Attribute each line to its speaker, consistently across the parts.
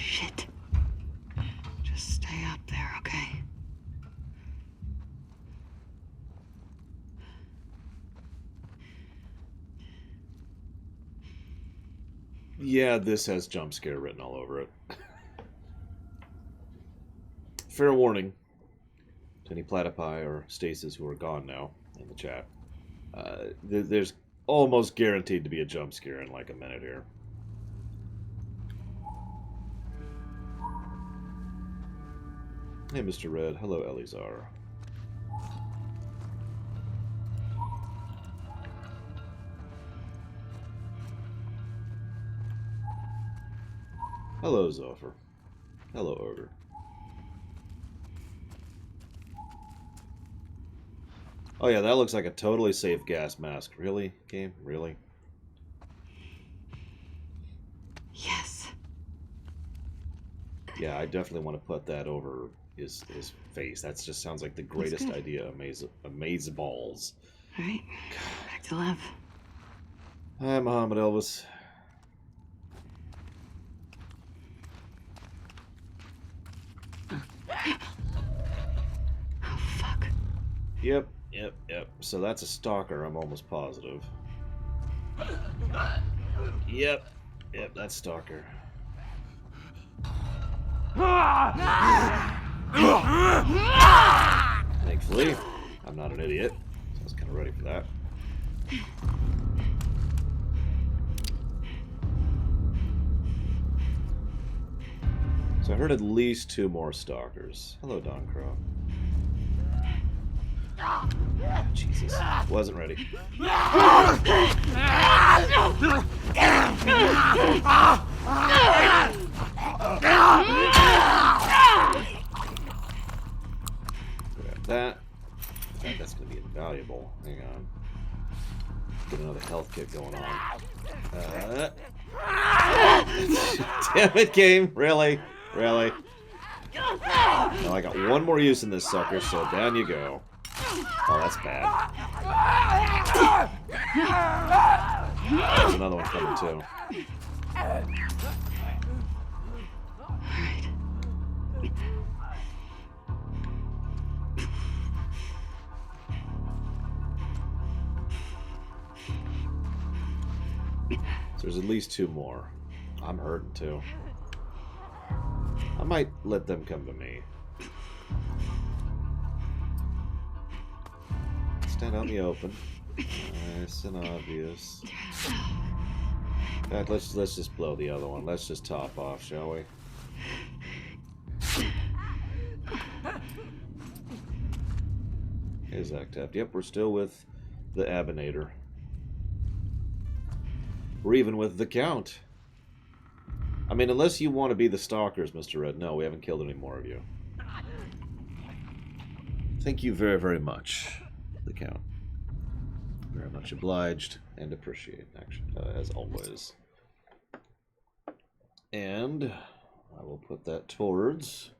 Speaker 1: Shit. Just stay up there, okay?
Speaker 2: Yeah, this has jump scare written all over it. Fair warning to any platypi or stasis who are gone now in the chat. There's almost guaranteed to be a jump scare in like a minute here. Hey, Mr. Red. Hello, Elizar. Hello, Zoffer. Hello, Ogre. Oh yeah, that looks like a totally safe gas mask. Really, game? Really?
Speaker 1: Yes.
Speaker 2: Yeah, I definitely want to put that over his face. That just sounds like the greatest idea. Amaze balls.
Speaker 1: All right, back to lab.
Speaker 2: Hi, Muhammad Elvis.
Speaker 1: Oh, fuck.
Speaker 2: Yep. So that's a stalker, I'm almost positive. Yep, that's stalker. Thankfully, I'm not an idiot, so I was kind of ready for that. So I heard at least 2 more stalkers. Hello, Don Crow. Jesus, wasn't ready. Grab that. That's going to be invaluable. Hang on. Get another health kit going on. Damn it, game. Really? Well, I got one more use in this sucker, so down you go. Oh, that's bad. There's another one coming, too. So there's at least 2 more. I'm hurting, too. I might let them come to me. Stand out in the open. Nice and obvious. In fact, let's just blow the other one. Let's just top off, shall we? Here's Actapt. Yep, we're still with the Abinator. We're even with the Count. I mean, unless you want to be the stalkers, Mr. Red. No, we haven't killed any more of you. Thank you very, very much, the Count. Very much obliged and appreciate, actually, as always. And I will put that towards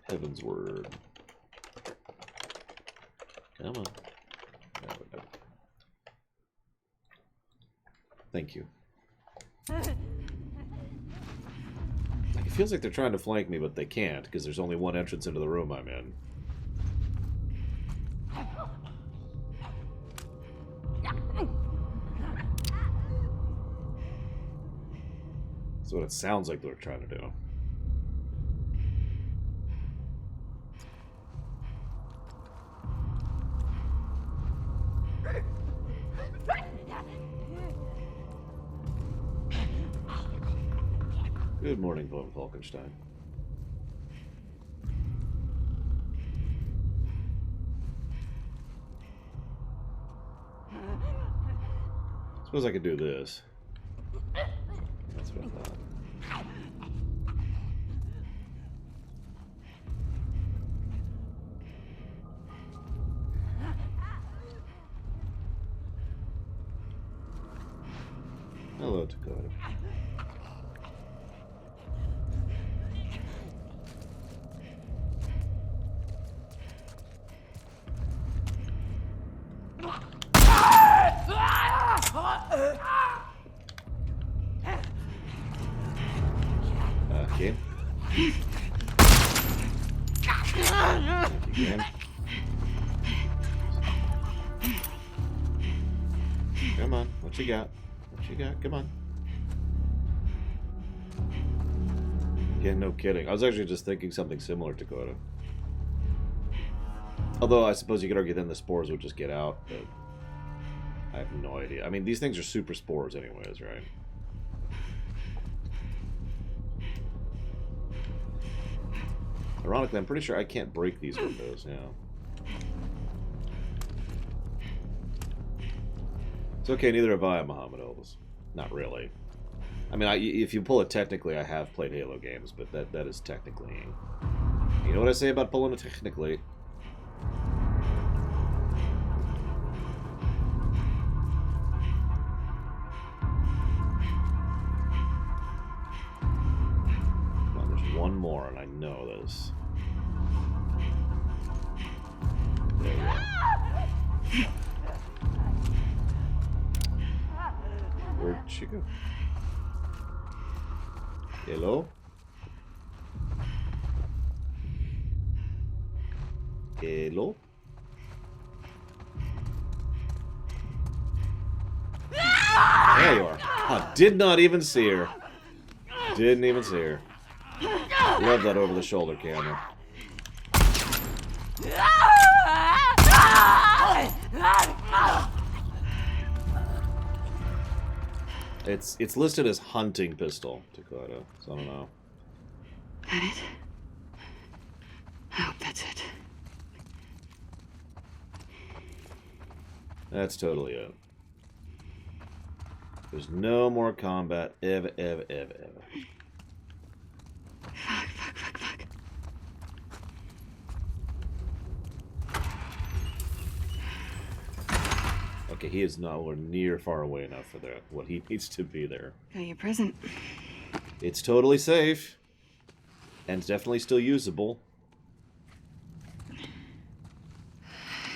Speaker 2: Heaven's Word. Come on. There we go. Thank you. Like, it feels like they're trying to flank me, but they can't, because there's only one entrance into the room I'm in. That's what it sounds like they're trying to do. Good morning, von Falkenstein. Suppose I could do this. That's what I thought. Hello, Dakota. Game. Game. Come on, what you got? What you got? Come on. Yeah, no kidding. I was actually just thinking something similar, Dakota. Although I suppose you could argue then the spores would just get out, but I have no idea. I mean, these things are super spores anyways, right? Ironically, I'm pretty sure I can't break these windows, yeah. It's okay, neither have I, Muhammad Elvis. Not really. I mean, if you pull it technically, I have played Halo games, but that is technically. You know what I say about pulling it technically? Well, there's one more, and I know this. There we go. Where'd she go? Hello? Hello? There you are. Oh, did not even see her. Didn't even see her. Love that over-the-shoulder camera. It's listed as hunting pistol, Dakota, so I don't know.
Speaker 1: That it? I hope that's it.
Speaker 2: That's totally it. There's no more combat ever.
Speaker 1: Fuck.
Speaker 2: Okay, he is nowhere near far away enough for that. What he needs to be there.
Speaker 1: Got your present.
Speaker 2: It's totally safe. And it's definitely still usable.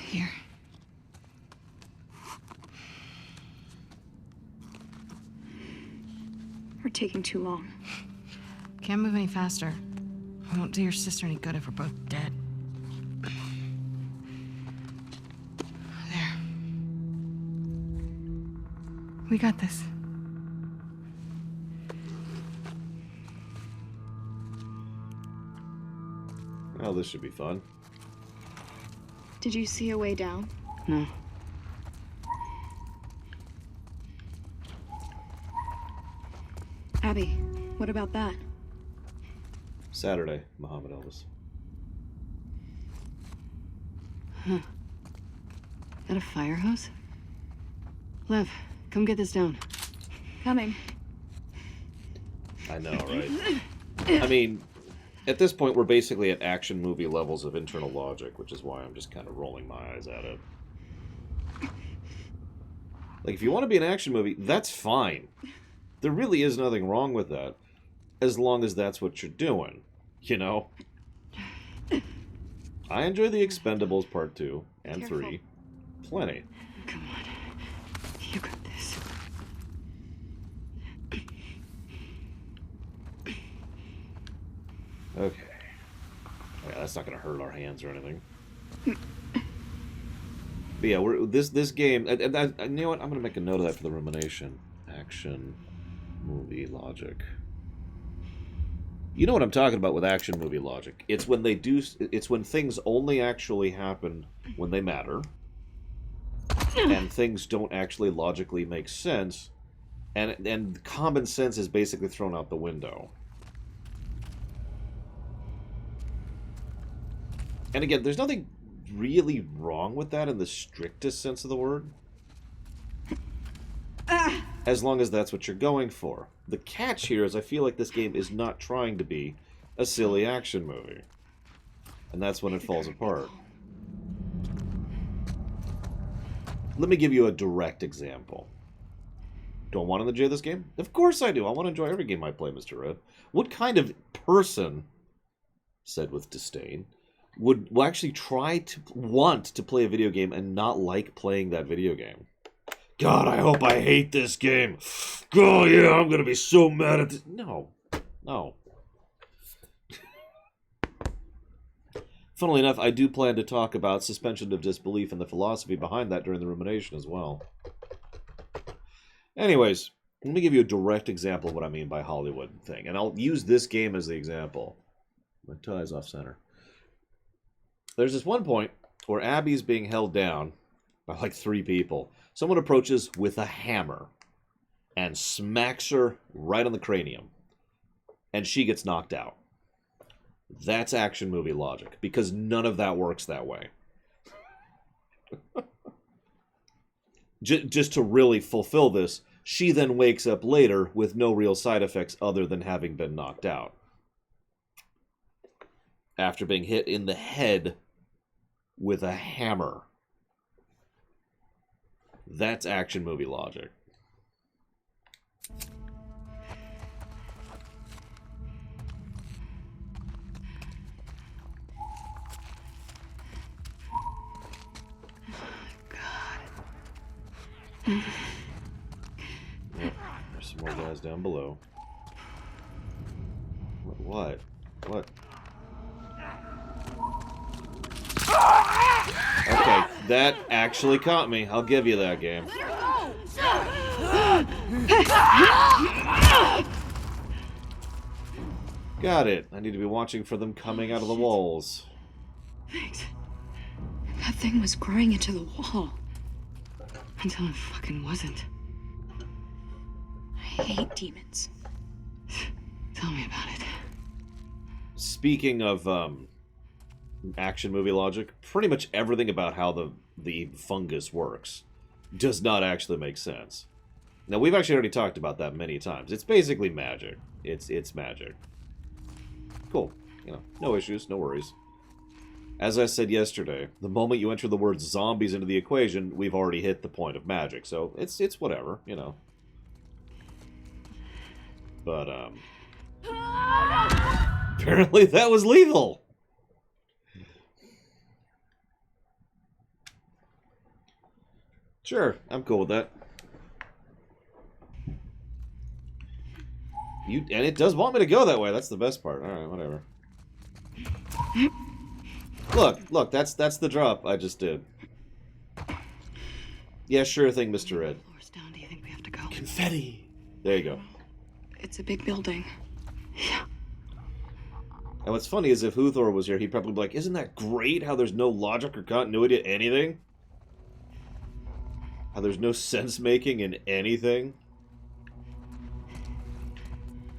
Speaker 1: Here. We're taking too long.
Speaker 3: Can't move any faster. I won't do your sister any good if we're both dead. There. We got this.
Speaker 2: Oh, this should be fun.
Speaker 1: Did you see a way down? No. Abby, what about that?
Speaker 2: Saturday, Muhammad Elvis.
Speaker 1: Huh. That a fire hose? Lev, come get this down. Coming.
Speaker 2: I know, right? I mean, at this point, we're basically at action movie levels of internal logic, which is why I'm just kind of rolling my eyes at it. Like, if you want to be an action movie, that's fine. There really is nothing wrong with that, as long as that's what you're doing, you know? I enjoy The Expendables Part 2 and
Speaker 1: Careful.
Speaker 2: 3. Plenty.
Speaker 1: Come on. You got this.
Speaker 2: Okay. Yeah, that's not going to hurt our hands or anything. But yeah, this game, and you know what? I'm going to make a note of that for the rumination. Action movie logic. You know what I'm talking about with action movie logic. It's when it's when things only actually happen when they matter, and things don't actually logically make sense, and common sense is basically thrown out the window. And again, there's nothing really wrong with that in the strictest sense of the word. As long as that's what you're going for. The catch here is I feel like this game is not trying to be a silly action movie. And that's when it falls apart. Let me give you a direct example. Do I want to enjoy this game? Of course I do. I want to enjoy every game I play, Mr. Red. What kind of person, said with disdain, would actually try to want to play a video game and not like playing that video game? God, I hope I hate this game. Oh, yeah, I'm going to be so mad at this. No. Funnily enough, I do plan to talk about suspension of disbelief and the philosophy behind that during the rumination as well. Anyways, let me give you a direct example of what I mean by Hollywood thing, and I'll use this game as the example. My tie's off center. There's this one point where Abby's being held down by like 3 people. Someone approaches with a hammer and smacks her right on the cranium, and she gets knocked out. That's action movie logic, because none of that works that way. Just to really fulfill this, she then wakes up later with no real side effects other than having been knocked out. After being hit in the head with a hammer. That's action movie logic. Yep, there's some more guys down below. What? Okay, that actually caught me. I'll give you that, game. Got it. I need to be watching for them coming out of the walls.
Speaker 1: Thanks. That thing was growing into the wall. Until it fucking wasn't. I hate demons. Tell me about it.
Speaker 2: Speaking of action movie logic, pretty much everything about how the fungus works does not actually make sense. Now, we've actually already talked about that many times. It's basically magic. It's magic. Cool. You know, no issues, no worries. As I said yesterday, the moment you enter the word zombies into the equation, we've already hit the point of magic. So it's whatever, you know. But apparently that was lethal. Sure, I'm cool with that. And it does want me to go that way. That's the best part. All right, whatever. Look, that's the drop I just did. Yeah, sure thing, Mr. Red.
Speaker 1: Floor's down. Do you think we have to go?
Speaker 2: Confetti. There you go.
Speaker 1: It's a big building. Yeah.
Speaker 2: And what's funny is if Huthor was here, he'd probably be like, isn't that great how there's no logic or continuity to anything? How there's no sense-making in anything?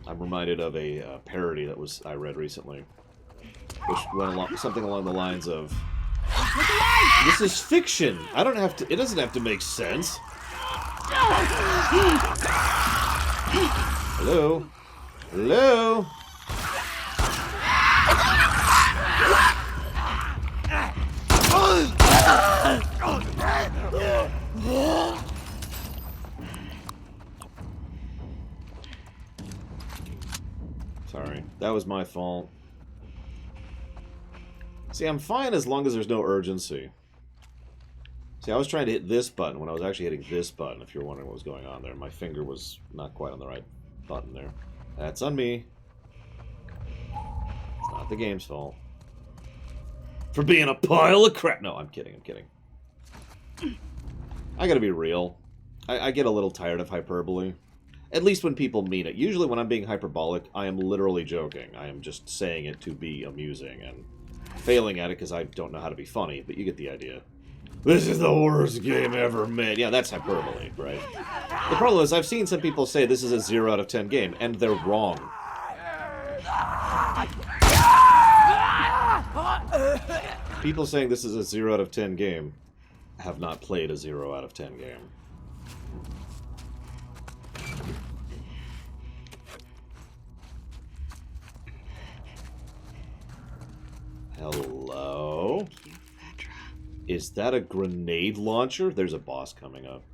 Speaker 2: I'm reminded of a parody that I read recently. Which went along, something along the lines of, this is fiction. It doesn't have to make sense. Hello? Hello? Sorry, that was my fault. See, I'm fine as long as there's no urgency. See, I was trying to hit this button when I was actually hitting this button, if you're wondering what was going on there. My finger was not quite on the right button there. That's on me. It's not the game's fault. For being a pile of crap. No, I'm kidding, I gotta be real. I get a little tired of hyperbole. At least when people mean it. Usually when I'm being hyperbolic, I am literally joking. I am just saying it to be amusing and failing at it because I don't know how to be funny, but you get the idea. This is the worst game ever made. Yeah, that's hyperbole, right? The problem is I've seen some people say this is a 0 out of 10 game, and they're wrong. People saying this is a 0 out of 10 game have not played a 0 out of 10 game. Hello?
Speaker 1: Thank you, Petra.
Speaker 2: Is that a grenade launcher? There's a boss coming up.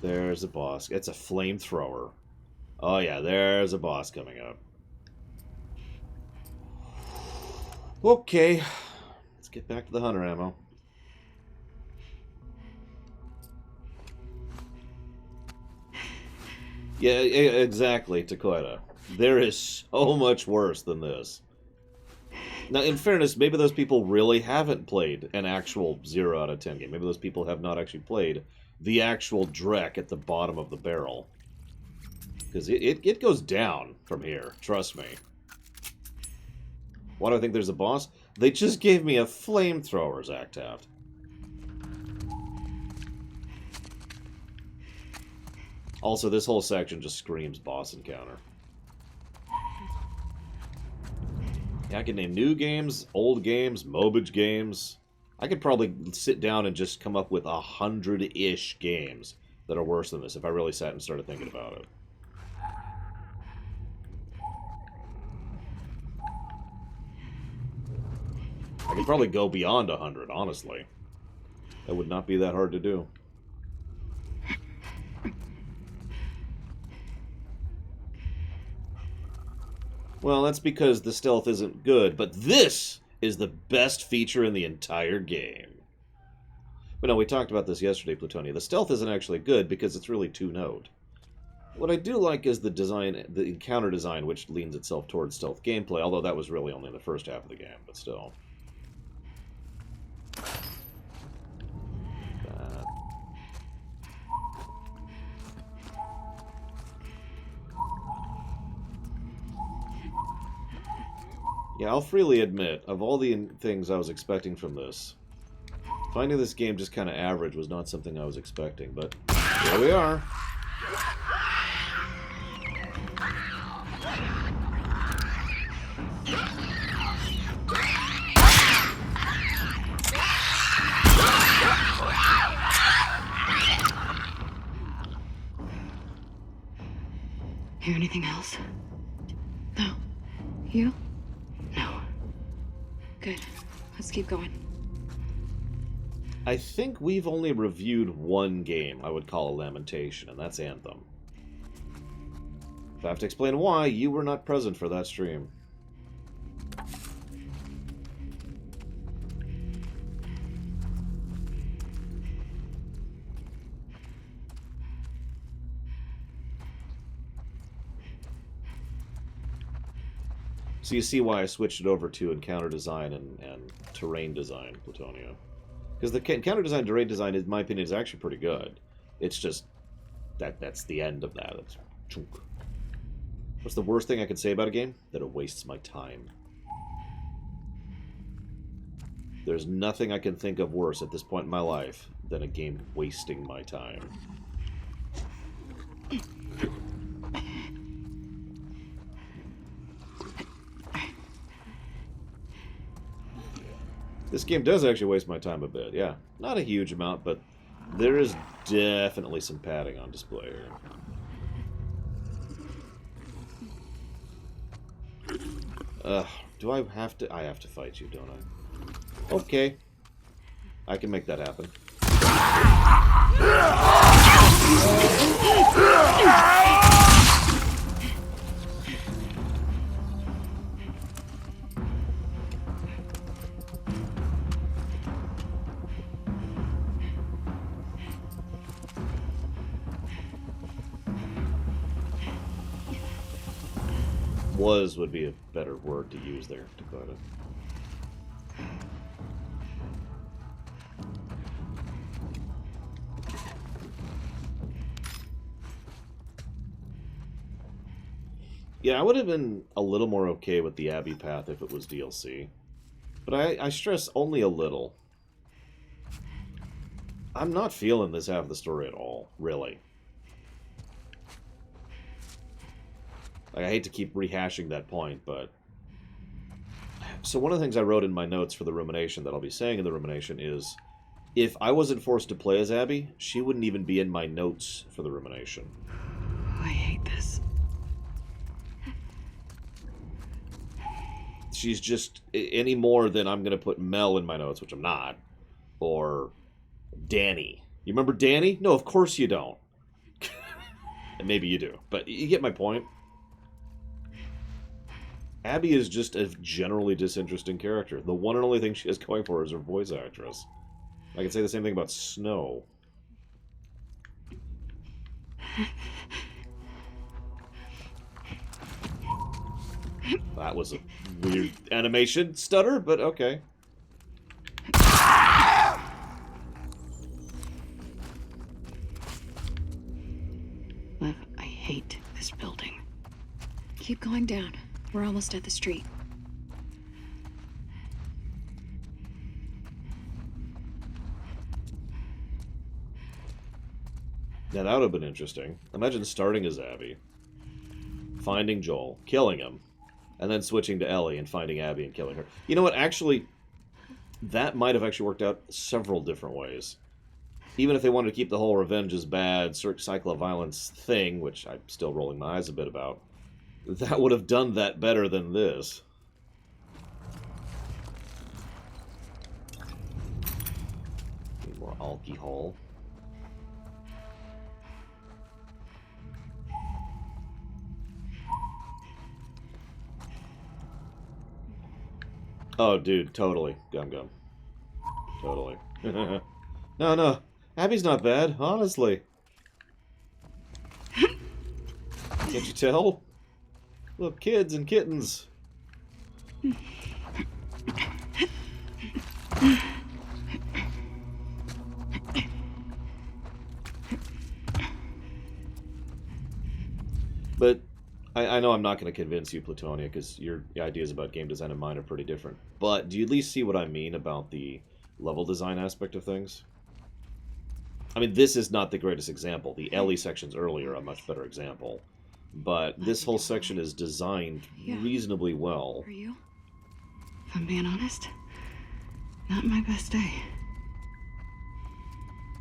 Speaker 2: There's a boss. It's a flamethrower. Oh yeah, there's a boss coming up. Okay. Let's get back to the hunter ammo. Yeah, exactly, Takoida. There is so much worse than this. Now, in fairness, maybe those people really haven't played an actual 0 out of 10 game. Maybe those people have not actually played the actual Drek at the bottom of the barrel. Because it goes down from here, trust me. Why do I think there's a boss? They just gave me a flamethrower, Zach Taft. Also, this whole section just screams boss encounter. Yeah, I could name new games, old games, Mobage games. I could probably sit down and just come up with 100-ish games that are worse than this if I really sat and started thinking about it. I could probably go beyond 100, honestly. That would not be that hard to do. Well, that's because the stealth isn't good, but this is the best feature in the entire game. But no, we talked about this yesterday, Plutonia. The stealth isn't actually good because it's really two-node. What I do like is the design, the encounter design, which leans itself towards stealth gameplay, although that was really only in the first half of the game, but still. Yeah, I'll freely admit, of all the things I was expecting from this, finding this game just kind of average was not something I was expecting, but here we are.
Speaker 1: Hear anything else? No. You? No. Good. Let's keep going.
Speaker 2: I think we've only reviewed one game I would call a lamentation, and that's Anthem. If I have to explain why, you were not present for that stream. So you see why I switched it over to encounter design and terrain design, Plutonia. Because the encounter design and terrain design, in my opinion, is actually pretty good. It's just that's the end of that. It's chunk. What's the worst thing I could say about a game? That it wastes my time. There's nothing I can think of worse at this point in my life than a game wasting my time. This game does actually waste my time a bit, yeah. Not a huge amount, but there is definitely some padding on display here. Do I have to? I have to fight you, don't I? Okay. I can make that happen. Was would be a better word to use there, Dakota. Yeah, I would have been a little more okay with the Abby path if it was DLC. But I stress only a little. I'm not feeling this half of the story at all, really. Like, I hate to keep rehashing that point, but... So one of the things I wrote in my notes for the rumination that I'll be saying in the rumination is, if I wasn't forced to play as Abby, she wouldn't even be in my notes for the rumination.
Speaker 1: I hate this.
Speaker 2: She's just any more than I'm going to put Mel in my notes, which I'm not, or Danny. You remember Danny? No, of course you don't. And maybe you do, but you get my point. Abby is just a generally disinteresting character. The one and only thing she has going for her is her voice actress. I can say the same thing about Snow. That was a weird animation stutter, but okay.
Speaker 1: Lev, I hate this building. Keep going down. We're almost at the street.
Speaker 2: Now that would have been interesting. Imagine starting as Abby, finding Joel, killing him, and then switching to Ellie and finding Abby and killing her. You know what? Actually, that might have actually worked out several different ways. Even if they wanted to keep the whole revenge is bad, cycle of violence thing, which I'm still rolling my eyes a bit about, that would have done that better than this. Need more alcohol. Oh, dude, totally. Gum Gum. Totally. No. Abby's not bad, honestly. Can't you tell? Look, kids and kittens. But I know I'm not going to convince you, Plutonia, because your ideas about game design and mine are pretty different. But do you at least see what I mean about the level design aspect of things? I mean, this is not the greatest example. The Ellie sections earlier are a much better example. But this whole section is designed reasonably well.
Speaker 1: Are you?
Speaker 3: If I'm being honest, not my best day.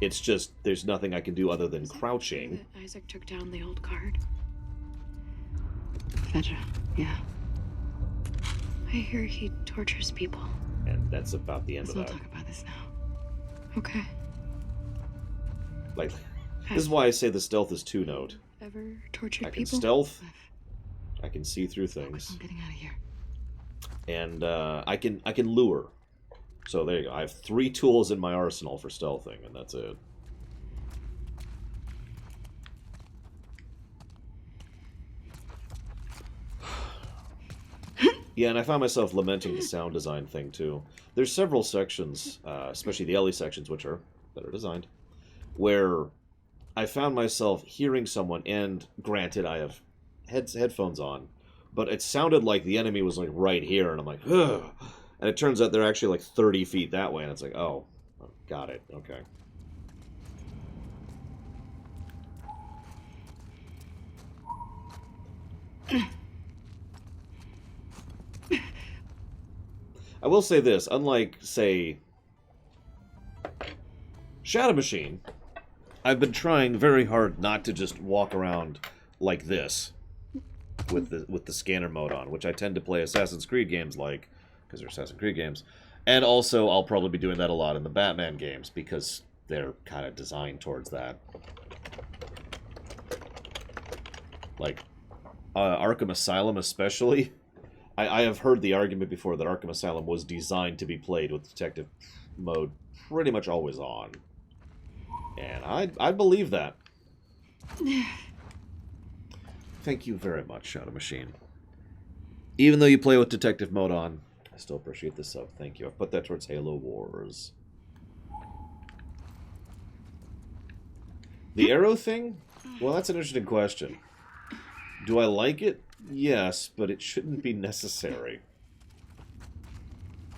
Speaker 2: It's just, there's nothing I can do other than
Speaker 1: Is it
Speaker 2: crouching.
Speaker 1: true that Isaac took down the old card.
Speaker 3: Fedra, yeah.
Speaker 1: I hear he tortures people.
Speaker 2: And that's about the end
Speaker 3: Let's
Speaker 2: of
Speaker 3: not
Speaker 2: that.
Speaker 3: talk about this now.
Speaker 1: Okay.
Speaker 2: Like, this is why I say the stealth is two-note.
Speaker 1: Ever tortured
Speaker 2: I can
Speaker 1: people?
Speaker 2: stealth, I can see through
Speaker 3: Focus
Speaker 2: things,
Speaker 3: on getting out of here.
Speaker 2: and I can lure. So there you go. I have 3 tools in my arsenal for stealthing, and that's it. Yeah, and I found myself lamenting the sound design thing too. There's several sections, especially the Ellie sections, which are better designed, where I found myself hearing someone, and granted, I have headphones on, but it sounded like the enemy was like right here, and I'm like, ugh. And it turns out they're actually like 30 feet that way, and it's like, oh, got it, okay. I will say this, unlike, say, Shadow Machine, I've been trying very hard not to just walk around like this with the scanner mode on, which I tend to play Assassin's Creed games like, because they're Assassin's Creed games. And also, I'll probably be doing that a lot in the Batman games, because they're kind of designed towards that. Like, Arkham Asylum especially. I have heard the argument before that Arkham Asylum was designed to be played with detective mode pretty much always on. And I believe that. Thank you very much, Shadow Machine. Even though you play with detective mode on, I still appreciate the sub. Thank you. I've put that towards Halo Wars. The arrow thing? Well, that's an interesting question. Do I like it? Yes, but it shouldn't be necessary.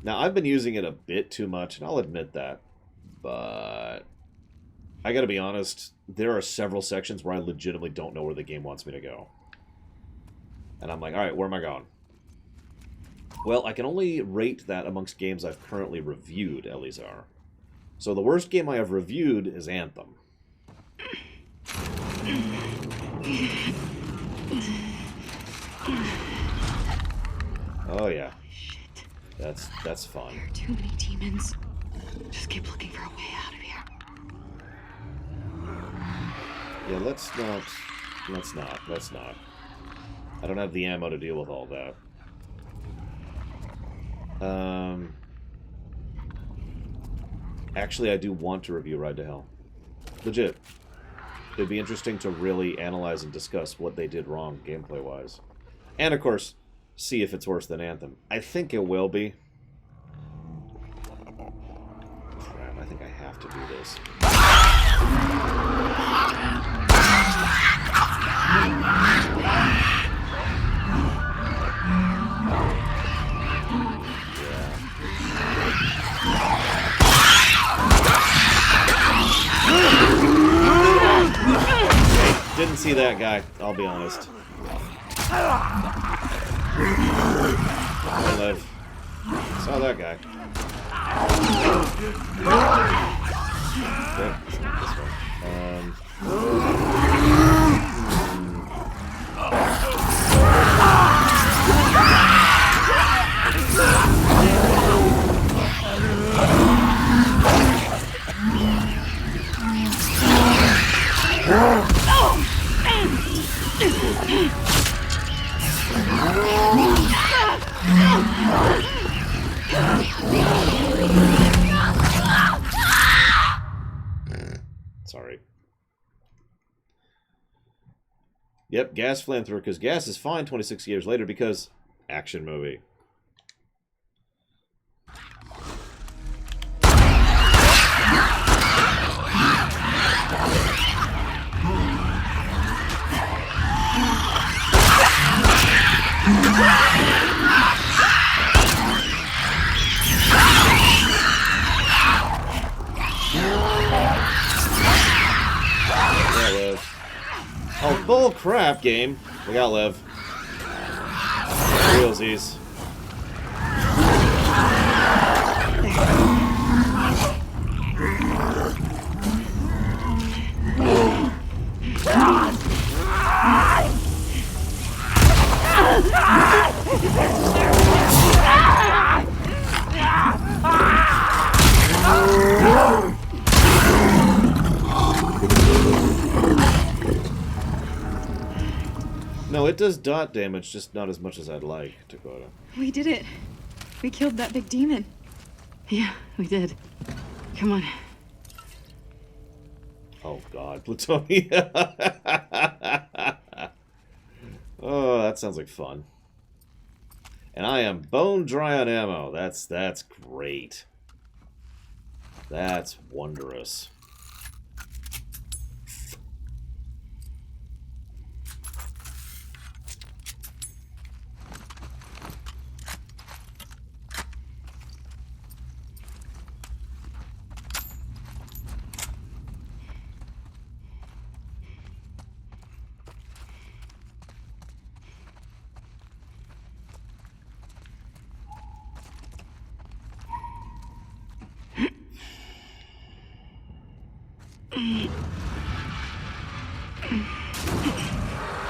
Speaker 2: Now, I've been using it a bit too much, and I'll admit that. But I gotta be honest, there are several sections where I legitimately don't know where the game wants me to go. And I'm like, alright, where am I going? Well, I can only rate that amongst games I've currently reviewed, Elizar. So the worst game I have reviewed is Anthem. Oh yeah.
Speaker 1: Shit.
Speaker 2: That's fun.
Speaker 1: There are too many demons. Just keep looking for a way out of here.
Speaker 2: Yeah, let's not. I don't have the ammo to deal with all that. Actually, I do want to review Ride to Hell. Legit. It'd be interesting to really analyze and discuss what they did wrong gameplay-wise. And, of course, see if it's worse than Anthem. I think it will be. Crap, I think I have to do this. Didn't see that guy, I'll be honest. I live. Saw that guy. Okay, it's not this Sorry. Yep, gas flamethrower, because gas is fine 26 years later because action movie. Oh, bull crap, game. We got Liv. Realsies. No, it does dot damage, just not as much as I'd like, Dakota.
Speaker 1: We did it. We killed that big demon.
Speaker 3: Yeah, we did. Come on.
Speaker 2: Oh god, Plutonia. Oh, that sounds like fun. And I am bone dry on ammo. That's great. That's wondrous.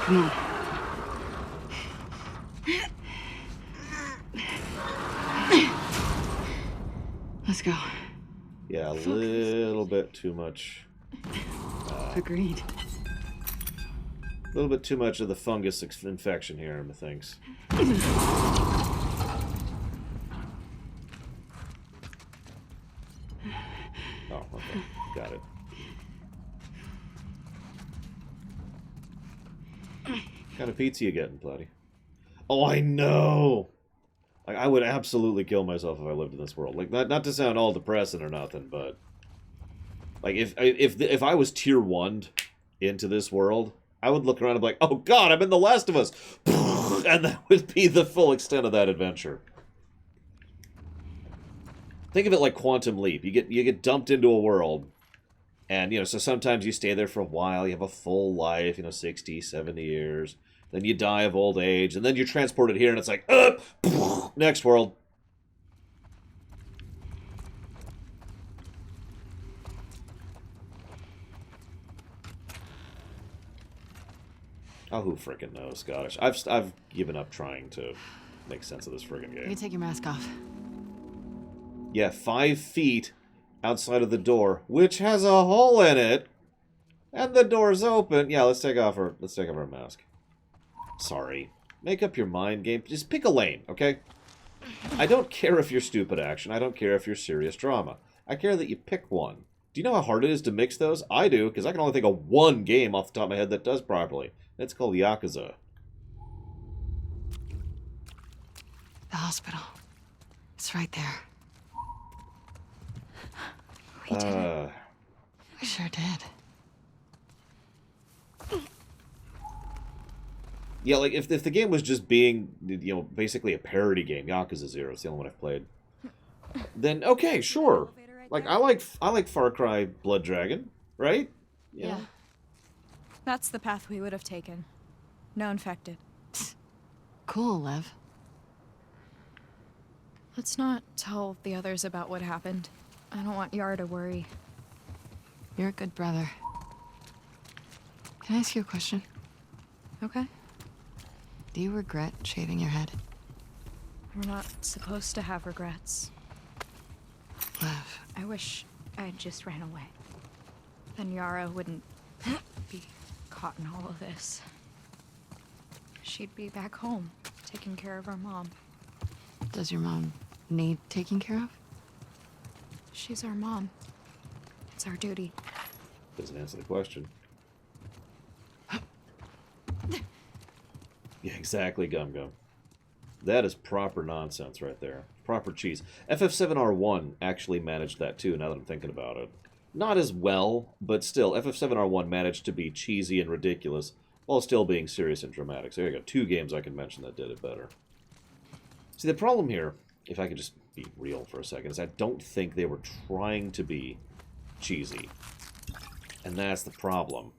Speaker 3: Come on. Let's go.
Speaker 2: Yeah, a little bit too much.
Speaker 3: Agreed.
Speaker 2: A little bit too much of the fungus infection here, methinks. Oh, okay. Got it. What kind of pizza you getting, Bloody? Oh, I know! Like, I would absolutely kill myself if I lived in this world. Like, not to sound all depressing or nothing, but... Like, if I was tier 1'd into this world, I would look around and be like, oh god, I'm in The Last of Us! And that would be the full extent of that adventure. Think of it like Quantum Leap. You get dumped into a world, and, you know, so sometimes you stay there for a while, you have a full life, you know, 60, 70 years, then you die of old age, and then you're transported here, and it's like, next world. Oh, who frickin' knows, Scottish? I've given up trying to make sense of this friggin'
Speaker 3: You
Speaker 2: game.
Speaker 3: can take your mask off.
Speaker 2: Yeah, 5 feet outside of the door, which has a hole in it, and the door's open. Yeah, let's take off our mask. Sorry. Make up your mind, game. Just pick a lane, okay? I don't care if you're stupid action. I don't care if you're serious drama. I care that you pick one. Do you know how hard it is to mix those? I do, because I can only think of one game off the top of my head that does properly. It's called Yakuza.
Speaker 3: The hospital. It's right there.
Speaker 1: We did it.
Speaker 3: We sure did.
Speaker 2: Yeah, like if the game was just being, you know, basically a parody game, Yakuza 0, it's the only one I've played, then okay, sure. Like I like Far Cry Blood Dragon, right?
Speaker 4: Yeah. That's the path we would have taken. No infected.
Speaker 3: Cool, Lev.
Speaker 4: Let's not tell the others about what happened. I don't want Yara to worry.
Speaker 3: You're a good brother. Can I ask you a question?
Speaker 4: Okay?
Speaker 3: Do you regret shaving your head?
Speaker 4: We're not supposed to have regrets.
Speaker 3: Lev.
Speaker 4: I wish I had just ran away. Then Yara wouldn't be caught in all of this. She'd be back home, taking care of our mom.
Speaker 3: Does your mom need taking care of?
Speaker 4: She's our mom. It's our duty.
Speaker 2: Doesn't answer the question. Yeah, exactly, Gum Gum. That is proper nonsense right there. Proper cheese. FF7R1 actually managed that too, now that I'm thinking about it. Not as well, but still, FF7R1 managed to be cheesy and ridiculous while still being serious and dramatic. So here you go, 2 games I can mention that did it better. See, the problem here, if I could just be real for a second, is I don't think they were trying to be cheesy. And that's the problem.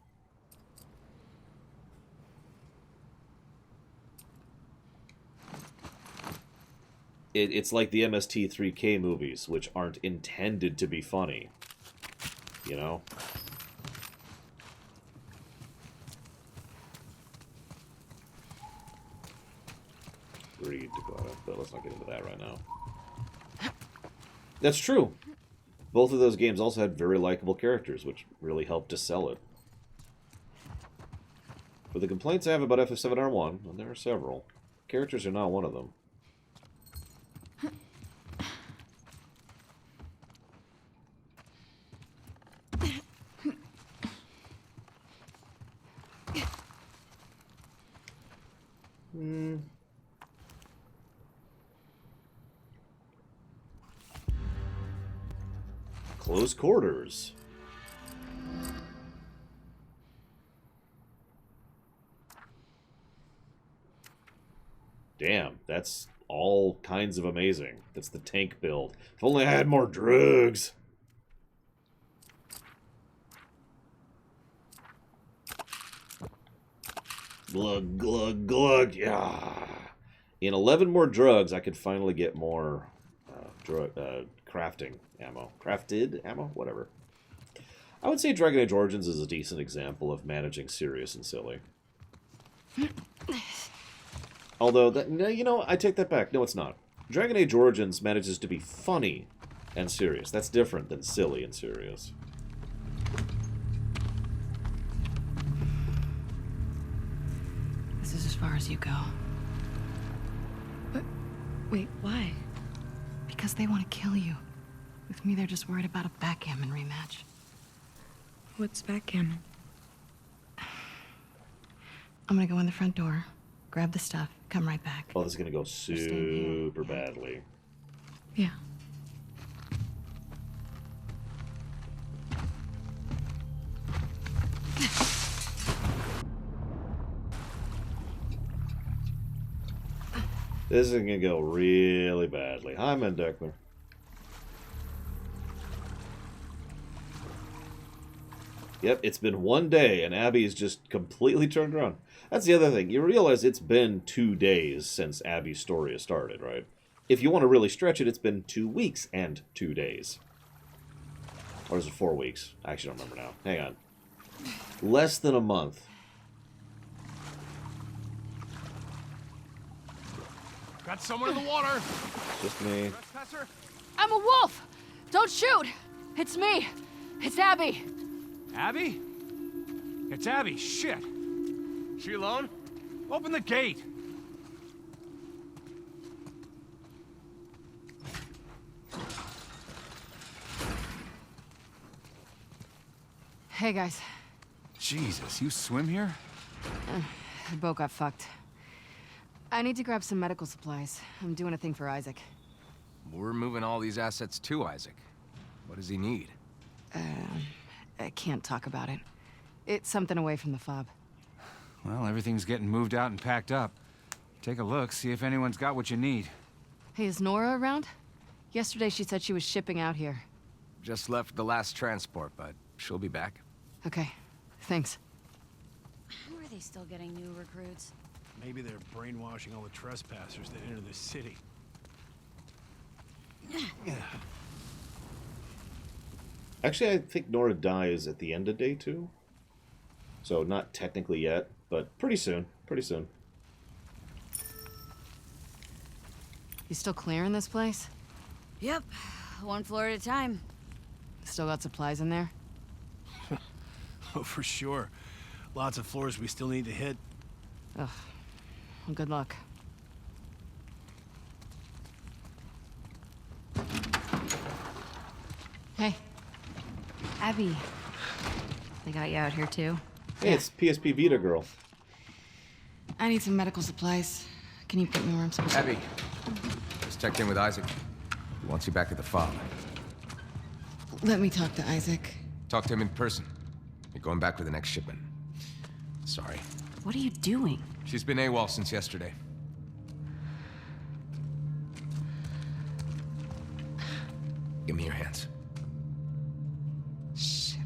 Speaker 2: It's like the MST3K movies, which aren't intended to be funny. You know? Read Dakota, but let's not get into that right now. That's true. Both of those games also had very likable characters, which really helped to sell it. For the complaints I have about FF7R1, and there are several, characters are not one of them. Close quarters. Damn, that's all kinds of amazing. That's the tank build. If only I had more drugs. Glug, glug, glug. Yeah. In 11 more drugs, I could finally get more crafting ammo. Crafted ammo? Whatever. I would say Dragon Age Origins is a decent example of managing serious and silly. Although, no, you know, I take that back. No, it's not. Dragon Age Origins manages to be funny and serious. That's different than silly and serious.
Speaker 3: This is as far as you go.
Speaker 4: But, wait, why?
Speaker 3: Because they want to kill you. With me, they're just worried about a backgammon rematch.
Speaker 4: What's backgammon?
Speaker 3: I'm gonna go in the front door, grab the stuff, come right back.
Speaker 2: Oh, this is going to go super badly.
Speaker 4: Yeah.
Speaker 2: This is going to go really badly. Hi, Mendeckler. Yep, it's been 1 day, and Abby's just completely turned around. That's the other thing. You realize it's been 2 days since Abby's story has started, right? If you want to really stretch it, it's been 2 weeks and 2 days. Or is it 4 weeks? I actually don't remember now. Hang on. Less than a month.
Speaker 5: Got someone in the water.
Speaker 2: Just me.
Speaker 5: Trespasser.
Speaker 6: I'm a wolf! Don't shoot! It's me! It's Abby!
Speaker 5: Abby? It's Abby. Shit. She alone? Open the gate.
Speaker 6: Hey, guys.
Speaker 5: Jesus, you swim here?
Speaker 6: The boat got fucked.
Speaker 3: I need to grab some medical supplies. I'm doing a thing for Isaac.
Speaker 5: We're moving all these assets to Isaac. What does he need?
Speaker 3: I can't talk about it. It's something away from the fob.
Speaker 7: Well, everything's getting moved out and packed up. Take a look, see if anyone's got what you need.
Speaker 3: Hey, is Nora around? Yesterday she said she was shipping out here.
Speaker 5: Just left the last transport, but she'll be back.
Speaker 3: Okay, thanks.
Speaker 6: How are they still getting new recruits?
Speaker 8: Maybe they're brainwashing all the trespassers that enter the city.
Speaker 2: Actually, I think Nora dies at the end of day 2. So not technically yet, but pretty soon. Pretty soon.
Speaker 3: You still clearing this place?
Speaker 6: Yep, one floor at a time.
Speaker 3: Still got supplies in there?
Speaker 8: Oh, for sure. Lots of floors we still need to hit.
Speaker 3: Ugh. Well, good luck. Hey.
Speaker 1: Abby. They got you out here too?
Speaker 2: Hey, it's PSP Vita girl.
Speaker 3: I need some medical supplies. Can you put me where I'm supposed to?
Speaker 5: Abby, just checked in with Isaac. He wants you back at the fob.
Speaker 3: Let me talk to Isaac.
Speaker 5: Talk to him in person. You're going back with the next shipment. Sorry.
Speaker 1: What are you doing?
Speaker 5: She's been AWOL since yesterday. Give me your hands.
Speaker 3: Shit.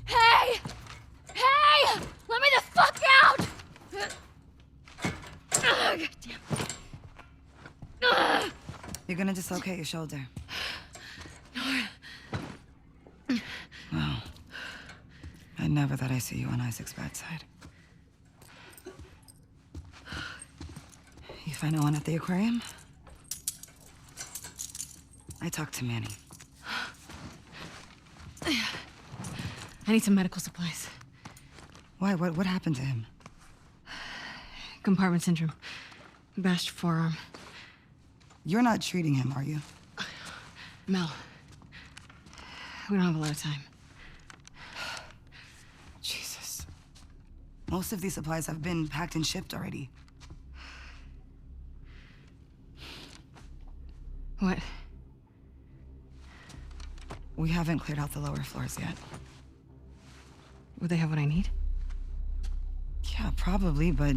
Speaker 6: Hey! Hey! Let me the fuck out! God damn.
Speaker 9: You're gonna dislocate your shoulder. Well, I never thought I'd see you on Isaac's bad side. You find no one at the aquarium? I talked to Manny.
Speaker 3: I need some medical supplies.
Speaker 9: Why? What happened to him?
Speaker 3: Compartment syndrome. Bashed forearm.
Speaker 9: You're not treating him, are you?
Speaker 3: Mel. We don't have a lot of time.
Speaker 9: Jesus. Most of these supplies have been packed and shipped already.
Speaker 3: What?
Speaker 9: We haven't cleared out the lower floors yet.
Speaker 3: Would they have what I need?
Speaker 9: Yeah, probably, but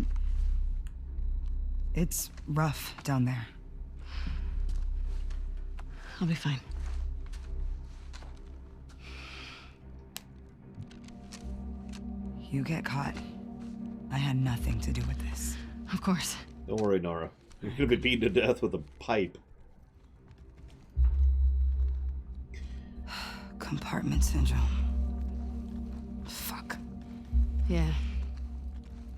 Speaker 9: it's rough down there.
Speaker 3: I'll be fine.
Speaker 9: You get caught. I had nothing to do with this.
Speaker 3: Of course.
Speaker 2: Don't worry, Nora. You're gonna be beaten to death with a pipe.
Speaker 9: Compartment syndrome. Fuck.
Speaker 3: Yeah.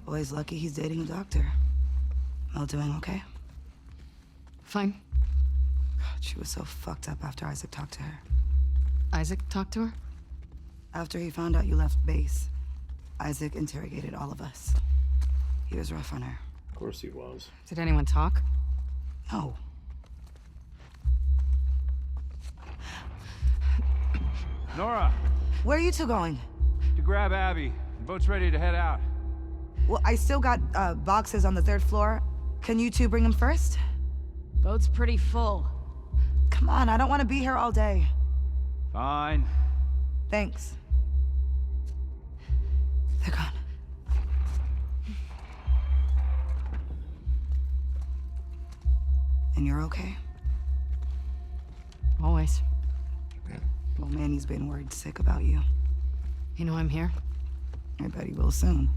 Speaker 9: Boy's lucky he's dating a doctor. Mel doing okay?
Speaker 3: Fine.
Speaker 9: God, she was so fucked up after Isaac talked to her.
Speaker 3: Isaac talked to her?
Speaker 9: After he found out you left base, Isaac interrogated all of us. He was rough on her.
Speaker 2: Of course he was.
Speaker 3: Did anyone talk?
Speaker 9: No.
Speaker 7: Nora,
Speaker 9: Where are you two going?
Speaker 7: to grab Abby. The boat's ready to head out.
Speaker 9: Well, I still got boxes on the 3rd floor. Can you two bring them first?
Speaker 6: Boat's pretty full.
Speaker 9: Come on, I don't want to be here all day.
Speaker 7: Fine.
Speaker 9: Thanks. They're gone. And you're okay?
Speaker 3: Always.
Speaker 9: Well, Manny's been worried sick about you.
Speaker 3: You know I'm here?
Speaker 9: I bet he will soon.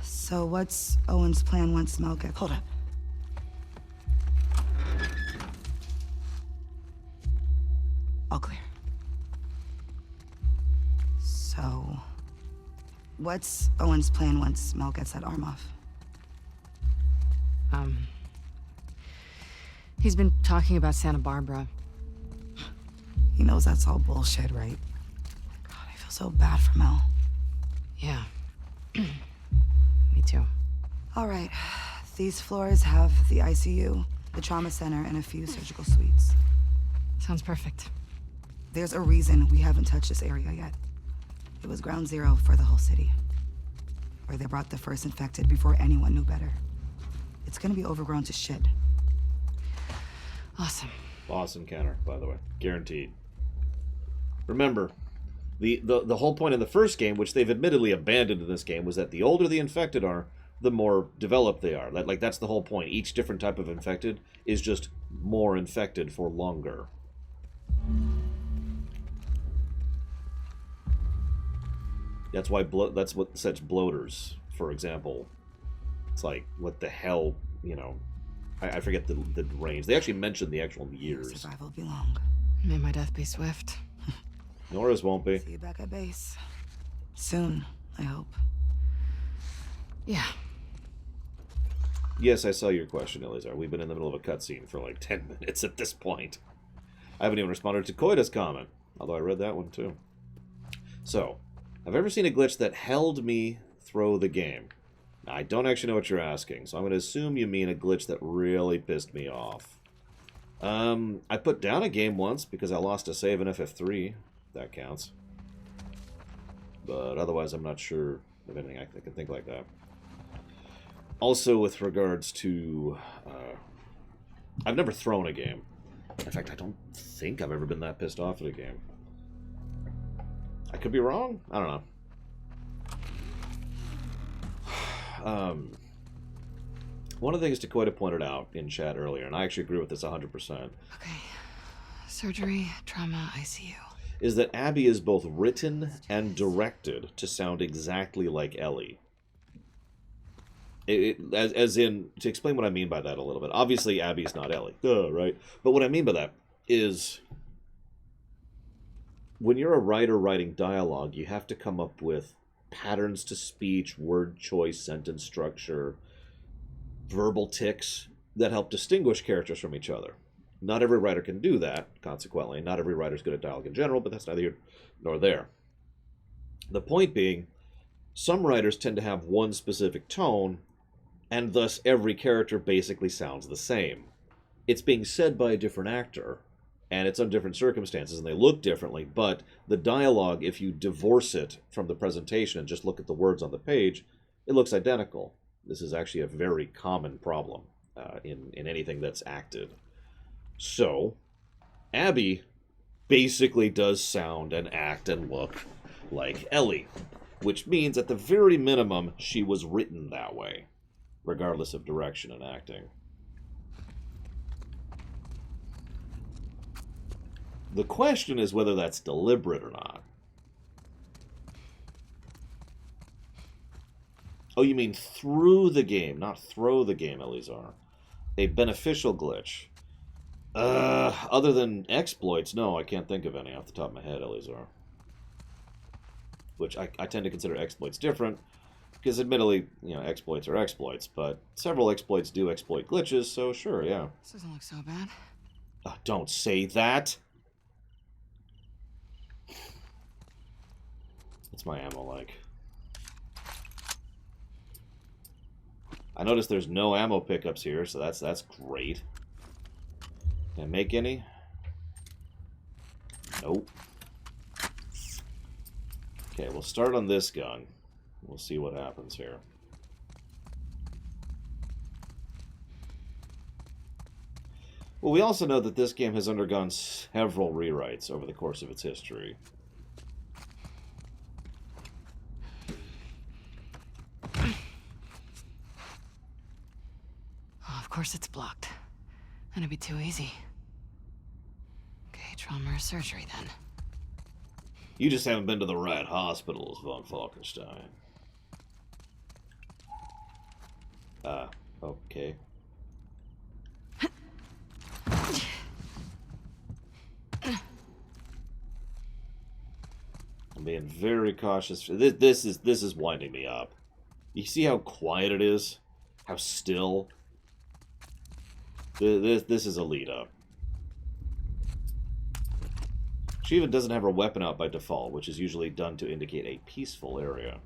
Speaker 9: So what's Owen's plan once Mel gets... Hold up. All clear. So... what's Owen's plan once Mel gets that arm off?
Speaker 3: He's been talking about Santa Barbara.
Speaker 9: He knows that's all bullshit, right? God, I feel so bad for Mel.
Speaker 3: Yeah. Me too.
Speaker 9: All right. These floors have the ICU, the trauma center, and a few surgical suites.
Speaker 3: Sounds perfect.
Speaker 9: There's a reason we haven't touched this area yet. It was ground zero for the whole city, where they brought the first infected before anyone knew better. It's gonna be overgrown to shit.
Speaker 3: Awesome.
Speaker 2: Boss encounter, by the way. Guaranteed. Remember, the whole point in the first game, which they've admittedly abandoned in this game, was that the older the infected are, the more developed they are. Like, that's the whole point. Each different type of infected is just more infected for longer. That's why that's what sets bloaters, for example. It's like, what the hell, you know. I forget the range. They actually mentioned the actual years.
Speaker 9: Survival will be long.
Speaker 3: May my death be swift.
Speaker 2: Nora's won't be.
Speaker 9: See you back at base. Soon, I hope.
Speaker 3: Yeah.
Speaker 2: Yes, I saw your question, Eleazar. We've been in the middle of a cutscene for like 10 minutes at this point. I haven't even responded to Koida's comment, although I read that one too. So, have I ever seen a glitch that held me through the game? Now, I don't actually know what you're asking, so I'm going to assume you mean a glitch that really pissed me off. I put down a game once because I lost a save in FF3. That counts. But otherwise, I'm not sure of anything I can think like that. Also, with regards to... I've never thrown a game. In fact, I don't think I've ever been that pissed off at a game. I could be wrong. I don't know. One of the things Dakota pointed out in chat earlier, and I actually agree with this 100%,
Speaker 3: Okay. Surgery, trauma, ICU.
Speaker 2: is that Abby is both written and directed to sound exactly like Ellie. As in, to explain what I mean by that a little bit. Obviously, Abby's not Ellie. Duh, right? But what I mean by that is, when you're a writer writing dialogue, you have to come up with patterns to speech, word choice, sentence structure, verbal tics that help distinguish characters from each other. Not every writer can do that, consequently. Not every writer's good at dialogue in general, but that's neither here nor there. The point being, some writers tend to have one specific tone, and thus every character basically sounds the same. It's being said by a different actor, and it's under different circumstances, and they look differently, but the dialogue, if you divorce it from the presentation and just look at the words on the page, it looks identical. This is actually a very common problem in anything that's acted. So, Abby basically does sound and act and look like Ellie, which means at the very minimum, she was written that way, regardless of direction and acting. The question is whether that's deliberate or not. Oh, you mean through the game, not throw the game, Eleazar. A beneficial glitch. Other than exploits, no, I can't think of any off the top of my head, Eleazar. Which I tend to consider exploits different, because admittedly, you know, exploits are exploits, but several exploits do exploit glitches, so sure, yeah.
Speaker 3: This doesn't look so bad.
Speaker 2: Don't say that! What's my ammo like? I noticed there's no ammo pickups here, so that's great. Can I make any? Nope. Okay, we'll start on this gun. We'll see what happens here. Well, we also know that this game has undergone several rewrites over the course of its history.
Speaker 3: Oh, of course it's blocked. That'd be too easy. Okay, trauma or surgery then.
Speaker 2: You just haven't been to the right hospitals, von Falkenstein. Okay. I'm being very cautious. This is winding me up. You see how quiet it is? How still? This is a lead up. She even doesn't have her weapon out by default, which is usually done to indicate a peaceful area.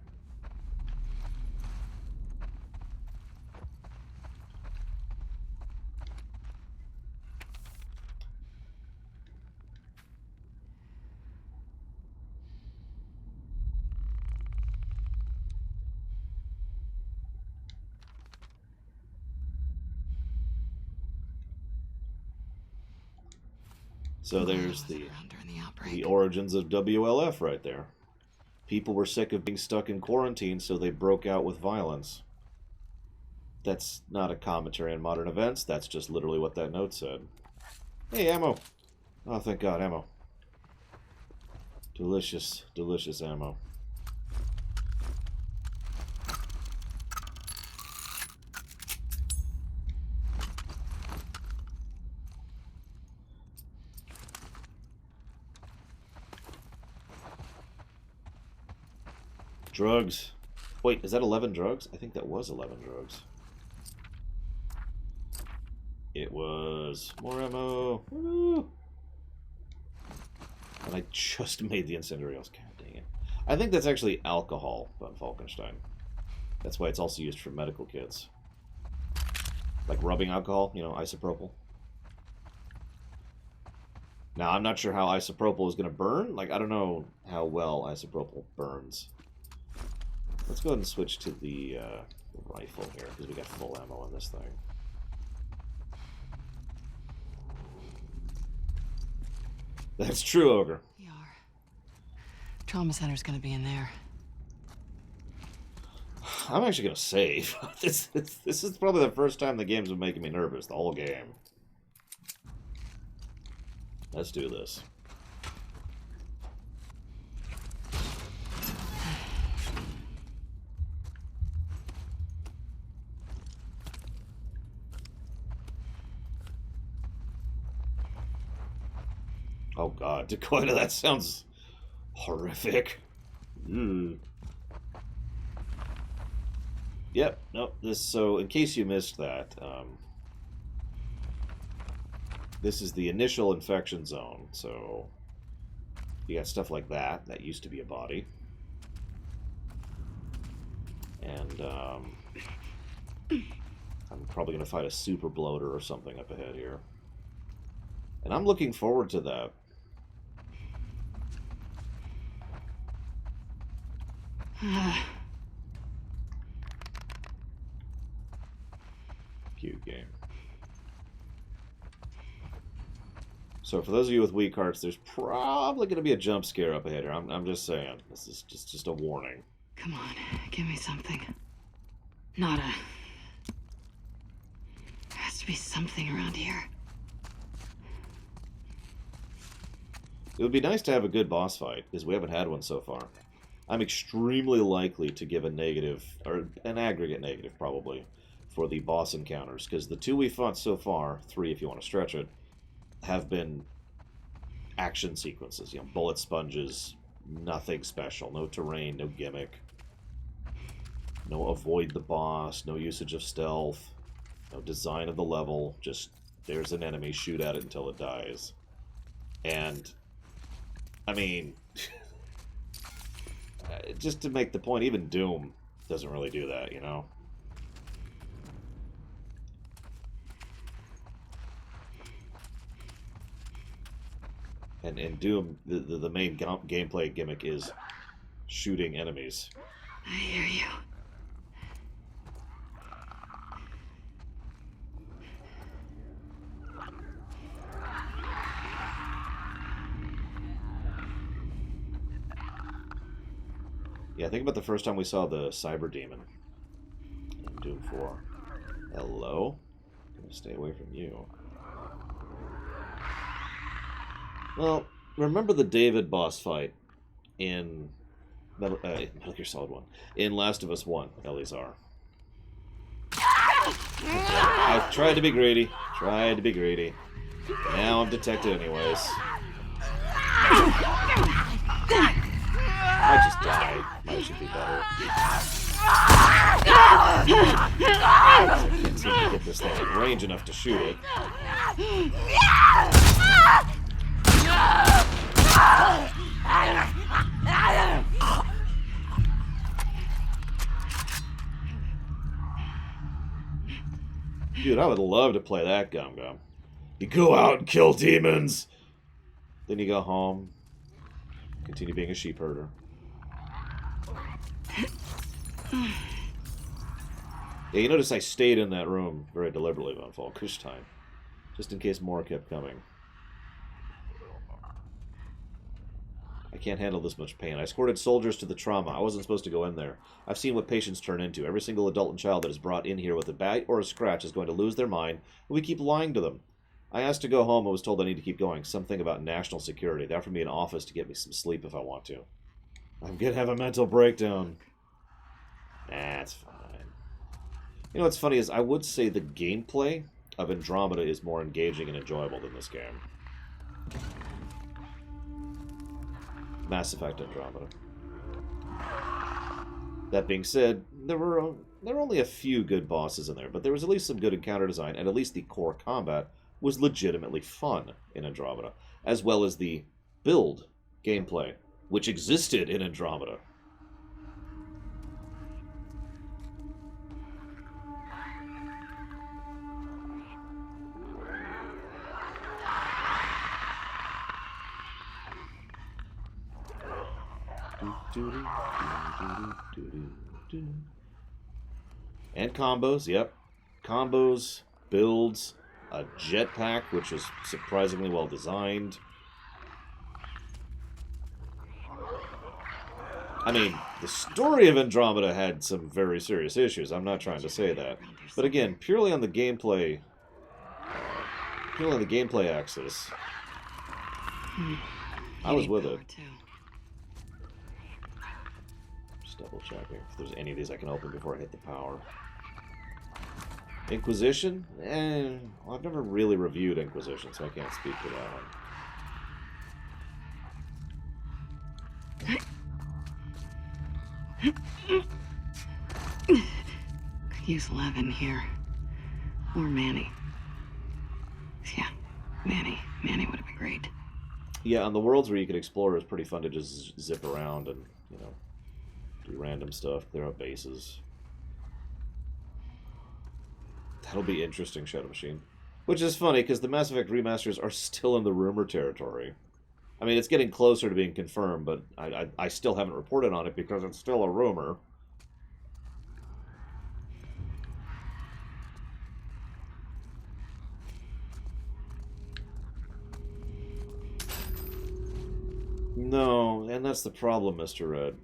Speaker 2: So
Speaker 3: Laura
Speaker 2: there's
Speaker 3: was
Speaker 2: the
Speaker 3: around during the outbreak.
Speaker 2: origins of WLF right there. People were sick of being stuck in quarantine, so they broke out with violence. That's not a commentary on modern events. That's just literally what that note said. Hey, ammo. Oh, thank God, ammo. Delicious, delicious ammo. Drugs. Wait, is that 11 drugs? I think that was 11 drugs. It was more ammo. Woo! And I just made the incendiary else. God dang it. I think that's actually alcohol, von Falkenstein. That's why it's also used for medical kits. Like rubbing alcohol, you know, isopropyl. Now, I'm not sure how isopropyl is going to burn. Like, I don't know how well isopropyl burns. Let's go ahead and switch to the rifle here, because we got full ammo on this thing. That's true, Ogre.
Speaker 3: ER. Trauma center's gonna be in there.
Speaker 2: I'm actually going to save. This is probably the first time the game's been making me nervous, the whole game. Let's do this. Oh God, Dakota, that sounds horrific. Yep, nope. So in case you missed that, this is the initial infection zone. So you got stuff like that. That used to be a body. And I'm probably going to fight a super bloater or something up ahead here. And I'm looking forward to that. Cute game. So for those of you with weak hearts, there's probably going to be a jump scare up ahead here. I'm just saying. This is just a warning.
Speaker 3: Come on, give me something. Not a... There has to be something around here.
Speaker 2: It would be nice to have a good boss fight, because we haven't had one so far. I'm extremely likely to give a negative, or an aggregate negative probably, for the boss encounters, because the two we fought so far, 3 if you want to stretch it, have been action sequences. You know, bullet sponges, nothing special, no terrain, no gimmick, no avoid the boss, no usage of stealth, no design of the level, just there's an enemy, shoot at it until it dies. And, I mean... just to make the point, even Doom doesn't really do that, you know? And in Doom, the main gameplay gimmick is shooting enemies.
Speaker 3: I hear you.
Speaker 2: Yeah, think about the first time we saw the Cyber Demon in Doom 4. Hello? I'm gonna stay away from you. Well, remember the David boss fight in Metal Gear Solid 1. In Last of Us 1, Eleazar. I tried to be greedy. Tried to be greedy. Now I'm detected anyways. I just died. Mine should be better. I can't seem to get this thing in range enough to shoot it. Dude, I would love to play that Gum Gum. You go out and kill demons! Then you go home, continue being a sheep herder. Yeah, you notice I stayed in that room very deliberately, von Falkenstein, just in case more kept coming. I can't handle this much pain. I escorted soldiers to the trauma. I wasn't supposed to go in there. I've seen what patients turn into. Every single adult and child that is brought in here with a bite or a scratch is going to lose their mind, and we keep lying to them. I asked to go home and was told I need to keep going. Something about national security. They offered me an office to get me some sleep if I want to. I'm going to have a mental breakdown. That's fine. You know what's funny is I would say the gameplay of Andromeda is more engaging and enjoyable than this game. Mass Effect Andromeda. That being said, there were only a few good bosses in there, but there was at least some good encounter design, and at least the core combat was legitimately fun in Andromeda, as well as the build gameplay, which existed in Andromeda. And combos, yep. Combos, builds, a jetpack, which is surprisingly well designed. I mean, the story of Andromeda had some very serious issues. I'm not trying to say that. But again, purely on the gameplay axis, I was with it. Just double checking if there's any of these I can open before I hit the power. Inquisition? Well, I've never really reviewed Inquisition, so I can't speak to that
Speaker 3: Could use Levin here. Or Manny. Yeah, Manny. Manny would have been great.
Speaker 2: Yeah, on the worlds where you can explore, it's pretty fun to just zip around and, you know, do random stuff, clear out bases. That'll be interesting, Shadow Machine. Which is funny, because the Mass Effect remasters are still in the rumor territory. I mean, it's getting closer to being confirmed, but I still haven't reported on it because it's still a rumor. No, and that's the problem, Mr. Red.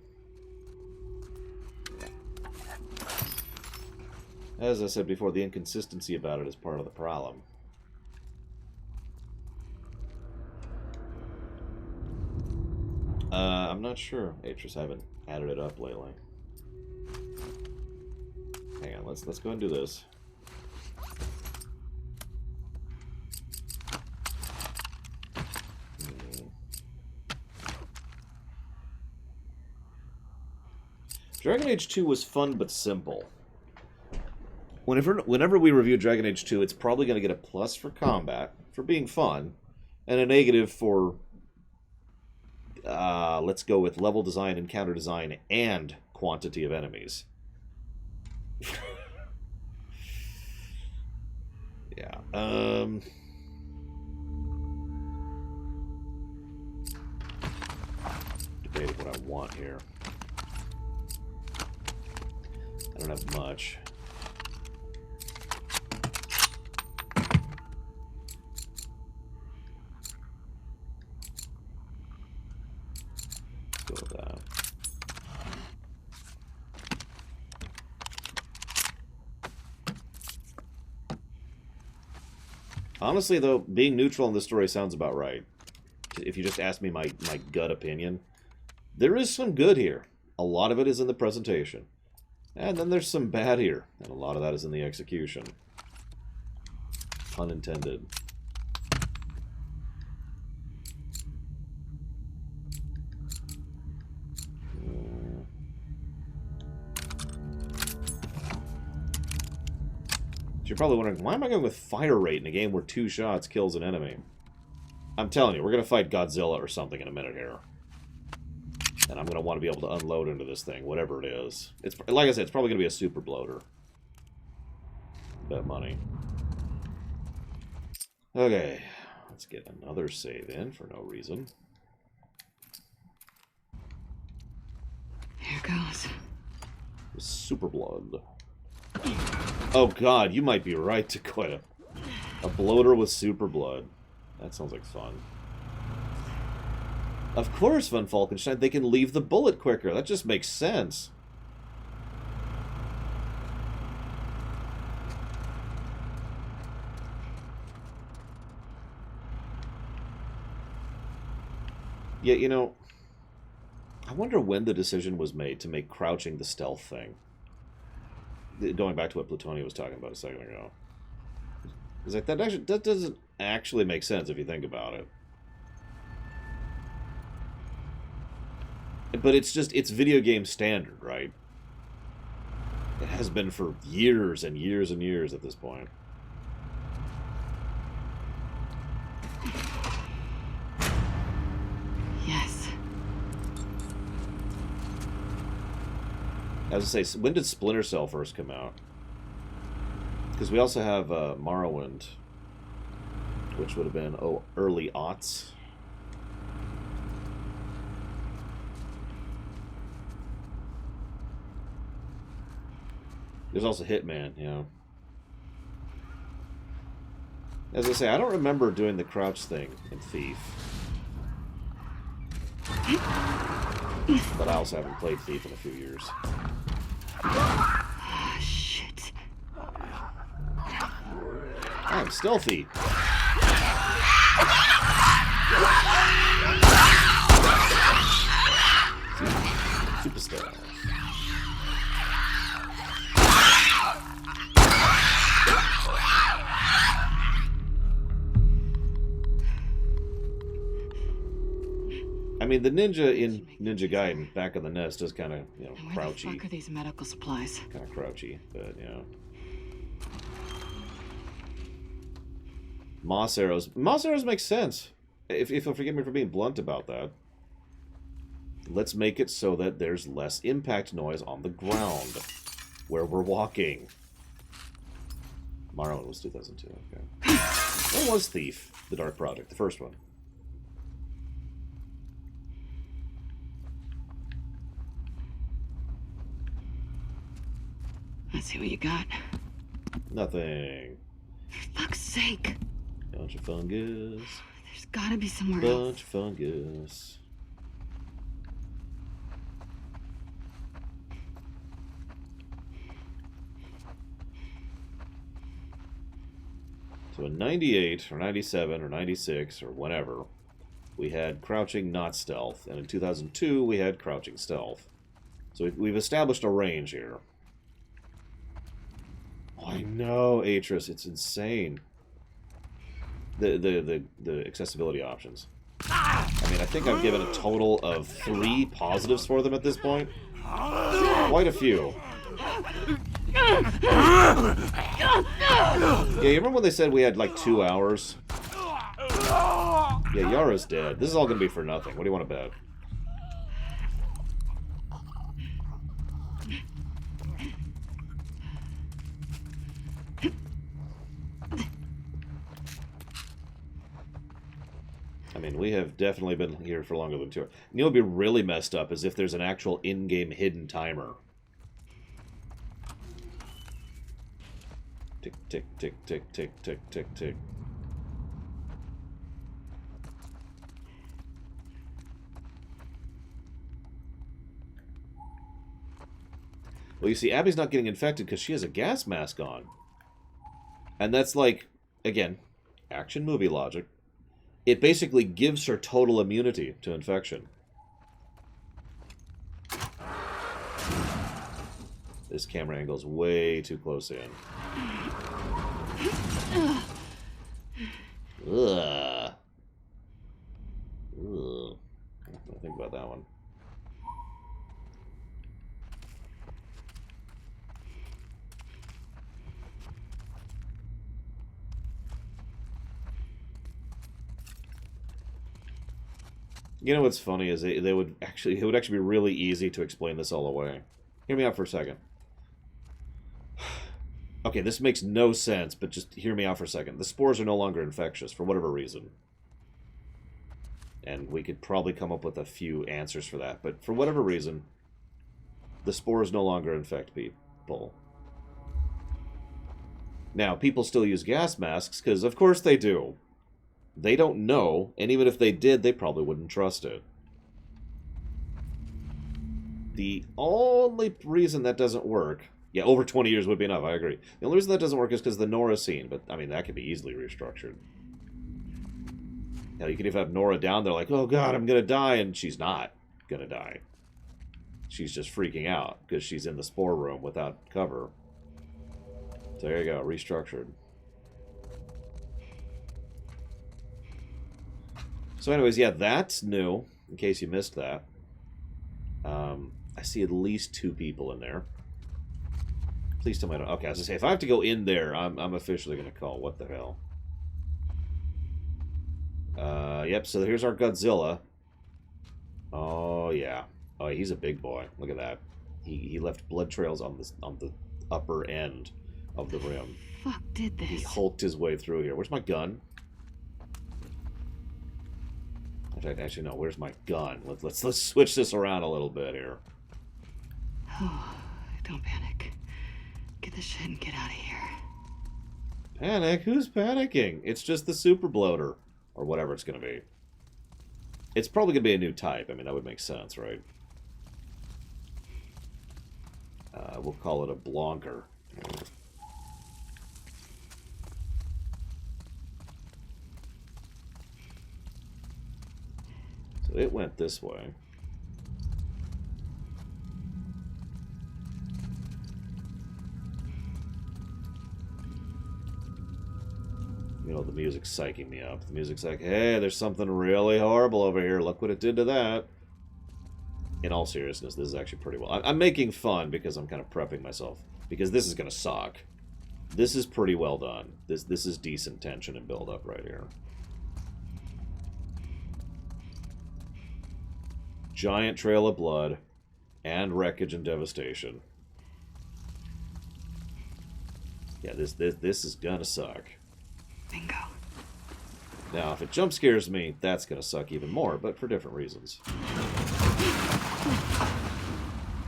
Speaker 2: As I said before, the inconsistency about it is part of the problem. I'm not sure. Atris haven't added it up lately. Hang on, let's go and do this. Dragon Age 2 was fun but simple. Whenever we review Dragon Age 2, it's probably going to get a plus for combat, for being fun, and a negative for, let's go with level design, encounter design, and quantity of enemies. Yeah. Debating what I want here. I don't have much. Go with that. Honestly, though, being neutral in this story sounds about right. If you just ask me my gut opinion, there is some good here. A lot of it is in the presentation. And then there's some bad here. And a lot of that is in the execution. Pun intended. You're probably wondering, why am I going with fire rate in a game where 2 shots kills an enemy? I'm telling you, we're going to fight Godzilla or something in a minute here. And I'm going to want to be able to unload into this thing, whatever it is. It's like I said, it's probably going to be a super bloater. Bet money. Okay, let's get another save in for no reason.
Speaker 3: Here goes.
Speaker 2: Super blood. Oh god, you might be right, Dakota. A bloater with super blood. That sounds like fun. Of course, Von Falkenstein, they can leave the bullet quicker. That just makes sense. Yeah, you know, I wonder when the decision was made to make crouching the stealth thing. Going back to what Plutonia was talking about a second ago. It's like, that doesn't actually make sense if you think about it. But it's video game standard, right? It has been for years and years and years at this point.
Speaker 3: Yes.
Speaker 2: I was gonna say, when did Splinter Cell first come out? Because we also have Morrowind, which would have been, early aughts. There's also Hitman, you know. As I say, I don't remember doing the crouch thing in Thief. But I also haven't played Thief in a few years.
Speaker 3: Ah, shit.
Speaker 2: I'm stealthy. Super stealth. I mean, the ninja in Ninja Gaiden, back on the NES, does kind of, you know,
Speaker 3: Where
Speaker 2: crouchy.
Speaker 3: the fuck are these medical supplies?
Speaker 2: Kind of crouchy, but, you know. Moss arrows. Moss arrows make sense. If you'll forgive me for being blunt about that. Let's make it so that there's less impact noise on the ground where we're walking. Morrowind was 2002, okay. What was Thief, the Dark Project, the first one?
Speaker 3: Let's see what you got.
Speaker 2: Nothing.
Speaker 3: For fuck's sake.
Speaker 2: Bunch of fungus.
Speaker 3: There's gotta be somewhere else.
Speaker 2: Bunch of fungus. So in 98, or 97, or 96, or whatever, we had crouching, not stealth. And in 2002, we had crouching stealth. So we've established a range here. Oh, I know, Atris, it's insane. The accessibility options. I mean, I think I've given a total of 3 positives for them at this point. Quite a few. Yeah, you remember when they said we had like 2 hours? Yeah, Yara's dead. This is all gonna be for nothing. What do you want to bet? I mean, we have definitely been here for longer than 2 hours. You know what would be really messed up is if there's an actual in-game hidden timer. Tick, tick, tick, tick, tick, tick, tick, tick. Well, you see, Abby's not getting infected because she has a gas mask on. And that's like, again, action movie logic. It basically gives her total immunity to infection. This camera angle's way too close in. Ugh. Ugh. I think about that one. You know what's funny is it would actually be really easy to explain this all away. Hear me out for a second. Okay, this makes no sense, but just hear me out for a second. The spores are no longer infectious for whatever reason. And we could probably come up with a few answers for that, but for whatever reason, the spores no longer infect people. Now, people still use gas masks, because of course they do. They don't know, and even if they did, they probably wouldn't trust it. The only reason that doesn't work... Yeah, over 20 years would be enough, I agree. The only reason that doesn't work is because the Nora scene, but, I mean, that could be easily restructured. Now, you could even have Nora down there like, oh god, I'm gonna die, and she's not gonna die. She's just freaking out because she's in the spore room without cover. So there you go, restructured. So anyways, yeah, that's new, in case you missed that. I see at least 2 people in there. Please tell me I don't... Okay, I was going to say, if I have to go in there, I'm officially going to call. What the hell? Yep, so here's our Godzilla. Oh, yeah. Oh, he's a big boy. Look at that. He left blood trails on the upper end of the rim.
Speaker 3: Fuck did this?
Speaker 2: He hulked his way through here. Where's my gun? Actually, no. Where's my gun? Let's switch this around a little bit here.
Speaker 3: Oh, don't panic. Get the shit and get out of here.
Speaker 2: Panic? Who's panicking? It's just the super bloater. Or whatever it's going to be. It's probably going to be a new type. I mean, that would make sense, right? We'll call it a Blonker. So it went this way. You know, the music's psyching me up. The music's like, hey, there's something really horrible over here. Look what it did to that. In all seriousness, this is actually pretty well. I'm making fun because I'm kind of prepping myself. Because this is going to suck. This is pretty well done. This is decent tension and build-up right here. Giant trail of blood. And wreckage and devastation. Yeah, this is going to suck.
Speaker 3: Bingo.
Speaker 2: Now, if it jump scares me, that's going to suck even more, but for different reasons.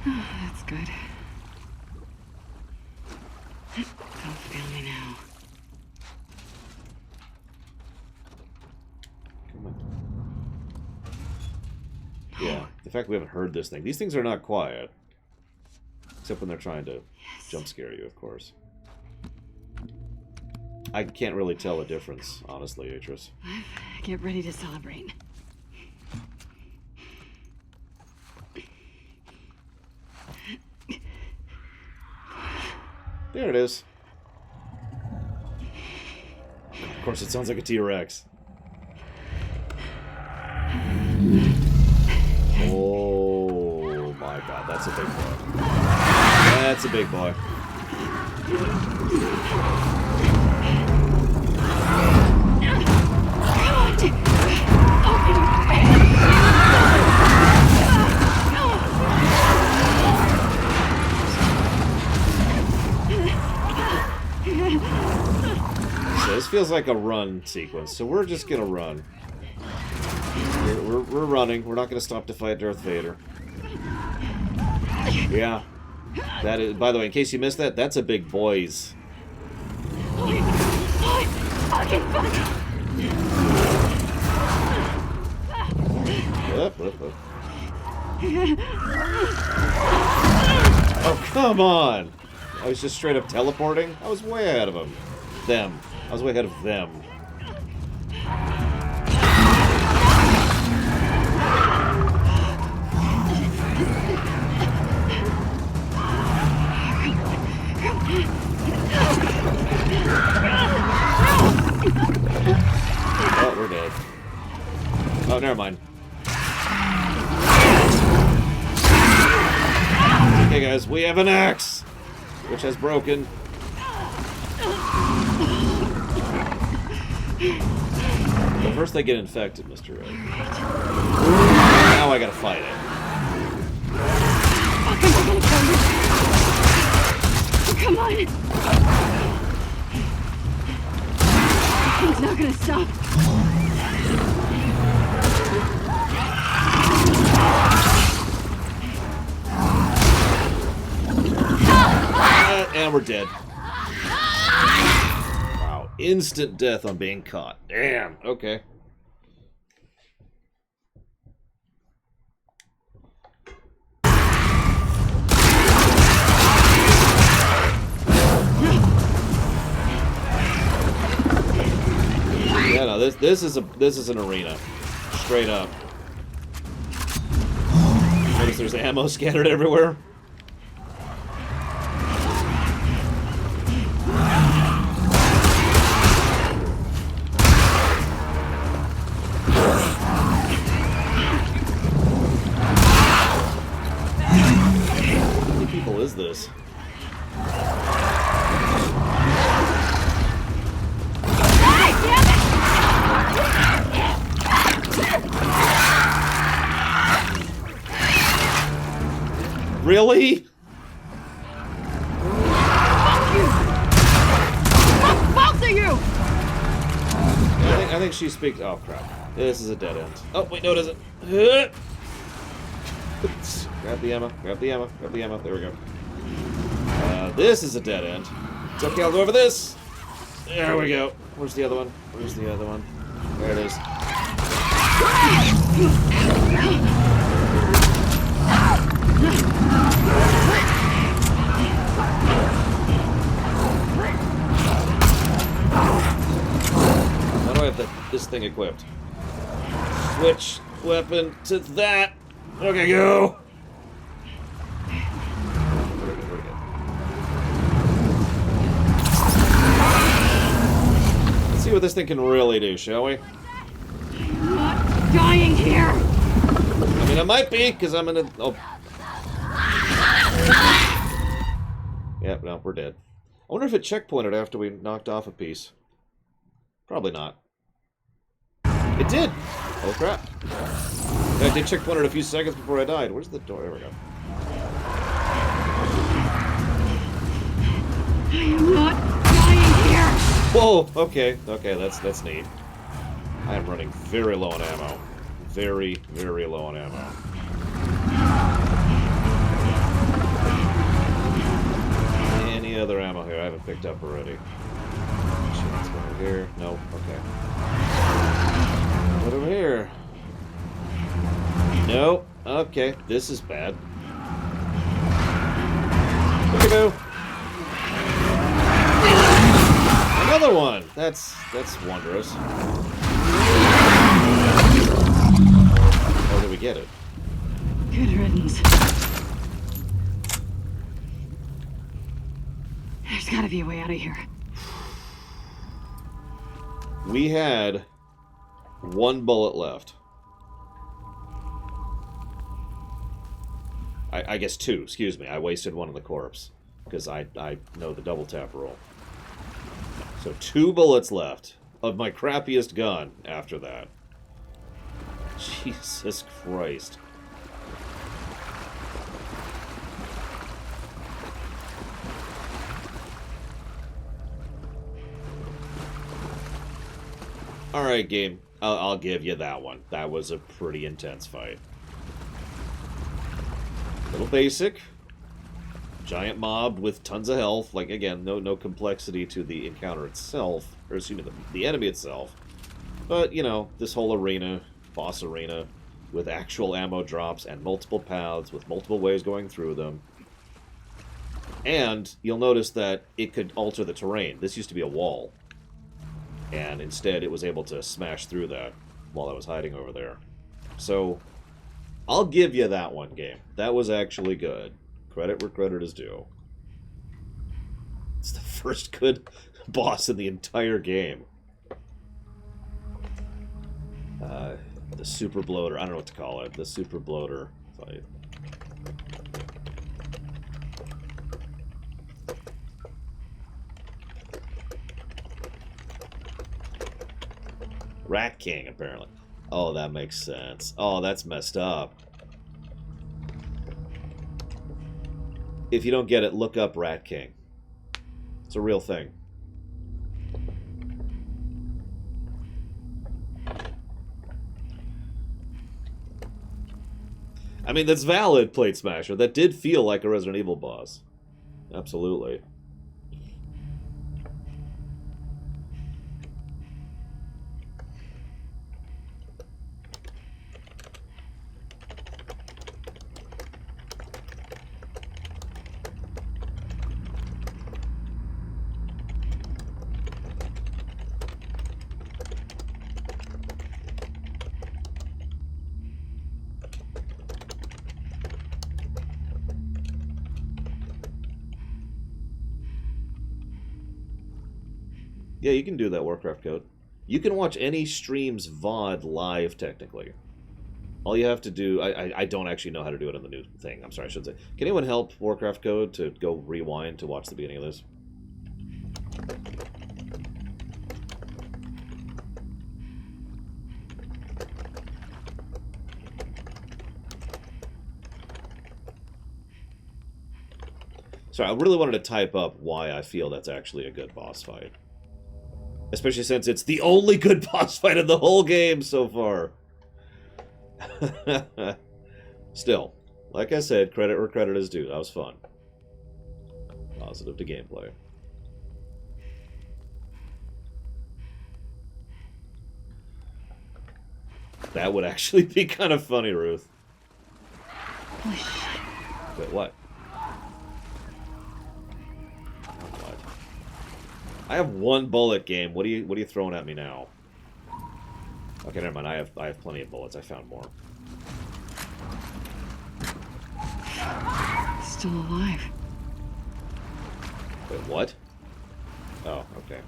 Speaker 3: That's good. Don't fail me now.
Speaker 2: Come on. Yeah, the fact we haven't heard this thing. These things are not quiet. Except when they're trying to jump scare you, of course. I can't really tell a difference, honestly, Atris.
Speaker 3: Get ready to celebrate.
Speaker 2: There it is. Of course, it sounds like a T-Rex. Oh my god, that's a big boy. That's a big boy. So this feels like a run sequence, so we're just gonna run. We're running. We're not gonna stop to fight Darth Vader. Yeah. That is, by the way, in case you missed that, that's a big boy's. Up. Oh, come on! I was just straight up teleporting? I was way ahead of him. Them. I was way ahead of them. Oh, we're dead. Oh, never mind. Okay, guys, we have an axe, which has broken. But first they get infected, Mr. Red. Now I gotta fight it.
Speaker 3: Come on! He's not gonna stop.
Speaker 2: And we're dead. Wow. Instant death on being caught. Damn. Okay. Yeah, no, this is an arena, straight up. Notice there's ammo scattered everywhere. How many people is this? Really?
Speaker 6: Both of you!
Speaker 2: I think she speaks. Oh crap! This is a dead end. Oh wait, no, it isn't. Grab the ammo. Grab the ammo. Grab the ammo. There we go. This is a dead end. It's okay. I'll go over this. There we go. Where's the other one? Where's the other one? There it is. How do I have this thing equipped? Switch weapon to that. Okay, go. Let's see what this thing can really do, shall we?
Speaker 1: I'm not dying here.
Speaker 2: I mean, I might be, because I'm in a... Oh. Yep, no, we're dead. I wonder if it checkpointed after we knocked off a piece. Probably not. It did! Oh, crap. I did checkpointed a few seconds before I died. Where's the door? There we go.
Speaker 1: I am not dying here.
Speaker 2: Whoa! Okay, okay, that's neat. I am running very low on ammo. Very, very low on ammo. Any other ammo here I haven't picked up already? What's over here? No, okay. What over here? No. Okay, this is bad. Look Another one. That's wondrous. Oh, did we get it?
Speaker 1: Good riddance. There's gotta be a way out of here.
Speaker 2: We had one bullet left. I guess two, excuse me. I wasted one on the corpse. Because I know the double tap rule. So 2 bullets left of my crappiest gun after that. Jesus Christ. Alright, game. I'll give you that one. That was a pretty intense fight. Little basic. Giant mob with tons of health. Like, again, no complexity to the encounter itself. Or, excuse me, the enemy itself. But, you know, this whole arena, boss arena, with actual ammo drops and multiple paths with multiple ways going through them. And you'll notice that it could alter the terrain. This used to be a wall. And instead it was able to smash through that while I was hiding over there. So, I'll give you that one, game. That was actually good. Credit where credit is due. It's the first good boss in the entire game. The super bloater. I don't know what to call it. The super bloater fight. Rat King, apparently. Oh, that makes sense. Oh, that's messed up. If you don't get it, look up Rat King. It's a real thing. I mean, that's valid, Plate Smasher. That did feel like a Resident Evil boss. Absolutely. Yeah, you can do that, Warcraft code. You can watch any stream's VOD live, technically. All you have to do... I don't actually know how to do it on the new thing. I'm sorry, I should say. Can anyone help Warcraft code to go rewind to watch the beginning of this? Sorry, I really wanted to type up why I feel that's actually a good boss fight. Especially since it's the only good boss fight in the whole game so far. Still, like I said, credit where credit is due. That was fun. Positive to gameplay. That would actually be kind of funny, Ruth.
Speaker 3: Holy shit.
Speaker 2: Wait, what? What? I have one bullet game. What are you throwing at me now? Okay, never mind. I have plenty of bullets. I found more.
Speaker 3: Still alive.
Speaker 2: Wait, what? Oh, okay.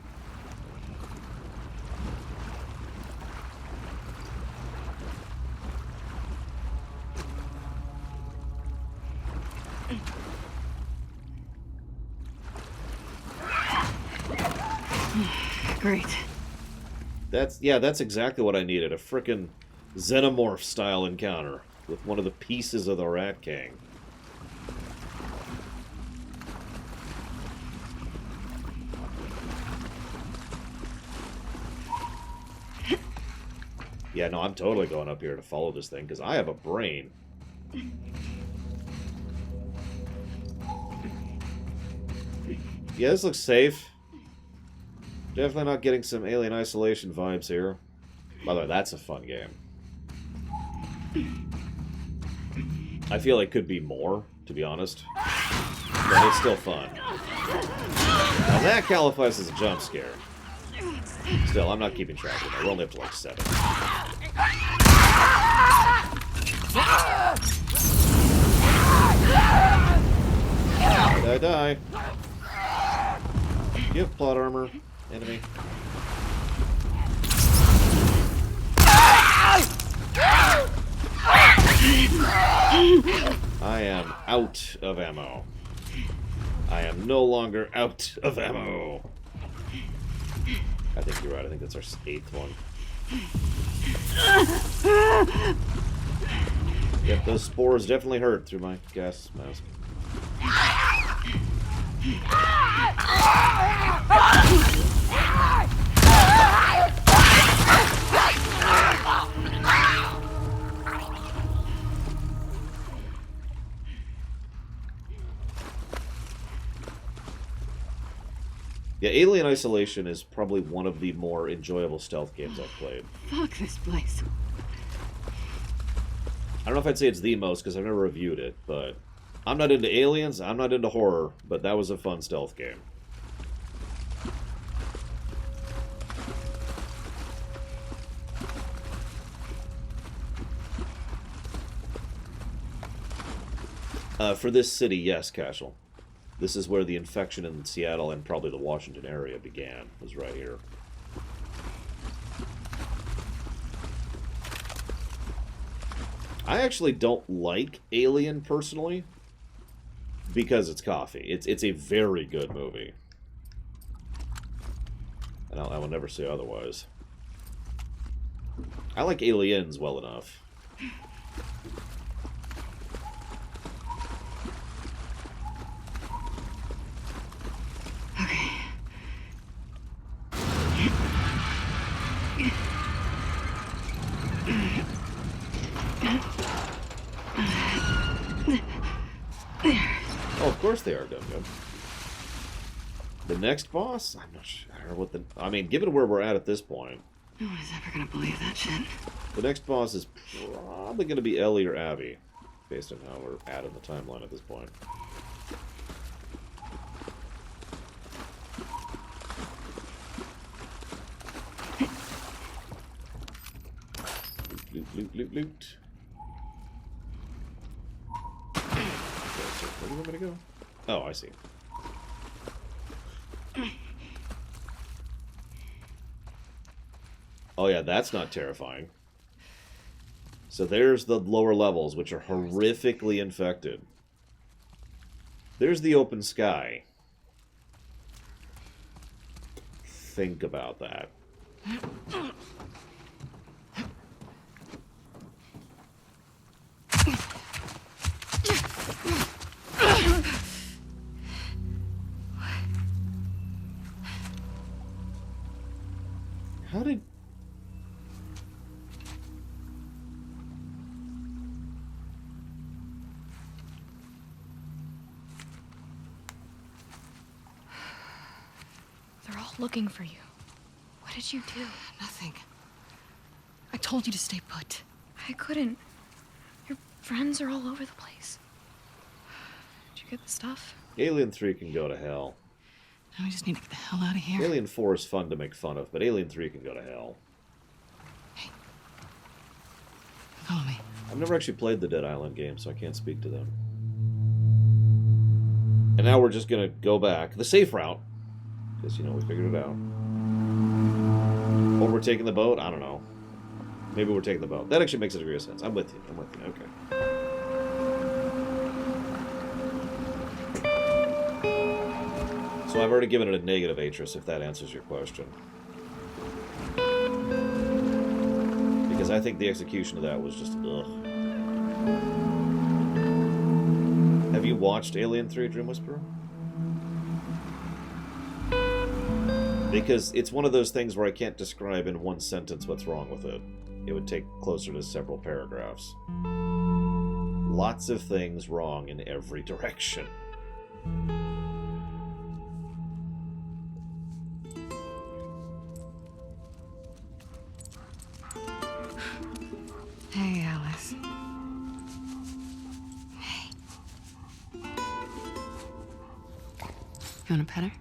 Speaker 3: Great.
Speaker 2: That's exactly what I needed. A frickin' Xenomorph style encounter with one of the pieces of the Rat King. Yeah, no, I'm totally going up here to follow this thing because I have a brain. Yeah, this looks safe. Definitely not getting some Alien Isolation vibes here. By the way, that's a fun game. I feel it could be more, to be honest. But it's still fun. Now that qualifies as a jump scare. Still, I'm not keeping track of it. We're only up to like 7. Die. You have plot armor, enemy. I am out of ammo. I am no longer out of ammo. I think you're right. I think that's our 8th one. Yep, those spores definitely hurt through my gas mask. Yeah, Alien Isolation is probably one of the more enjoyable stealth games I've played.
Speaker 3: Fuck this place.
Speaker 2: I don't know if I'd say it's the most, because I've never reviewed it, but I'm not into aliens, I'm not into horror, but that was a fun stealth game. For this city, yes, Cashel. This is where the infection in Seattle and probably the Washington area began, was right here. I actually don't like Alien, personally, because it's coffee. It's a very good movie. And I will never say otherwise. I like Aliens well enough.
Speaker 3: Okay.
Speaker 2: Oh, of course they are, Gum-Gum. The next boss? I'm not sure what the... I mean, given where we're at this point...
Speaker 3: No one is ever gonna believe that shit.
Speaker 2: The next boss is probably going to be Ellie or Abby, based on how we're at in the timeline at this point. Loot, loot, loot, loot. Okay, so where do you want me to go? Oh, I see. Oh yeah, that's not terrifying. So there's the lower levels, which are horrifically infected. There's the open sky. Think about that. How did...
Speaker 4: They're all looking for you. What did you do?
Speaker 3: Nothing. I told you to stay put.
Speaker 4: I couldn't. Your friends are all over the place. Did you get the stuff?
Speaker 2: Alien 3 can go to hell.
Speaker 3: Now we just need to get the hell out of here.
Speaker 2: Alien 4 is fun to make fun of, but Alien 3 can go to hell.
Speaker 3: Hey. Follow me.
Speaker 2: I've never actually played the Dead Island game, so I can't speak to them. And now we're just gonna go back the safe route. Because, you know, we figured it out. Or we're taking the boat? I don't know. Maybe we're taking the boat. That actually makes a degree of sense. I'm with you. I'm with you. Okay. So I've already given it a negative Atris, if that answers your question. Because I think the execution of that was just, ugh. Have you watched Alien 3, Dream Whisperer? Because it's one of those things where I can't describe in one sentence what's wrong with it. It would take closer to several paragraphs. Lots of things wrong in every direction.
Speaker 3: Hey, Alice. Hey. You want to pet her?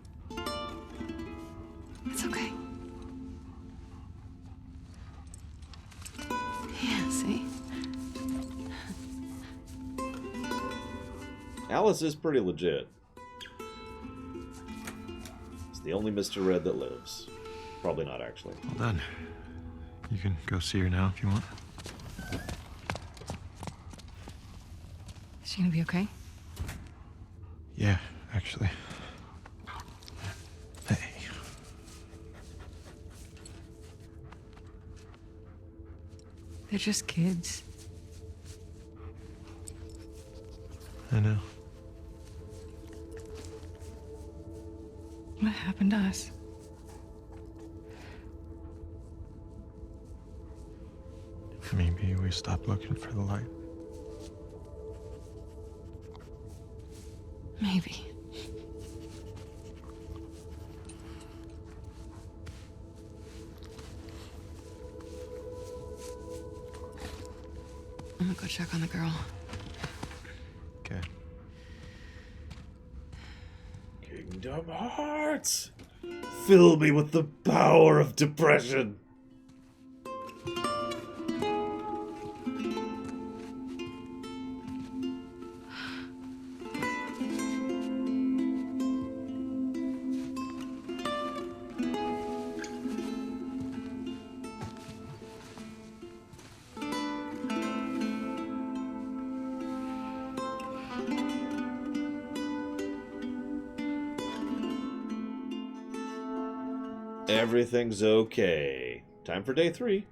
Speaker 3: It's okay. Yeah, see?
Speaker 2: Alice is pretty legit. It's the only Mr. Red that lives. Probably not, actually.
Speaker 8: Well done. You can go see her now if you want.
Speaker 3: Is she gonna be okay?
Speaker 8: Yeah, actually. Hey.
Speaker 3: They're just kids.
Speaker 8: I know.
Speaker 3: What happened to us?
Speaker 8: Maybe we stopped looking for the light.
Speaker 3: Maybe. I'm gonna go check on the girl.
Speaker 8: Okay.
Speaker 2: Kingdom Hearts! Fill me with the power of depression! Everything's okay. Time for day 3.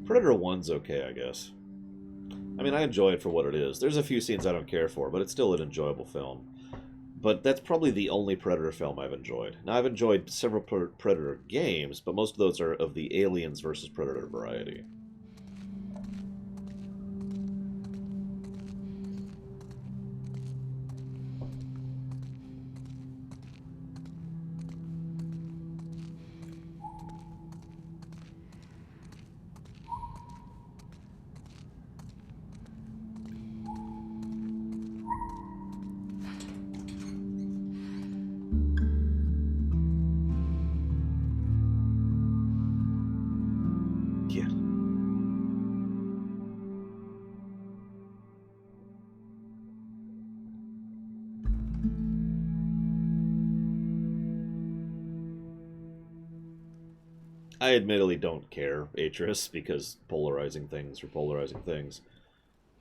Speaker 2: Predator 1's okay, I guess. I mean, I enjoy it for what it is. There's a few scenes I don't care for, but it's still an enjoyable film. But that's probably the only Predator film I've enjoyed. Now, I've enjoyed several Predator games, but most of those are of the Aliens versus Predator variety. Yeah. I admittedly don't care, Atris, because polarizing things are polarizing things.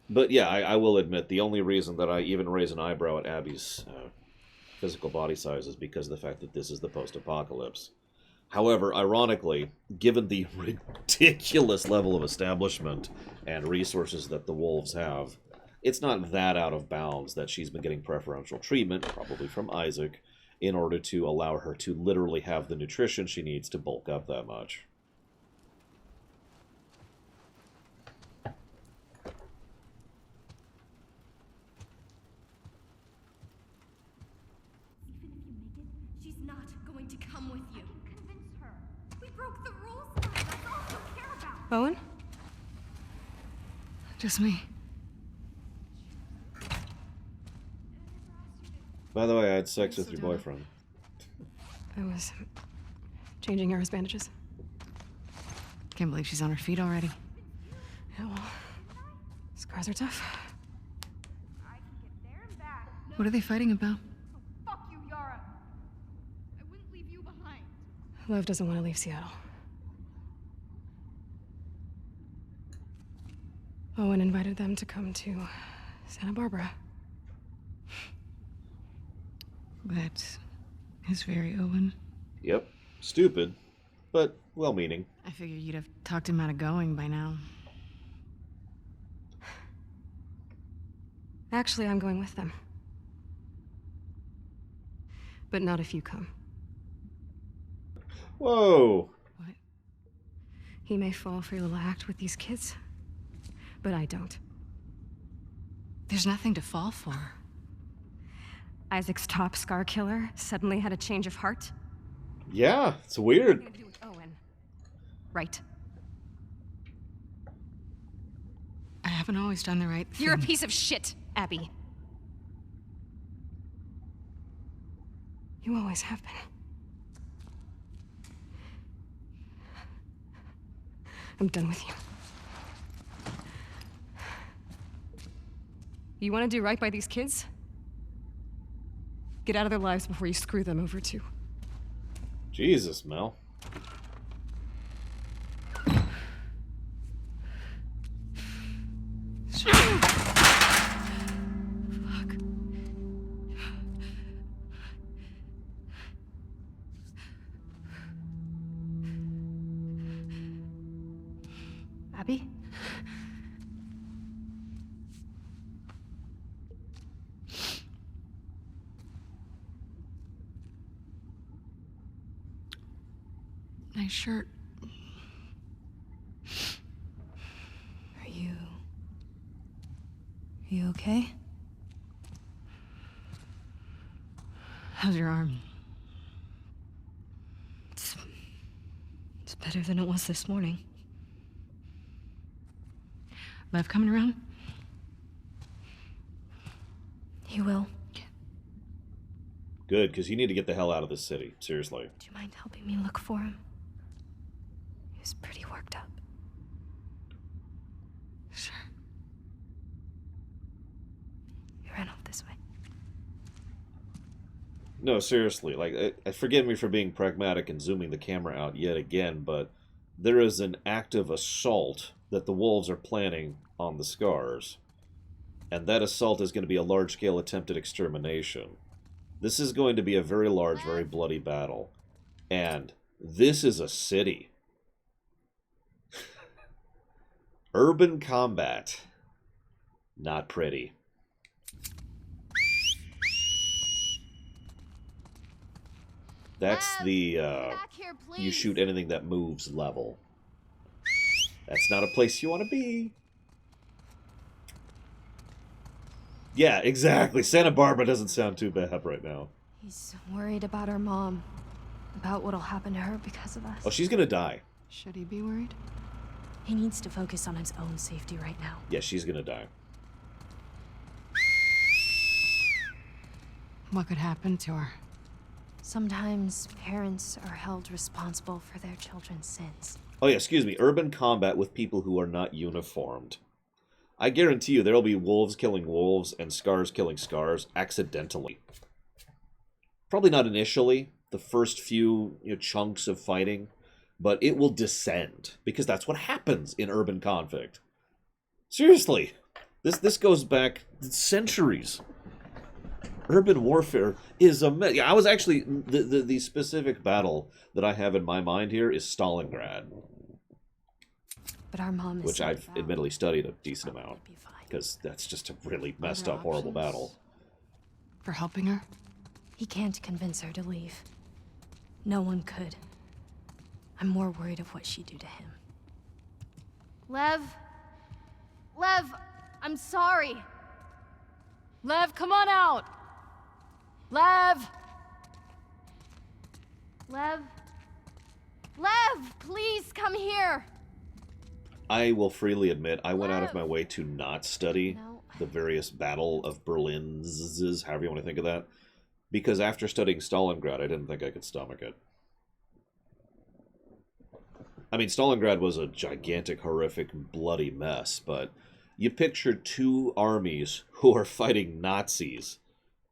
Speaker 2: But yeah, I will admit the only reason that I even raise an eyebrow at Abby's physical body size is because of the fact that this is the post-apocalypse. However, ironically, given the ridiculous level of establishment and resources that the wolves have, it's not that out of bounds that she's been getting preferential treatment, probably from Isaac, in order to allow her to literally have the nutrition she needs to bulk up that much.
Speaker 10: She's not going to come with you. I can convince her. We broke the rules tonight. That's all she'll care about.
Speaker 3: Owen? Just me.
Speaker 2: By the way, I had sex with your boyfriend.
Speaker 3: I was changing Yara's bandages. Can't believe she's on her feet already. Yeah, well, scars are tough.
Speaker 10: I can get there and back.
Speaker 3: What are they fighting about?
Speaker 10: Fuck you, Yara. I wouldn't leave you behind.
Speaker 3: Love doesn't want to leave Seattle. Owen invited them to come to Santa Barbara. That is very Owen.
Speaker 2: Yep. Stupid, but well-meaning.
Speaker 3: I figured you'd have talked him out of going by now. Actually, I'm going with them. But not if you come.
Speaker 2: Whoa!
Speaker 3: What? He may fall for your little act with these kids, but I don't. There's nothing to fall for. Isaac's top scar killer suddenly had a change of heart.
Speaker 2: Yeah, it's weird.
Speaker 3: What are you gonna do with Owen? Right. I haven't always done the right thing.
Speaker 4: You're a piece of shit, Abby.
Speaker 3: You always have been. I'm done with you. You want to do right by these kids? Get out of their lives before you screw them over too.
Speaker 2: Jesus, Mel.
Speaker 3: Fuck. Abby? Nice shirt. Are you okay? How's your arm? It's better than it was this morning. Lev coming around?
Speaker 4: He will.
Speaker 2: Good, because you need to get the hell out of this city. Seriously.
Speaker 4: Do you mind helping me look for him? He was pretty worked up.
Speaker 3: Sure.
Speaker 4: He ran off this way.
Speaker 2: No, seriously. Like, forgive me for being pragmatic and zooming the camera out yet again, but there is an active assault that the wolves are planning on the Scars. And that assault is going to be a large-scale attempted extermination. This is going to be a very large, very bloody battle. And this is a city. Urban combat. Not pretty. That's the,
Speaker 10: Back here, please.
Speaker 2: you shoot anything that moves level. That's not a place you want to be. Yeah, exactly. Santa Barbara doesn't sound too bad right now.
Speaker 4: He's worried about our mom. About what'll happen to her because of us.
Speaker 2: Oh, she's gonna die.
Speaker 3: Should he be worried?
Speaker 4: He needs to focus on his own safety right now.
Speaker 2: Yeah, she's gonna die.
Speaker 3: What could happen to her?
Speaker 4: Sometimes parents are held responsible for their children's sins.
Speaker 2: Oh yeah, excuse me. Urban combat with people who are not uniformed. I guarantee you there'll be wolves killing wolves and scars killing scars accidentally. Probably not initially, the first few chunks of fighting, but it will descend because that's what happens in urban conflict. Seriously, this goes back centuries. Urban warfare is a mess. Yeah, I was actually the specific battle that I have in my mind here is Stalingrad,
Speaker 3: But our mom is
Speaker 2: which
Speaker 3: sad
Speaker 2: I've
Speaker 3: about.
Speaker 2: admittedly studied a decent amount
Speaker 3: Be fine.
Speaker 2: because that's just a really messed
Speaker 3: Other
Speaker 2: up, horrible
Speaker 3: options?
Speaker 2: battle.
Speaker 3: For helping her?
Speaker 4: He can't convince her to leave. No one could. I'm more worried of what she'd do to him.
Speaker 6: Lev? Lev, I'm sorry. Lev, come on out. Lev! Lev? Lev, please come here.
Speaker 2: I will freely admit I went out of my way to not study
Speaker 4: No.
Speaker 2: the various Battle of Berlin's, however you want to think of that, because after studying Stalingrad, I didn't think I could stomach it. I mean, Stalingrad was a gigantic, horrific, bloody mess, but you picture two armies who are fighting Nazis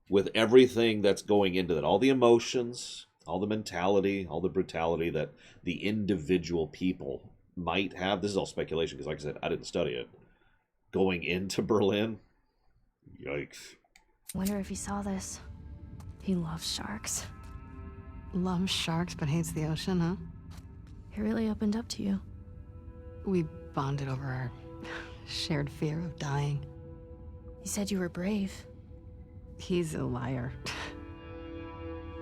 Speaker 2: with everything that's going into that, all the emotions, all the mentality, all the brutality that the individual people might have. This is all speculation because, like I said, I didn't study it. Going into Berlin, yikes.
Speaker 4: Wonder if he saw this. He loves sharks.
Speaker 3: Loves sharks but hates the ocean, huh?
Speaker 4: He really opened up to you.
Speaker 3: We bonded over our shared fear of dying.
Speaker 4: He said you were brave.
Speaker 3: He's a liar.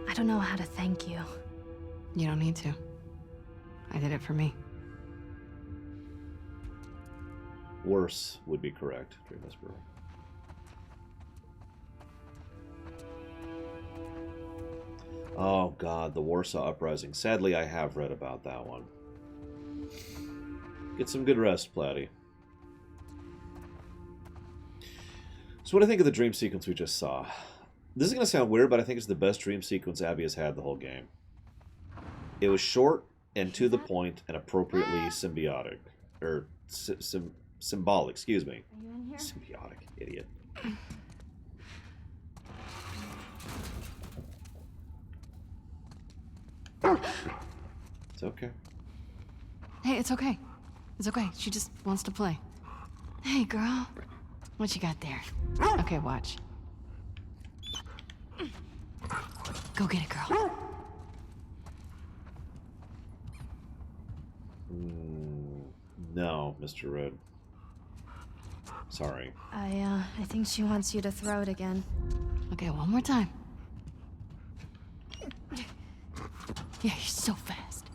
Speaker 4: I don't know how to thank you.
Speaker 3: You don't need to. I did it for me.
Speaker 2: Worse would be correct, Dream Whisperer. Oh god, the Warsaw Uprising. Sadly, I have read about that one. Get some good rest, Platty. So what do I think of the dream sequence we just saw? This is going to sound weird, but I think it's the best dream sequence Abby has had the whole game. It was short and to the point and appropriately symbiotic. Or symbolic, excuse me.
Speaker 4: Are you in here?
Speaker 2: Symbiotic, idiot. It's okay.
Speaker 3: Hey, it's okay. It's okay. She just wants to play. Hey, girl. What you got there? Okay, watch. Go get it, girl.
Speaker 2: No, Mr. Red. Sorry.
Speaker 4: I think she wants you to throw it again.
Speaker 3: Okay, one more time. Yeah, you're so fast.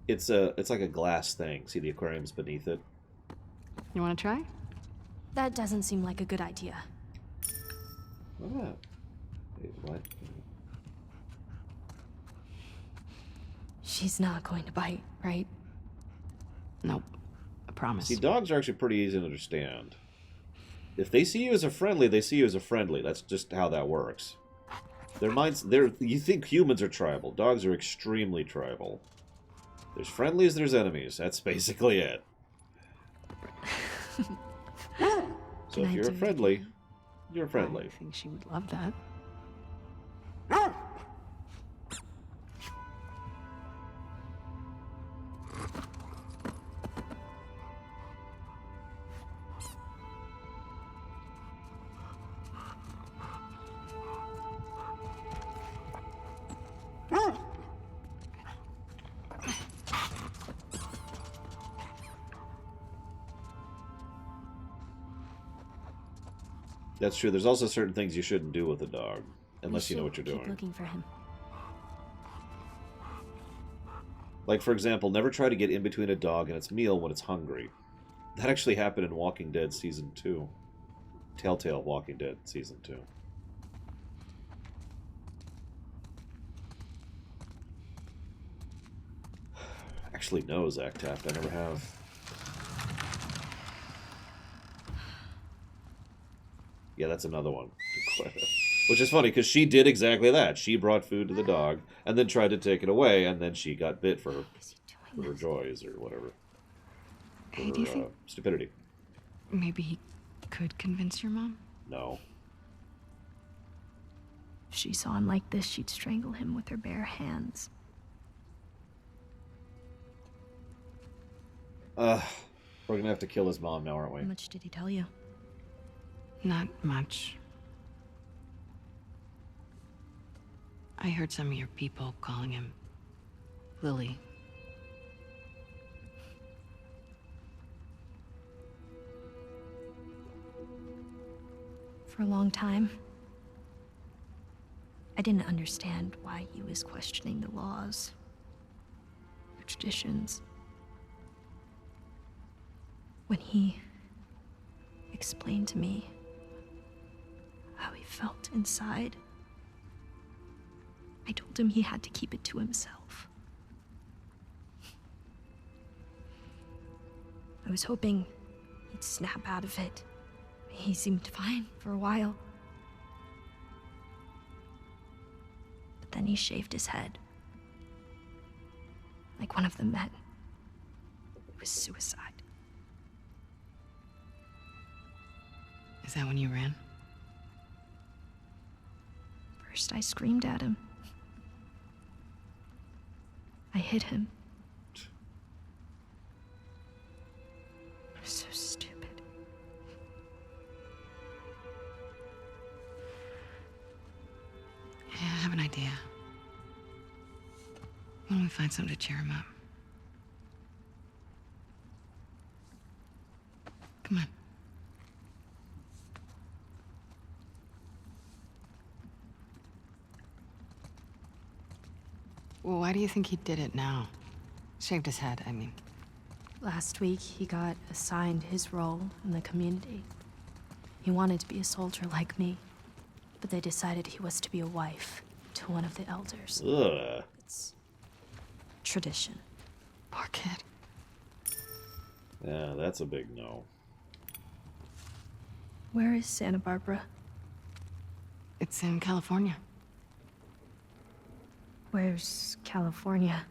Speaker 2: It's like a glass thing. See the aquarium's beneath it?
Speaker 3: You want to try?
Speaker 4: That doesn't seem like a good idea.
Speaker 2: What about that? Wait, what?
Speaker 4: She's not going to bite, right?
Speaker 3: Nope. I promise.
Speaker 2: See, dogs are actually pretty easy to understand. If they see you as a friendly, they see you as a friendly. That's just how that works. Their minds, you think humans are tribal. Dogs are extremely tribal. There's friendlies, there's enemies. That's basically it. So if you're a friendly, you're friendly.
Speaker 3: I think she would love that.
Speaker 2: That's true. There's also certain things you shouldn't do with a dog,
Speaker 4: We
Speaker 2: unless you know
Speaker 4: should
Speaker 2: what you're
Speaker 4: keep
Speaker 2: doing.
Speaker 4: looking for him.
Speaker 2: Like, for example, never try to get in between a dog and its meal when it's hungry. That actually happened in Walking Dead Season 2. Telltale Walking Dead Season 2. Actually, no, Zach Taft. I never have. Yeah, that's another one. Which is funny, because she did exactly that. She brought food to the dog, and then tried to take it away, and then she got bit for her joys, or whatever. For
Speaker 3: Hey, do you
Speaker 2: her,
Speaker 3: think
Speaker 2: stupidity.
Speaker 3: maybe he could convince your mom?
Speaker 2: No.
Speaker 4: If she saw him like this, she'd strangle him with her bare hands.
Speaker 2: We're gonna have to kill his mom now, aren't we?
Speaker 10: How much did he tell you?
Speaker 3: Not much. I heard some of your people calling him Lily.
Speaker 10: For a long time, I didn't understand why he was questioning the laws, the traditions. When he explained to me how he felt inside, I told him he had to keep it to himself. I was hoping he'd snap out of it. He seemed fine for a while. But then he shaved his head. Like one of the men. It was suicide.
Speaker 3: Is that when you ran?
Speaker 10: First, I screamed at him. I hit him. I was so stupid.
Speaker 3: Yeah, I have an idea. Why don't we find something to cheer him up? Come on. Well, why do you think he did it now? Shaved his head, I mean.
Speaker 10: Last week, he got assigned his role in the community. He wanted to be a soldier like me, but they decided he was to be a wife to one of the elders.
Speaker 2: Ugh.
Speaker 10: It's tradition.
Speaker 3: Poor kid.
Speaker 2: Yeah, that's a big no.
Speaker 10: Where is Santa Barbara?
Speaker 3: It's in California.
Speaker 10: Where's California?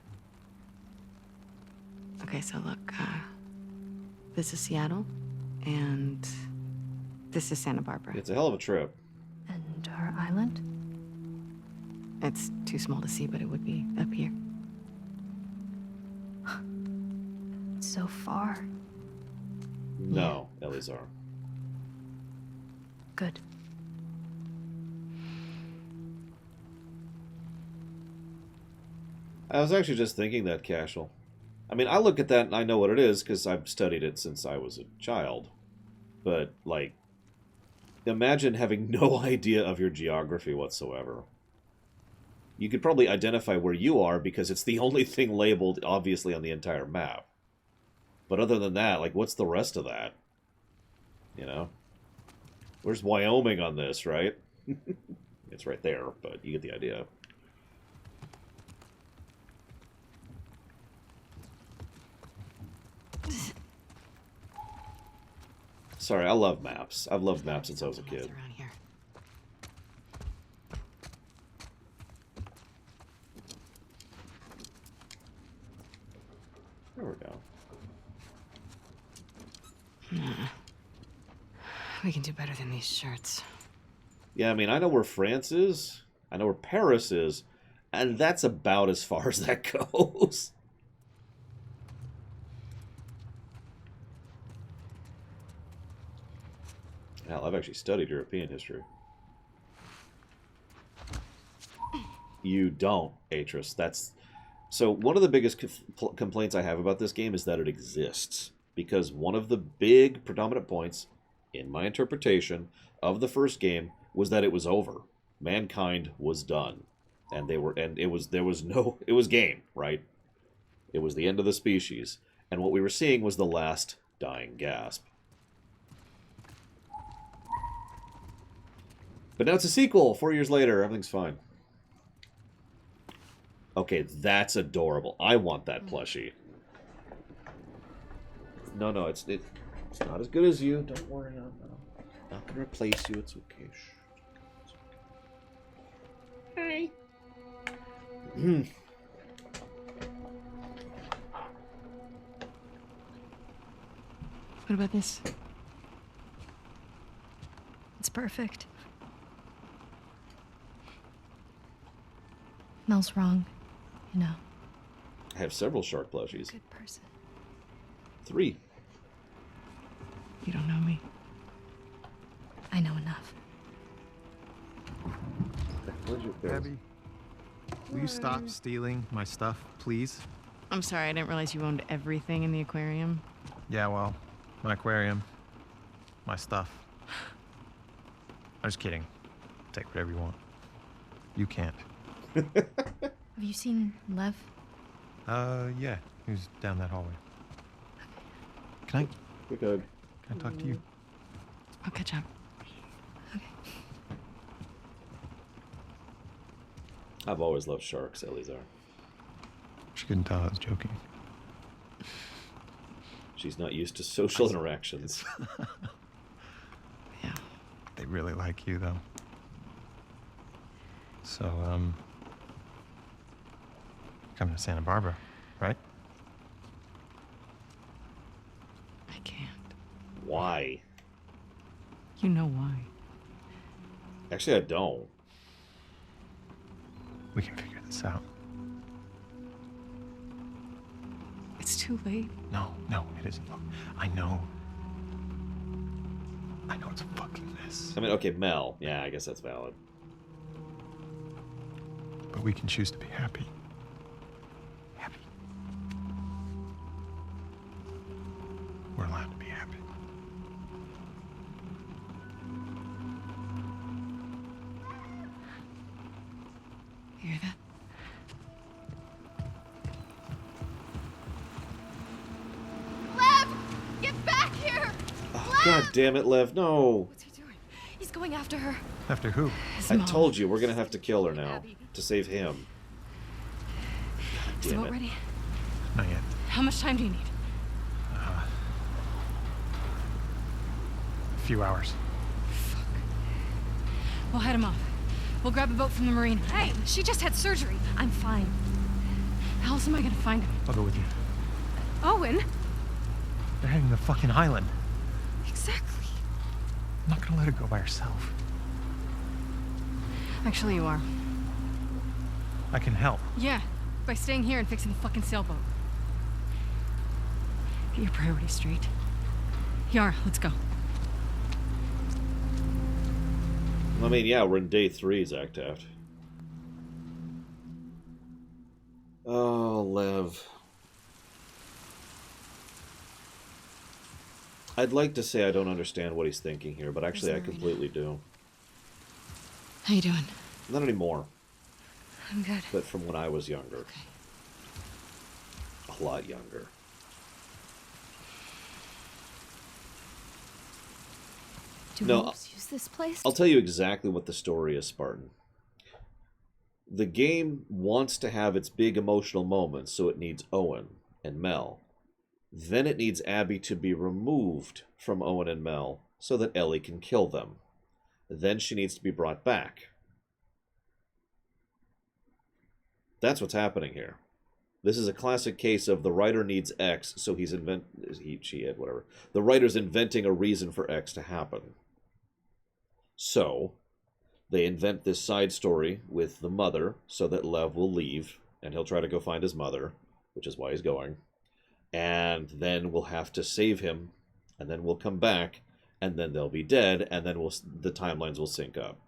Speaker 3: Okay, so look, this is Seattle, and this is Santa Barbara.
Speaker 2: It's a hell of a trip.
Speaker 10: And our island?
Speaker 3: It's too small to see, but it would be up here.
Speaker 10: It's so far.
Speaker 2: No, Eleazar.
Speaker 10: Good.
Speaker 2: I was actually just thinking that, Cashel. I mean, I look at that and I know what it is because I've studied it since I was a child. But, like, imagine having no idea of your geography whatsoever. You could probably identify where you are because it's the only thing labeled, obviously, on the entire map. But other than that, like, what's the rest of that? You know? Where's Wyoming on this, right? It's right there, but you get the idea. Sorry, I love maps. I've loved maps since I was a kid.
Speaker 3: Around here.
Speaker 2: There we go.
Speaker 3: We can do better than these shirts.
Speaker 2: Yeah, I mean, I know where France is. I know where Paris is. And that's about as far as that goes. Hell, I've actually studied European history. You don't, Atris. That's... So, one of the biggest complaints I have about this game is that it exists. Because one of the big predominant points, in my interpretation, of the first game was that it was over. Mankind was done. And there was no... It was game, right? It was the end of the species. And what we were seeing was the last dying gasp. But now it's a sequel. 4 years later, everything's fine. Okay, that's adorable. I want that plushie. No, it's not as good as you. Don't worry, I'm not gonna replace you. It's okay. Hey.
Speaker 3: What about this?
Speaker 10: It's perfect. Mel's wrong, you know.
Speaker 2: I have several shark plushies.
Speaker 10: Good person.
Speaker 2: 3.
Speaker 3: You don't know me.
Speaker 10: I know enough.
Speaker 2: Where's your face?
Speaker 11: Abby, will you stop stealing my stuff, please?
Speaker 3: I'm sorry, I didn't realize you owned everything in the aquarium.
Speaker 11: Yeah, well, my aquarium, my stuff. I'm just kidding. Take whatever you want. You can't.
Speaker 10: Have you seen Lev?
Speaker 11: Yeah, he was down that hallway. Can
Speaker 2: Quick hug.
Speaker 11: I talk to you?
Speaker 3: I'll catch up.
Speaker 2: I've always loved sharks, Eleazar.
Speaker 11: She couldn't tell I was joking.
Speaker 2: She's not used to social interactions.
Speaker 3: Yeah.
Speaker 11: They really like you, though. So, coming to Santa Barbara, right?
Speaker 3: I can't.
Speaker 2: Why?
Speaker 3: You know why.
Speaker 2: Actually, I don't.
Speaker 11: We can figure this out.
Speaker 3: It's too late.
Speaker 11: No, it isn't. Look, I know it's a fucking mess.
Speaker 2: I mean, okay, Mel. Yeah, I guess that's valid.
Speaker 11: But we can choose to be happy. Happy. We're allowed to be happy.
Speaker 3: You hear that?
Speaker 6: Lev! Get back here!
Speaker 2: Oh, God damn it, Lev. No.
Speaker 6: What's he doing? He's going after her.
Speaker 11: After who?
Speaker 3: His
Speaker 2: I
Speaker 3: mom.
Speaker 2: told you, we're going to have to kill her now to save him.
Speaker 3: Is the
Speaker 2: Damn
Speaker 3: boat
Speaker 2: it.
Speaker 3: ready?
Speaker 11: Not yet.
Speaker 3: How much time do you need?
Speaker 11: A few hours.
Speaker 3: We'll head him off. We'll grab a boat from the marine. Hey, she just had surgery.
Speaker 10: I'm fine.
Speaker 3: How else am I gonna find him?
Speaker 11: I'll go with you.
Speaker 3: Owen?
Speaker 11: They're heading to the fucking island.
Speaker 3: Exactly.
Speaker 11: I'm not gonna let her go by herself.
Speaker 3: Actually, you are.
Speaker 11: I can help.
Speaker 3: Yeah, by staying here and fixing the fucking sailboat. Get your priorities straight. Yara, let's go.
Speaker 2: I mean, yeah, we're in day 3, Zach Taft. Oh, Lev. I'd like to say I don't understand what he's thinking here, but actually I completely do.
Speaker 3: How you doing?
Speaker 2: Not anymore,
Speaker 3: I'm good.
Speaker 2: but from when I was younger. A lot younger.
Speaker 10: Do
Speaker 2: No,
Speaker 10: wolves use this place?
Speaker 2: I'll tell you exactly what the story is, Spartan. The game wants to have its big emotional moments, so it needs Owen and Mel. Then it needs Abby to be removed from Owen and Mel so that Ellie can kill them. Then she needs to be brought back. That's what's happening here. This is a classic case of the writer needs X, so he's whatever. The writer's inventing a reason for X to happen. So, they invent this side story with the mother so that Lev will leave and he'll try to go find his mother, which is why he's going. And then we'll have to save him, and then we'll come back, and then they'll be dead, and then the timelines will sync up.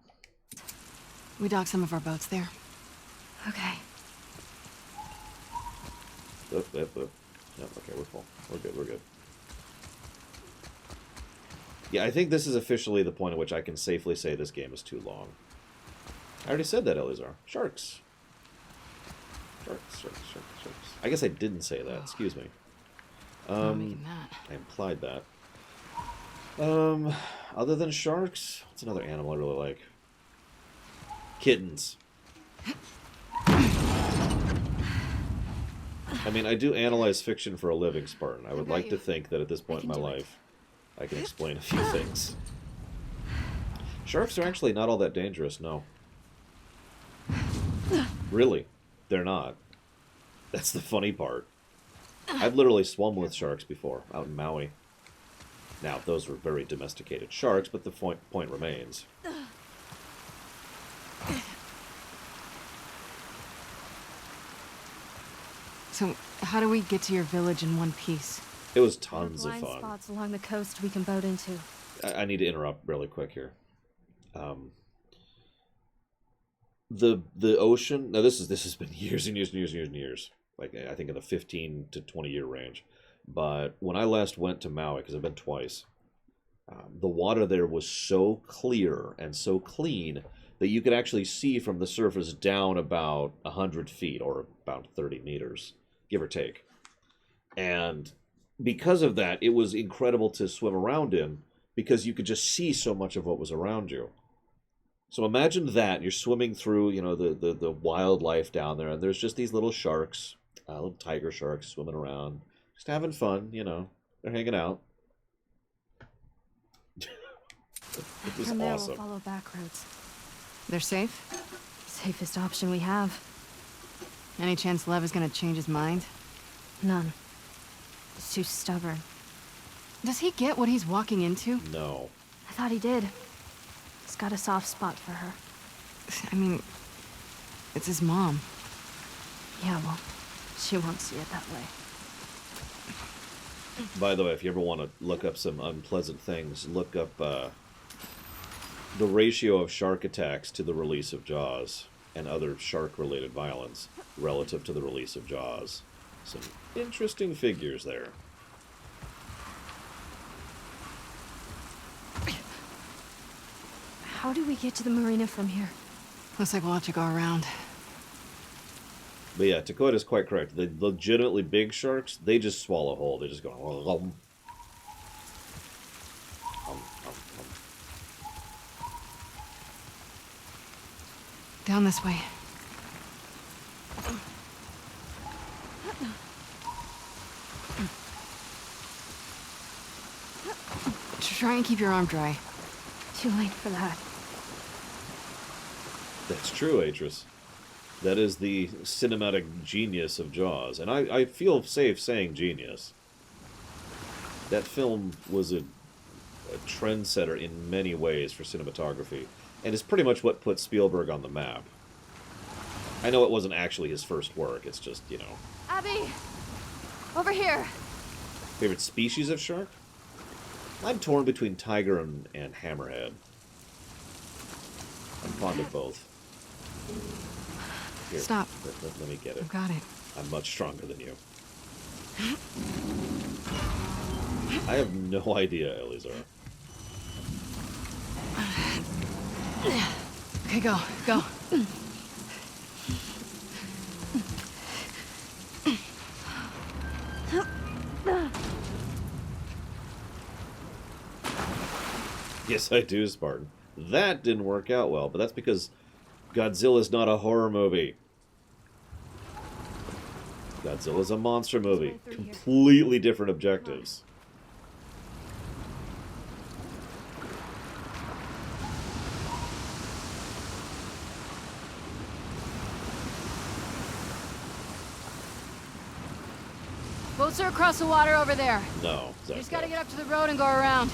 Speaker 3: We dock some of our boats there.
Speaker 10: Okay.
Speaker 2: Yep. Yep, okay, we're full. We're good. Yeah, I think this is officially the point at which I can safely say this game is too long. I already said that, Eleazar. Sharks. Sharks. I guess I didn't say that. Excuse me.
Speaker 3: I'm making that.
Speaker 2: I implied that. Other than sharks, what's another animal I really like? Kittens. I mean, I do analyze fiction for a living, Spartan. I would like to think that at this point in my life, I can explain a few things. Sharks are actually not all that dangerous, no. Really, they're not. That's the funny part. I've literally swum with sharks before, out in Maui. Now, those were very domesticated sharks, but the point remains.
Speaker 3: So, how do we get to your village in one piece?
Speaker 2: It was
Speaker 10: There are
Speaker 2: tons of
Speaker 10: blind
Speaker 2: fun.
Speaker 10: spots along the coast we can boat into.
Speaker 2: I need to interrupt really quick here. The ocean. Now this has been years and years and years and years and years. Like I think in the 15 to 20 year range. But when I last went to Maui, because I've been twice, the water there was so clear and so clean that you could actually see from the surface down about 100 feet or about 30 meters, give or take. And because of that, it was incredible to swim around in because you could just see so much of what was around you. So imagine that you're swimming through, the wildlife down there, and there's just these little sharks, little tiger sharks swimming around, just having fun. They're hanging out. It was
Speaker 10: From there,
Speaker 2: awesome.
Speaker 10: we'll follow back roads.
Speaker 3: They're safe?
Speaker 10: Safest option we have.
Speaker 3: Any chance Lev is gonna change his mind?
Speaker 10: None. He's too stubborn.
Speaker 3: Does he get what he's walking into?
Speaker 2: No.
Speaker 10: I thought he did. He's got a soft spot for her.
Speaker 3: I mean, it's his mom.
Speaker 10: Yeah, well, she won't see it that way.
Speaker 2: By the way, if you ever want to look up some unpleasant things, look up the ratio of shark attacks to the release of Jaws and other shark-related violence relative to the release of Jaws. Some interesting figures there.
Speaker 10: How do we get to the marina from here?
Speaker 3: Looks like we'll have to go around.
Speaker 2: But yeah, Takoda's quite correct. The legitimately big sharks, they just swallow whole. They just go...
Speaker 3: Down this way. Try and keep your arm dry.
Speaker 10: Too late for that.
Speaker 2: That's true, Atris. That is the cinematic genius of Jaws. And I feel safe saying genius. That film was a trendsetter in many ways for cinematography. And is pretty much what put Spielberg on the map. I know it wasn't actually his first work. It's just,
Speaker 6: Abby! Over here!
Speaker 2: Favorite species of shark? I'm torn between tiger and hammerhead. I'm fond of both. Here,
Speaker 3: Stop.
Speaker 2: Let me get it.
Speaker 3: I've got it.
Speaker 2: I'm much stronger than you. I have no idea, Elizar.
Speaker 3: Okay, go. Go.
Speaker 2: Yes, I do, Spartan. That didn't work out well, but that's because Godzilla's not a horror movie. Godzilla's a monster movie. Completely different objectives.
Speaker 6: Boats are across the water over there.
Speaker 2: No.
Speaker 6: You just gotta get up to the road and go around.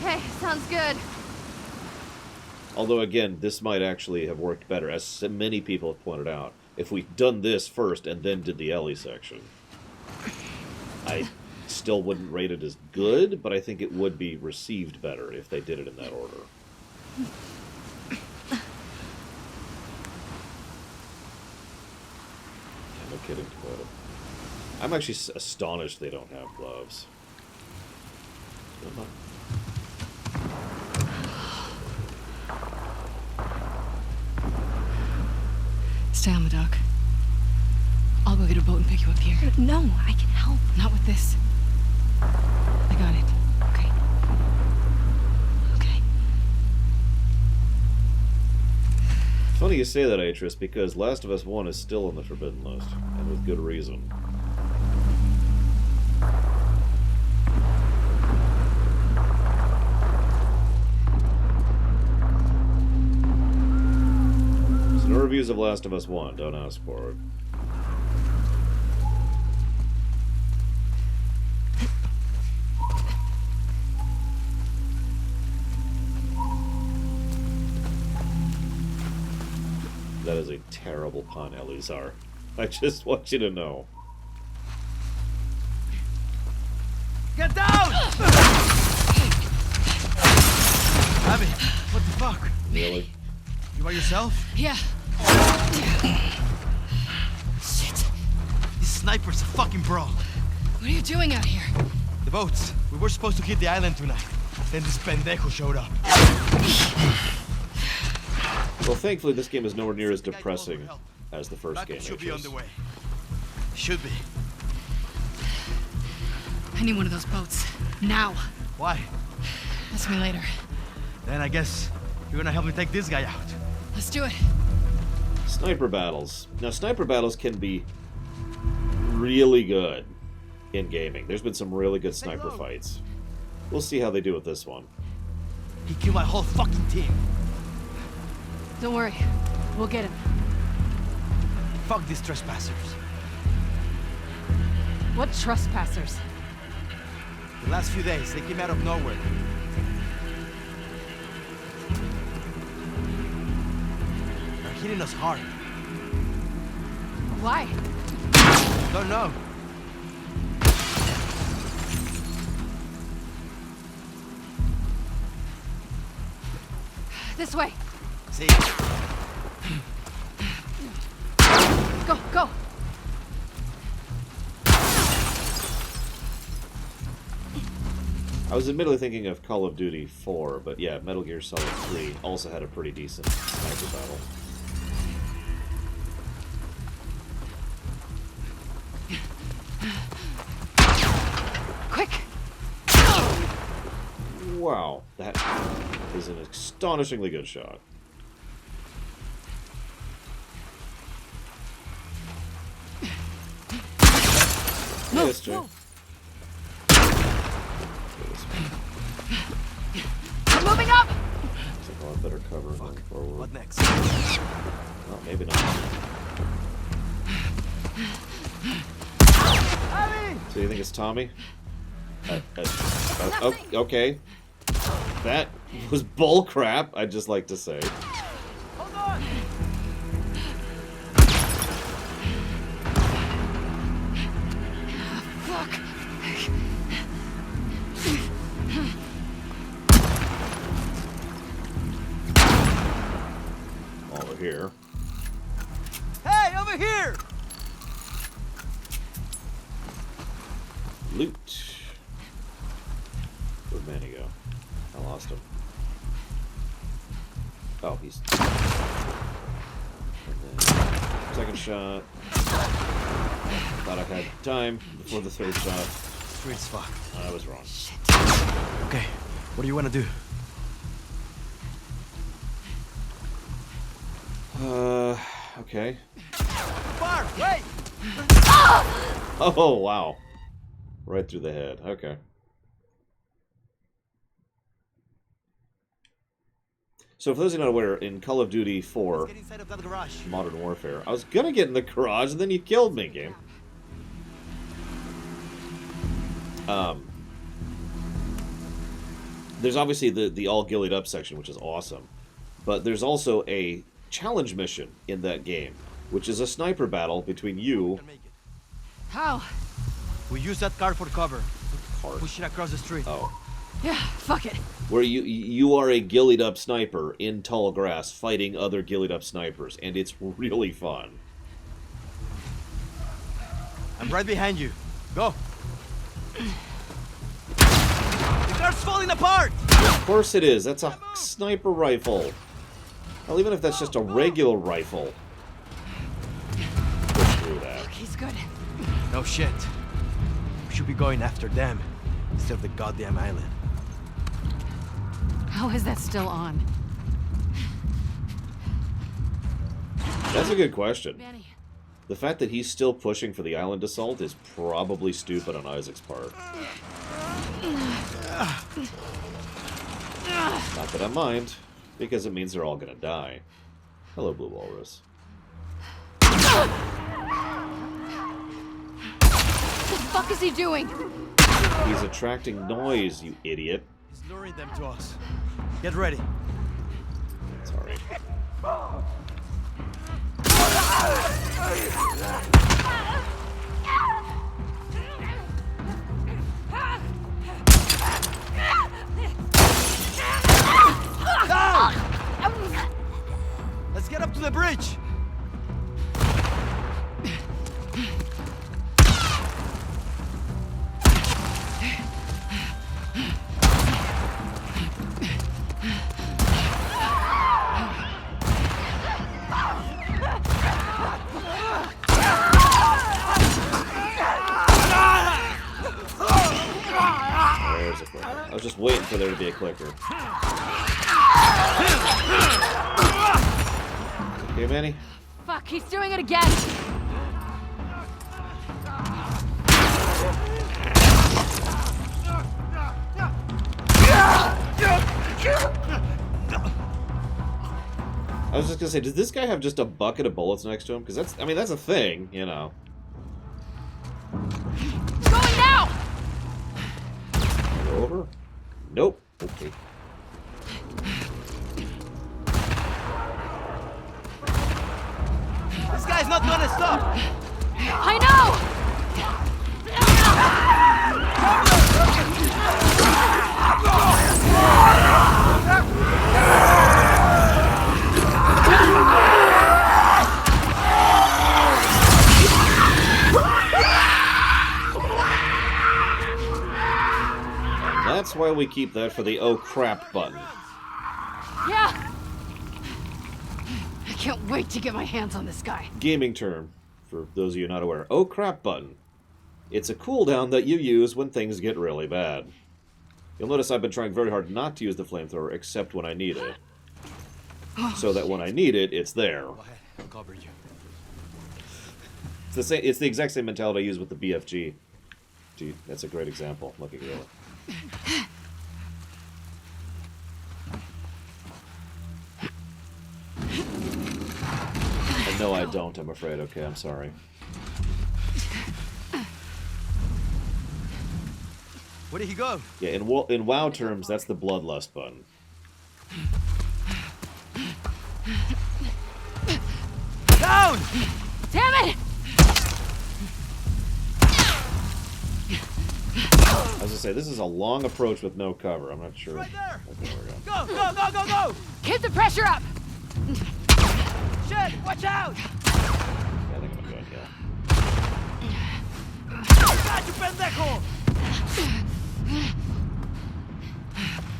Speaker 6: Okay, sounds good.
Speaker 2: Although, again, this might actually have worked better, as so many people have pointed out, if we'd done this first and then did the Ellie section. I still wouldn't rate it as good, but I think it would be received better if they did it in that order. Yeah, no kidding, Dakota. I'm actually astonished they don't have gloves.
Speaker 3: Stay on the dock. I'll go get a boat and pick you up here.
Speaker 10: No, I can help.
Speaker 3: Not with this. I got it. Okay. Okay.
Speaker 2: Funny you say that, Atris, because Last of Us 1 is still on the Forbidden List, and with good reason. So no reviews of Last of Us 1, don't ask for it. That is a terrible pun, Elizar. I just want you to know.
Speaker 8: Get down! Abby, what the fuck?
Speaker 2: Really?
Speaker 8: You by yourself?
Speaker 6: Yeah. Shit.
Speaker 8: This sniper's a fucking bro.
Speaker 6: What are you doing out here?
Speaker 8: The boats. We were supposed to hit the island tonight. Then this pendejo showed up.
Speaker 2: Well, thankfully, this game is nowhere near as depressing as the first game.
Speaker 8: Should be on the
Speaker 2: was.
Speaker 8: way. Should be.
Speaker 6: I need one of those boats. Now.
Speaker 8: Why?
Speaker 6: Ask me later.
Speaker 8: Then I guess you're gonna help me take this guy out.
Speaker 6: Let's do it.
Speaker 2: Sniper battles. Now, sniper battles can be really good in gaming. There's been some really good sniper fights. We'll see how they do with this one.
Speaker 8: He killed my whole fucking team.
Speaker 6: Don't worry. We'll get him.
Speaker 8: Fuck these trespassers.
Speaker 6: What trespassers?
Speaker 8: The last few days, they came out of nowhere. They're hitting us hard.
Speaker 6: Why?
Speaker 8: Don't know.
Speaker 6: This way.
Speaker 8: See?
Speaker 6: Go, go.
Speaker 2: I was admittedly thinking of Call of Duty 4, but yeah, Metal Gear Solid 3 also had a pretty decent sniper battle.
Speaker 6: Quick.
Speaker 2: Wow, that is an astonishingly good shot. Yes, Jay.
Speaker 6: I'm moving up.
Speaker 2: Take a lot better cover going forward.
Speaker 8: What next?
Speaker 2: Oh, maybe not. So you think it's Tommy? Oh, okay. That was bull crap, I'd just like to say.
Speaker 8: Hold on!
Speaker 6: Fuck.
Speaker 2: While we're here.
Speaker 8: Hey, over here!
Speaker 2: Loot. Where'd Manny go? I lost him. Oh, he's... And then, second shot. Thought I had time before the third shot.
Speaker 8: Street's fucked.
Speaker 2: I was wrong.
Speaker 8: Okay, what do you want to do?
Speaker 2: Okay.
Speaker 8: Bar, wait!
Speaker 2: Oh, wow. Right through the head. Okay. So for those who are not aware, in Call of Duty 4,
Speaker 8: Get inside of that garage.
Speaker 2: Modern Warfare, I was gonna get in the garage and then you killed me, game. There's obviously the all gillied up section, which is awesome. But there's also a challenge mission in that game, which is a sniper battle between you...
Speaker 6: How?
Speaker 8: We use that car for cover.
Speaker 2: Cart.
Speaker 8: Push it across the street.
Speaker 2: Oh.
Speaker 6: Yeah, fuck it.
Speaker 2: Where you are a gillied up sniper in tall grass fighting other gillied up snipers, and it's really fun.
Speaker 8: I'm right behind you. Go. The car's falling apart!
Speaker 2: Of course it is. That's a sniper rifle. Well, even if that's just a regular rifle. Push through that.
Speaker 6: Look, he's good.
Speaker 8: No shit. We should be going after them instead of the goddamn island.
Speaker 6: How is that still on?
Speaker 2: That's a good question.
Speaker 6: Manny.
Speaker 2: The fact that he's still pushing for the island assault is probably stupid on Isaac's part. Not that I mind, because it means they're all gonna die. Hello, Blue Walrus.
Speaker 6: What the fuck is he doing?
Speaker 2: He's attracting noise, you idiot.
Speaker 8: He's luring them to us. Get ready.
Speaker 2: Sorry.
Speaker 8: Let's get up to the bridge!
Speaker 2: There's a clicker. I was just waiting for there to be a clicker. Okay, Manny?
Speaker 6: Fuck, he's doing it again!
Speaker 2: I was just gonna say, does this guy have just a bucket of bullets next to him? Because that's, I mean, that's a thing, you know.
Speaker 6: Going now!
Speaker 2: Go over? Nope. Okay.
Speaker 8: This guy's not gonna stop!
Speaker 6: I know!
Speaker 2: That's why we keep that for the oh crap button.
Speaker 6: Yeah!
Speaker 3: I can't wait to get my hands on this guy.
Speaker 2: Gaming term, for those of you not aware. Oh crap button. It's a cooldown that you use when things get really bad. You'll notice I've been trying very hard not to use the flamethrower except when I need it. So that when I need it, it's there.
Speaker 8: Go ahead, I'll cover you.
Speaker 2: It's the same, it's the exact same mentality I use with the BFG. Gee, that's a great example. Look at you. No, I don't, I'm afraid. Okay, I'm sorry.
Speaker 8: Where did he go?
Speaker 2: Yeah, in WoW terms, that's the Bloodlust button.
Speaker 8: Down!
Speaker 6: Damn it!
Speaker 2: I was gonna say, this is a long approach with no cover. I'm not sure.
Speaker 8: Right there!
Speaker 2: Okay, there we go.
Speaker 8: Go, go, go, go, go!
Speaker 6: Keep the pressure up!
Speaker 8: Shit, watch out!
Speaker 2: Yeah, I think I'm good, yeah.
Speaker 8: God, you pendejo!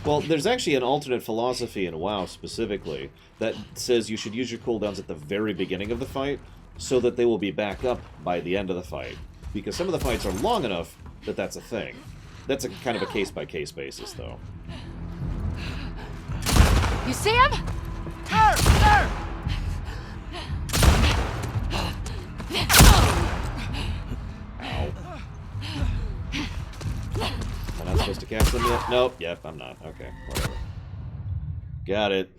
Speaker 2: Well, there's actually an alternate philosophy in WoW specifically that says you should use your cooldowns at the very beginning of the fight so that they will be back up by the end of the fight. Because some of the fights are long enough that that's a thing. That's a kind of a case-by-case basis, though.
Speaker 6: You see him?
Speaker 8: There! There!
Speaker 2: Ow. Am I not supposed to cast them yet? Nope. Yep, I'm not. Okay, whatever. Got it.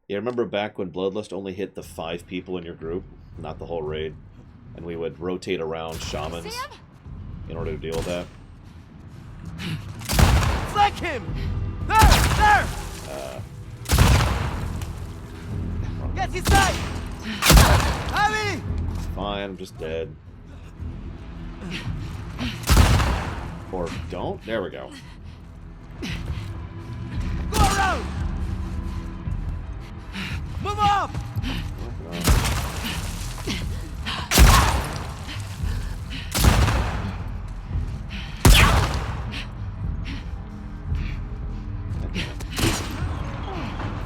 Speaker 2: Yeah, remember back when Bloodlust only hit the 5 people in your group, not the whole raid? And we would rotate around shamans in order to deal with that?
Speaker 8: Flank him! There! There! Get his side! Abby!
Speaker 2: It's fine, I'm just dead. Or don't? There we go.
Speaker 8: Go around! Move up!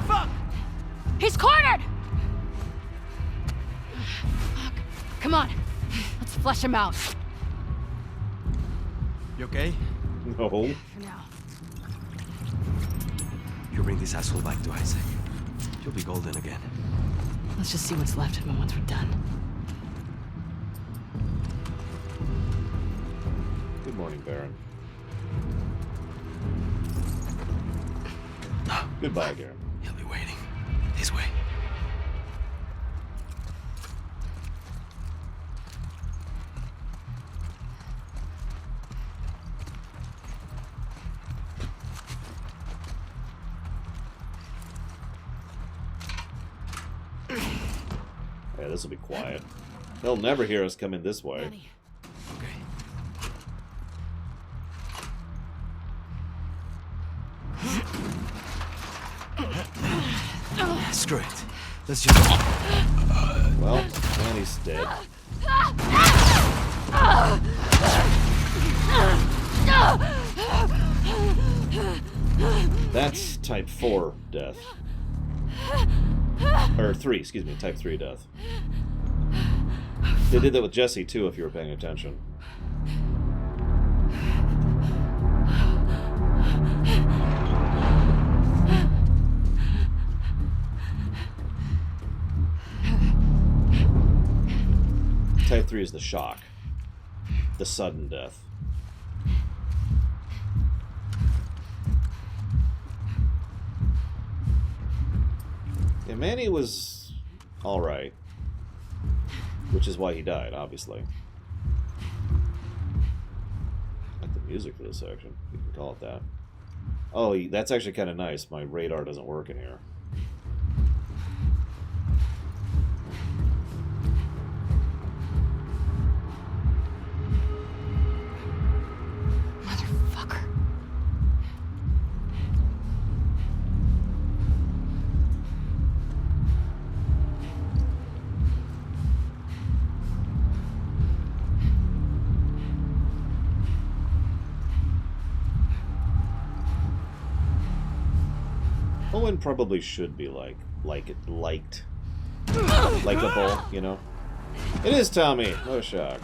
Speaker 8: Fuck!
Speaker 6: He's cornered! Fuck. Come on. Let's flush him out.
Speaker 8: You okay?
Speaker 2: No.
Speaker 6: For now.
Speaker 8: You bring this asshole back to Isaac. You'll be golden again.
Speaker 3: Let's just see what's left of him once we're done.
Speaker 2: Good morning, Baron. Goodbye, Garen.
Speaker 8: He'll be waiting. This way.
Speaker 2: Yeah, this will be quiet. They'll never hear us come in this way.
Speaker 6: Manny.
Speaker 8: Okay. Screw it. Let's just...
Speaker 2: Well, Annie's dead. That's type 4 death. Or 3, excuse me, type 3 death. They did that with Jesse too, if you were paying attention. Type 3 is the shock. The sudden death. Yeah, Manny was alright. Which is why he died, obviously. I like the music for this section. You can call it that. Oh, that's actually kind of nice. My radar doesn't work in here.
Speaker 3: Motherfucker.
Speaker 2: Owen probably should be likable, you know? It is Tommy! No shock.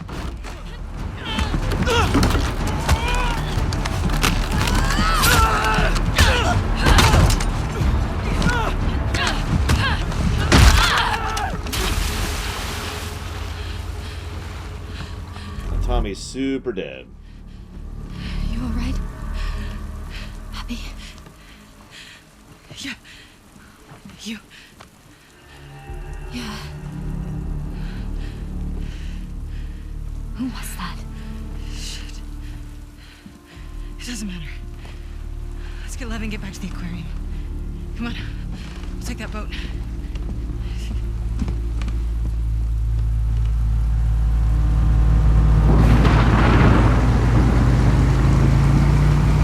Speaker 2: And Tommy's super dead.
Speaker 1: You alright? Abby? Yeah. You... Yeah. Who was that? Shit. It doesn't matter. Let's get Lev and get back to the aquarium. Come on. We'll take that boat.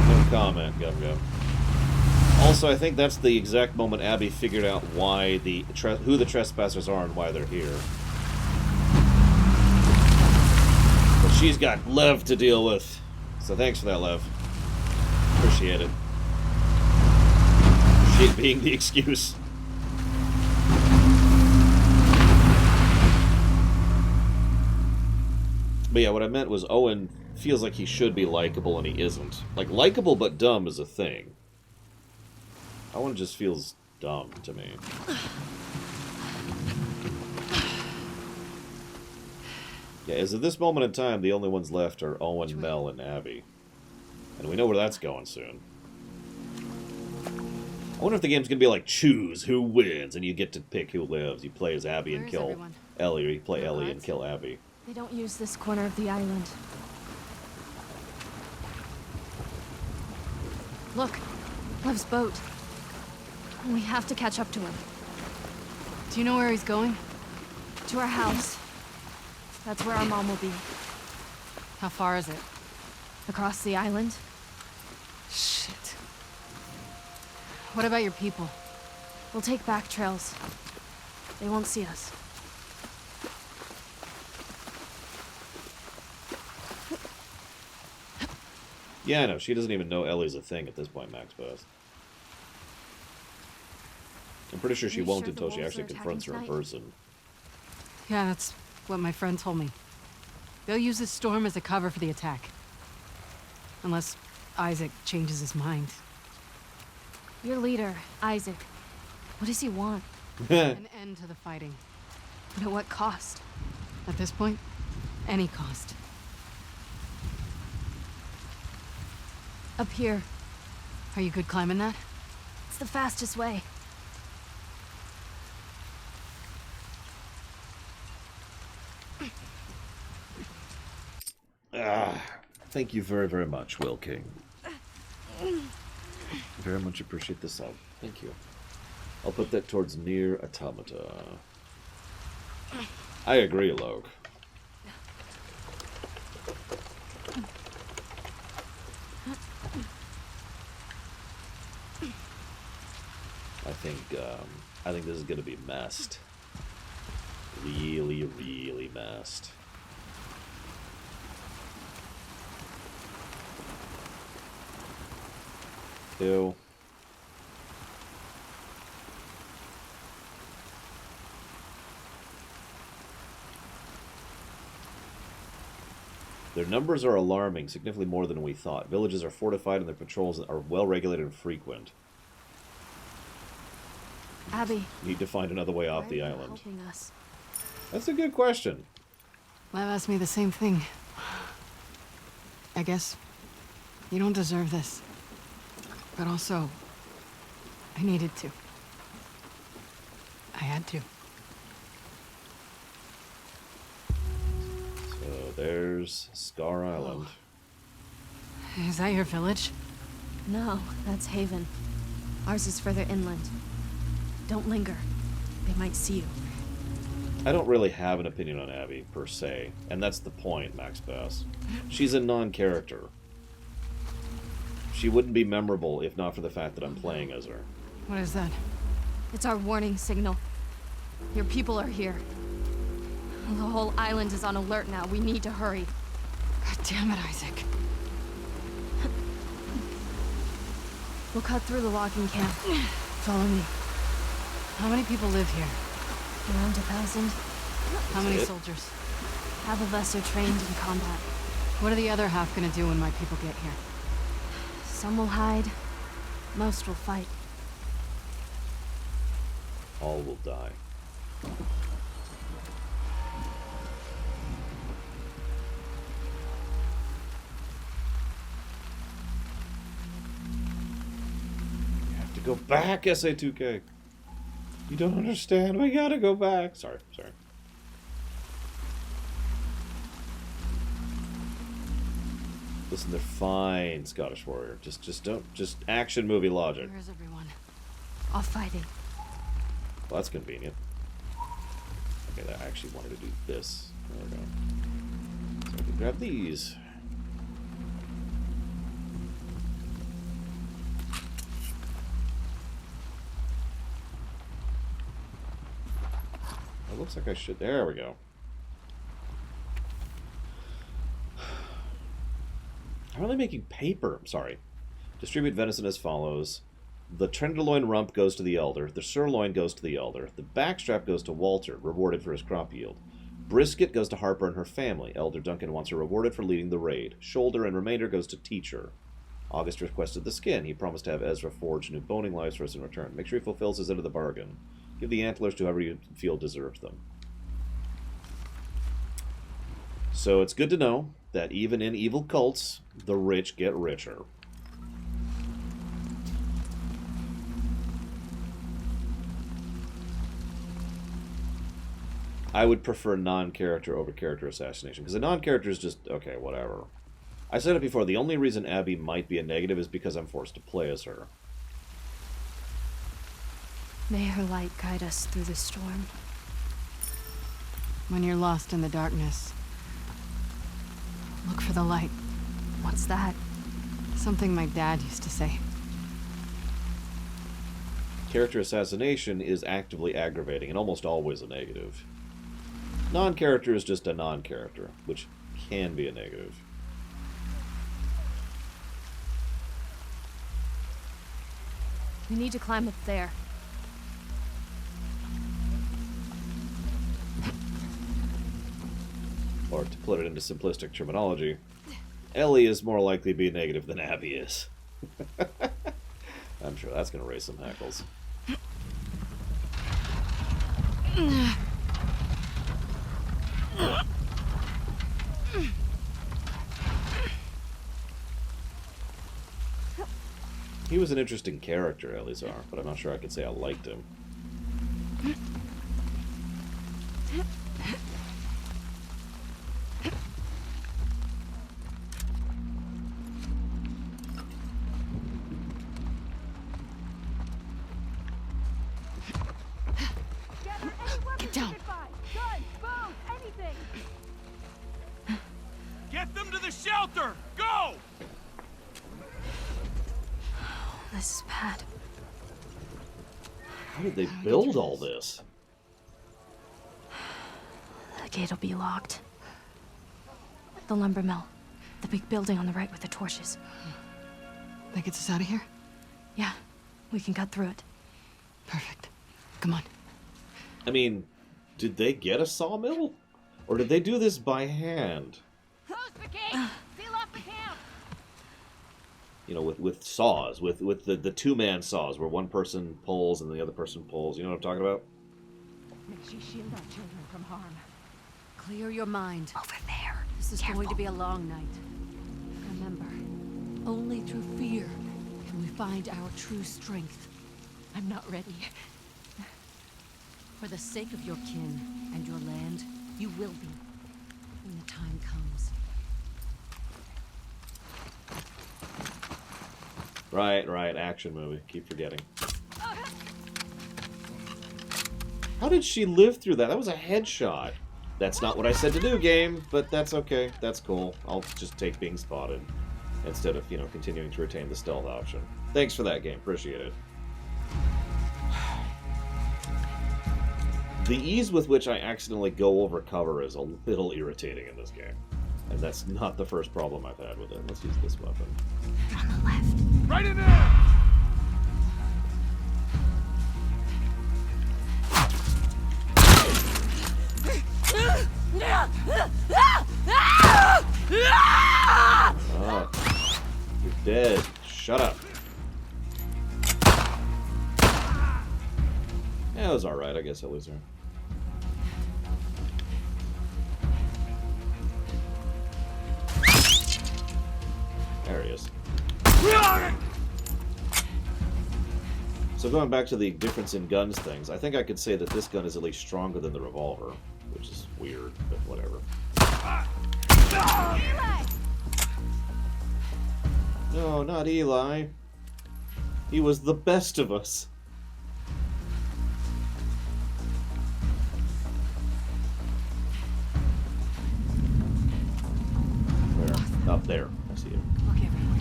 Speaker 2: No comment, Gum Gum. Also, I think that's the exact moment Abby figured out why who the trespassers are and why they're here. But she's got Lev to deal with. So thanks for that, Lev. Appreciate it. Appreciate being the excuse. But yeah, what I meant was Owen feels like he should be likable and he isn't. Like, likable but dumb is a thing. Owen just feels dumb to me. Yeah, as of this moment in time, the only ones left are Owen, Mel, and Abby. And we know where that's going soon. I wonder if the game's gonna be like, choose who wins, and you get to pick who lives. You play as Abby and kill Ellie, or you play Ellie and kill Abby.
Speaker 10: They don't use this corner of the island. Look, Lev's boat. We have to catch up to him.
Speaker 3: Do you know where he's going?
Speaker 10: To our house. That's where our mom will be.
Speaker 3: How far is it?
Speaker 10: Across the island.
Speaker 3: Shit. What about your people?
Speaker 10: We'll take back trails. They won't see us.
Speaker 2: Yeah, I know. She doesn't even know Ellie's a thing at this point, Max Best. I'm pretty sure she won't until she actually confronts her in person.
Speaker 3: Yeah, that's what my friend told me. They'll use this storm as a cover for the attack. Unless Isaac changes his mind.
Speaker 10: Your leader, Isaac. What does he want?
Speaker 3: An end to the fighting.
Speaker 10: But at what cost?
Speaker 3: At this point, any cost.
Speaker 10: Up here.
Speaker 3: Are you good climbing that?
Speaker 10: It's the fastest way.
Speaker 2: Thank you very, very much, Will King. Very much appreciate this help. Thank you. I'll put that towards Nier Automata. I agree, Logue. I think this is gonna be messed. Really, really messed. Ew. Their numbers are alarming, significantly more than we thought. Villages are fortified and their patrols are well regulated and frequent.
Speaker 10: Abby.
Speaker 2: Need to find another way off
Speaker 10: why
Speaker 2: the
Speaker 10: are you
Speaker 2: island.
Speaker 10: helping us?
Speaker 2: That's a good question.
Speaker 3: Lev asked me the same thing. I guess you don't deserve this. But also, I needed to. I had to.
Speaker 2: So there's Scar Island.
Speaker 3: Is that your village?
Speaker 10: No, that's Haven. Ours is further inland. Don't linger. They might see you.
Speaker 2: I don't really have an opinion on Abby, per se. And that's the point, Max Bass. She's a non-character. She wouldn't be memorable if not for the fact that I'm playing as her.
Speaker 3: What is that?
Speaker 10: It's our warning signal. Your people are here. The whole island is on alert now. We need to hurry.
Speaker 3: God damn it, Isaac.
Speaker 10: We'll cut through the logging camp. Follow me.
Speaker 3: How many people live here?
Speaker 10: Around 1,000.
Speaker 3: How many
Speaker 2: it?
Speaker 3: soldiers?
Speaker 10: Half of us are trained in combat.
Speaker 3: What are the other half gonna do when my people get here?
Speaker 10: Some will hide. Most will fight.
Speaker 2: All will die. You have to go back, SA2K. You don't understand. We gotta go back. Sorry. Listen, they're fine, Scottish Warrior. Just action movie logic.
Speaker 3: Where's everyone?
Speaker 10: All fighting.
Speaker 2: Well, that's convenient. Okay, I actually wanted to do this. There we go. So I can grab these. It looks like I should. There we go. I'm only making paper. I'm sorry. Distribute venison as follows. The tenderloin rump goes to the elder. The sirloin goes to the elder. The backstrap goes to Walter, rewarded for his crop yield. Brisket goes to Harper and her family. Elder Duncan wants her rewarded for leading the raid. Shoulder and remainder goes to Teacher. August requested the skin. He promised to have Ezra forge new boning lives for us in return. Make sure he fulfills his end of the bargain. Give the antlers to whoever you feel deserves them. So it's good to know that even in evil cults, the rich get richer. I would prefer non-character over character assassination, because a non-character is just, okay, whatever. I said it before, the only reason Abby might be a negative is because I'm forced to play as her.
Speaker 10: May her light guide us through the storm.
Speaker 3: When you're lost in the darkness, look for the light.
Speaker 10: What's that?
Speaker 3: Something my dad used to say.
Speaker 2: Character assassination is actively aggravating and almost always a negative. Non-character is just a non-character, which can be a negative.
Speaker 10: We need to climb up there.
Speaker 2: Or to put it into simplistic terminology, Ellie is more likely to be a negative than Abby is. I'm sure that's going to raise some hackles. He was an interesting character, Eleazar, but I'm not sure I could say I liked him.
Speaker 3: Get down.
Speaker 5: Get them to the shelter! Go!
Speaker 10: This is bad.
Speaker 2: How did they build all this?
Speaker 10: The gate'll be locked. The lumber mill. The big building on the right with the torches.
Speaker 3: That gets us out of here?
Speaker 10: Yeah, we can cut through it.
Speaker 3: Perfect. Come on.
Speaker 2: I mean, did they get a sawmill? Or did they do this by hand?
Speaker 6: Close the gate! Seal off the camp!
Speaker 2: You know, with saws, with the two-man saws, where one person pulls and the other person pulls. You know what I'm talking about?
Speaker 6: May she shield our children from harm.
Speaker 1: Clear your mind.
Speaker 9: Over there.
Speaker 1: This is going to be a long night. Remember, only through fear can we find our true strength.
Speaker 6: I'm not ready.
Speaker 1: For the sake of your kin and your land, you will be when the time comes.
Speaker 2: Right, action movie. Keep forgetting. How did she live through that? That was a headshot. That's not what I said to do, game, but that's okay. That's cool. I'll just take being spotted instead of, continuing to retain the stealth option. Thanks for that, game. Appreciate it. The ease with which I accidentally go over cover is a little irritating in this game. And that's not the first problem I've had with it. Let's use this weapon.
Speaker 9: On the left.
Speaker 5: Right in there!
Speaker 2: Oh, you're dead. Shut up. Yeah, it was alright. I guess I'll lose her. There he is. So going back to the difference in guns things, I think I could say that this gun is at least stronger than the revolver, which is weird, but whatever.
Speaker 6: Eli!
Speaker 2: No, not Eli. He was the best of us. Where? Up there. I see it.
Speaker 1: Look everywhere.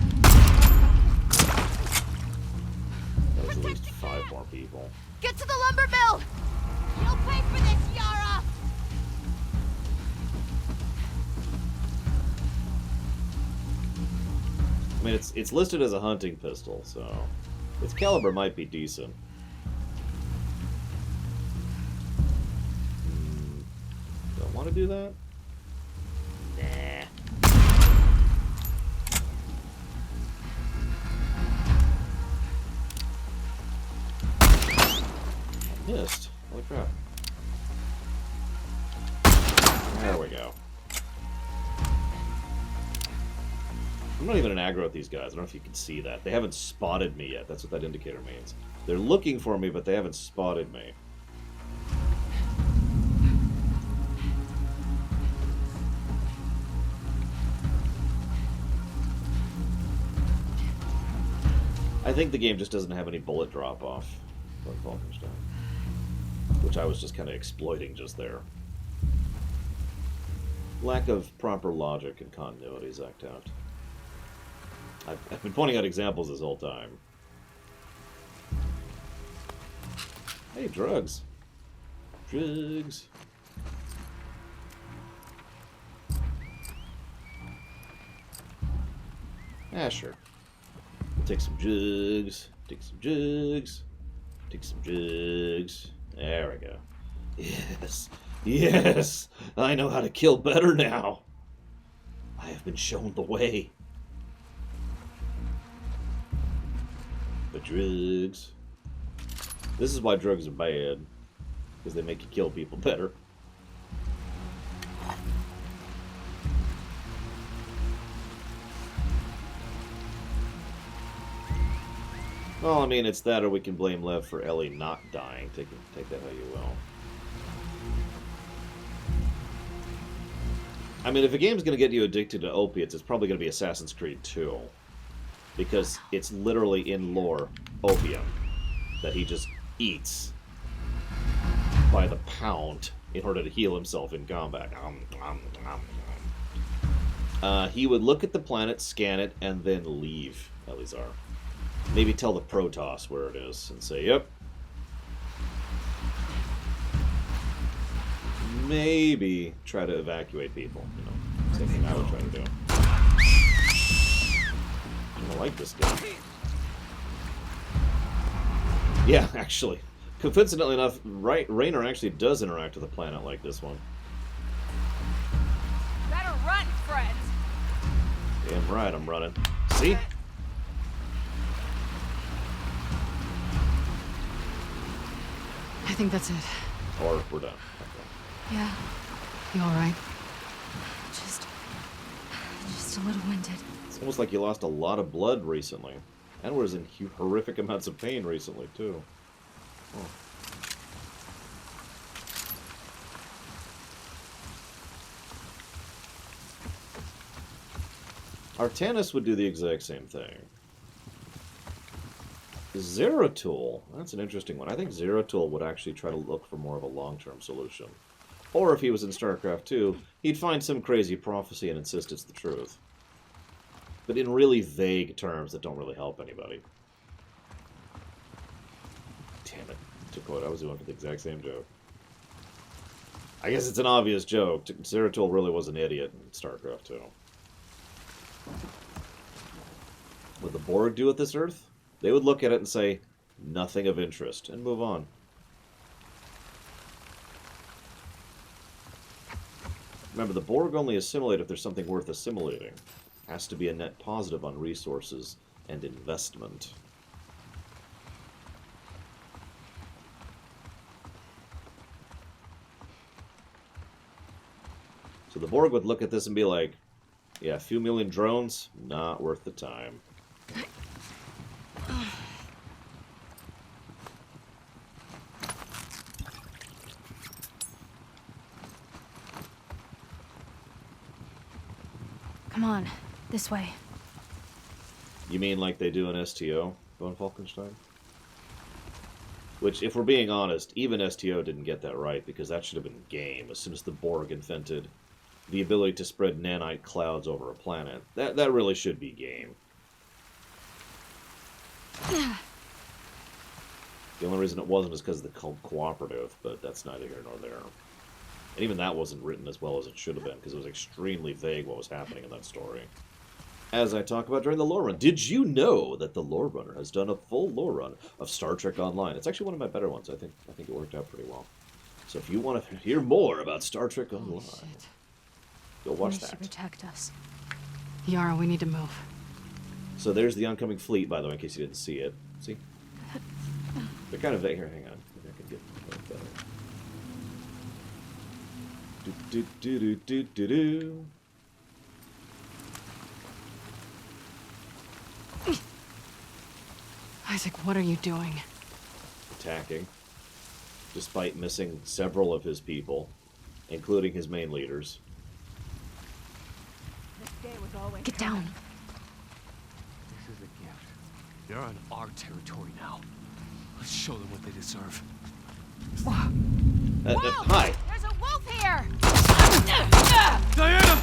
Speaker 2: That was at least 5 more people.
Speaker 6: Get to the lumber mill! You'll pay for this, Yara!
Speaker 2: I mean, it's listed as a hunting pistol, so its caliber might be decent. Don't want to do that? Nah. I missed. Holy crap. There we go. I'm not even an aggro at these guys. I don't know if you can see that. They haven't spotted me yet. That's what that indicator means. They're looking for me, but they haven't spotted me. I think the game just doesn't have any bullet drop-off, like Wolfenstein, which I was just kind of exploiting just there. Lack of proper logic and continuity, Zach Taft. I've been pointing out examples this whole time. Hey, drugs. Drugs. Ah, sure. We'll take some jugs. Take some jugs. Take some jugs. There we go. Yes. Yes! I know how to kill better now. I have been shown the way. But drugs. This is why drugs are bad. Because they make you kill people better. Well, I mean, it's that, or we can blame Lev for Ellie not dying. Take that how you will. I mean, if a game's going to get you addicted to opiates, it's probably going to be Assassin's Creed 2. Because it's literally in lore opium that he just eats by the pound in order to heal himself in combat. He would look at the planet, scan it, and then leave, Elizar. Maybe tell the Protoss where it is and say, yep, maybe try to evacuate people. You know, same thing I would try to do. I don't like this guy. Yeah, actually. Coincidentally enough, Raynor actually does interact with a planet like this one.
Speaker 6: Better run, friends.
Speaker 2: Damn right, I'm running. See?
Speaker 3: I think that's it.
Speaker 2: Or we're done. Okay.
Speaker 3: Yeah. You all right?
Speaker 10: Just a little winded.
Speaker 2: It's almost like you lost a lot of blood recently. And was in horrific amounts of pain recently, too. Oh. Artanis would do the exact same thing. Zeratul, that's an interesting one. I think Zeratul would actually try to look for more of a long-term solution. Or if he was in StarCraft 2, he'd find some crazy prophecy and insist it's the truth. But in really vague terms that don't really help anybody. Damn it. Took what I was doing for the exact same joke. I guess it's an obvious joke. Zeratul really was an idiot in StarCraft 2. What would the Borg do with this Earth? They would look at it and say, nothing of interest, and move on. Remember, the Borg only assimilate if there's something worth assimilating. Has to be a net positive on resources and investment. So the Borg would look at this and be like, yeah, a few million drones, not worth the time.
Speaker 10: Come on, this way.
Speaker 2: You mean like they do in STO, von Falkenstein? Which, if we're being honest, even STO didn't get that right, because that should have been game as soon as the Borg invented the ability to spread nanite clouds over a planet. That really should be game. The only reason it wasn't is because of the cooperative, but that's neither here nor there. And even that wasn't written as well as it should have been, because it was extremely vague what was happening in that story. As I talk about during the lore run, did you know that the Lore Runner has done a full lore run of Star Trek Online? It's actually one of my better ones. I think it worked out pretty well. So if you want to hear more about Star Trek Online, go watch
Speaker 10: She
Speaker 2: that.
Speaker 10: protect us.
Speaker 3: Yara, we need to move.
Speaker 2: So there's the oncoming fleet, by the way, in case you didn't see it. See? They're kind of vague. Here, hang on. Maybe I can get it better. Do-do-do-do-do-do.
Speaker 3: Isaac, what are you doing?
Speaker 2: Attacking. Despite missing several of his people, including his main leaders.
Speaker 10: Get down.
Speaker 8: This is a gift. They're on our territory now. Let's show them what they deserve.
Speaker 2: Hi!
Speaker 6: There's a wolf here!
Speaker 8: Diana!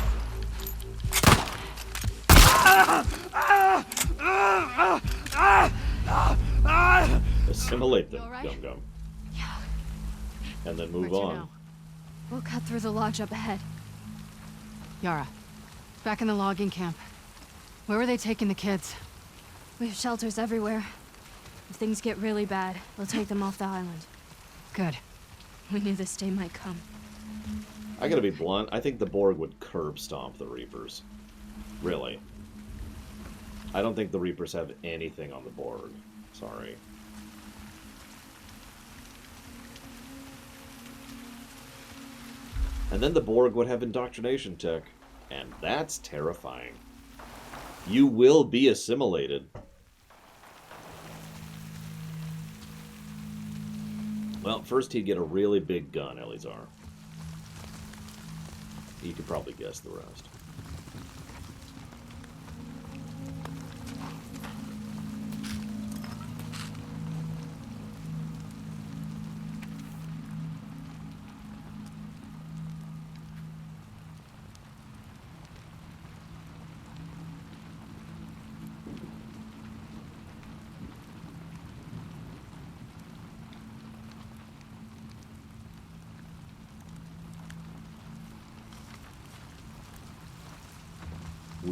Speaker 2: Assimilate them,
Speaker 3: You all right?
Speaker 2: Gum Gum.
Speaker 10: Yeah.
Speaker 2: And then move
Speaker 3: Where'd you
Speaker 2: on.
Speaker 3: know?
Speaker 10: We'll cut through the lodge up ahead.
Speaker 3: Yara, back in the logging camp. Where were they taking the kids?
Speaker 10: We have shelters everywhere. If things get really bad, we'll take them off the island.
Speaker 3: Good.
Speaker 10: We knew this day might come.
Speaker 2: I gotta be blunt, I think the Borg would curb stomp the Reapers. Really. I don't think the Reapers have anything on the Borg. Sorry. And then the Borg would have indoctrination tech. And that's terrifying. You will be assimilated. Well, first he'd get a really big gun, Elizar. You could probably guess the rest.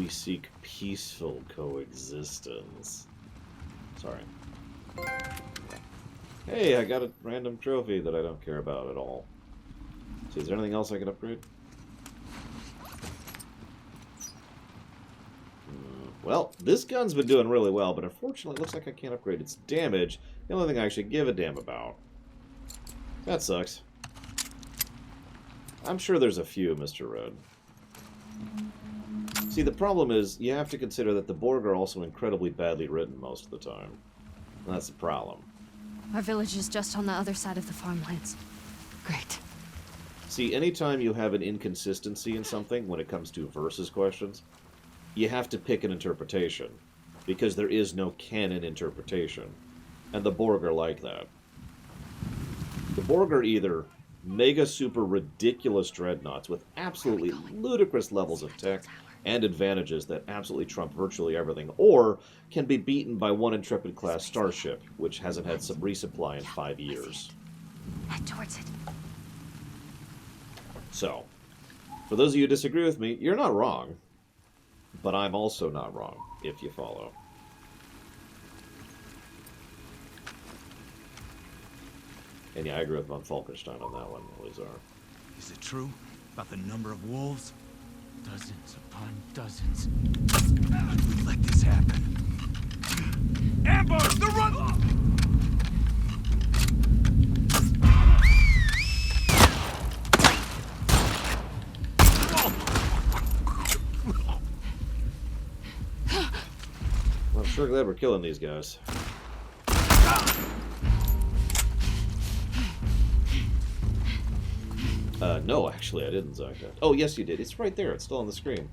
Speaker 2: We seek peaceful coexistence. Sorry. Hey, I got a random trophy that I don't care about at all. So is there anything else I can upgrade? Well, this gun's been doing really well, but unfortunately it looks like I can't upgrade its damage. The only thing I actually give a damn about. That sucks. I'm sure there's a few, Mr. Red. See, the problem is, you have to consider that the Borg are also incredibly badly written most of the time. And that's the problem.
Speaker 10: Our village is just on the other side of the farmlands.
Speaker 3: Great.
Speaker 2: See, anytime you have an inconsistency in something when it comes to versus questions, you have to pick an interpretation, because there is no canon interpretation. And the Borg are like that. The Borg are either mega super ridiculous dreadnoughts with absolutely ludicrous levels of tech and advantages that absolutely trump virtually everything, or can be beaten by one Intrepid class starship, which hasn't had some resupply in 5 years.
Speaker 10: Head towards it.
Speaker 2: So, for those of you who disagree with me, you're not wrong. But I'm also not wrong, if you follow. And yeah, I agree with von Falkenstein on that one, Lazar.
Speaker 5: Is it true about the number of wolves? Dozens upon dozens. How did we let this happen? Ambush! The run!
Speaker 2: Well, I'm sure glad we're killing these guys. No, actually, I didn't, Zaka. Oh, yes, you did. It's right there. It's still on the screen.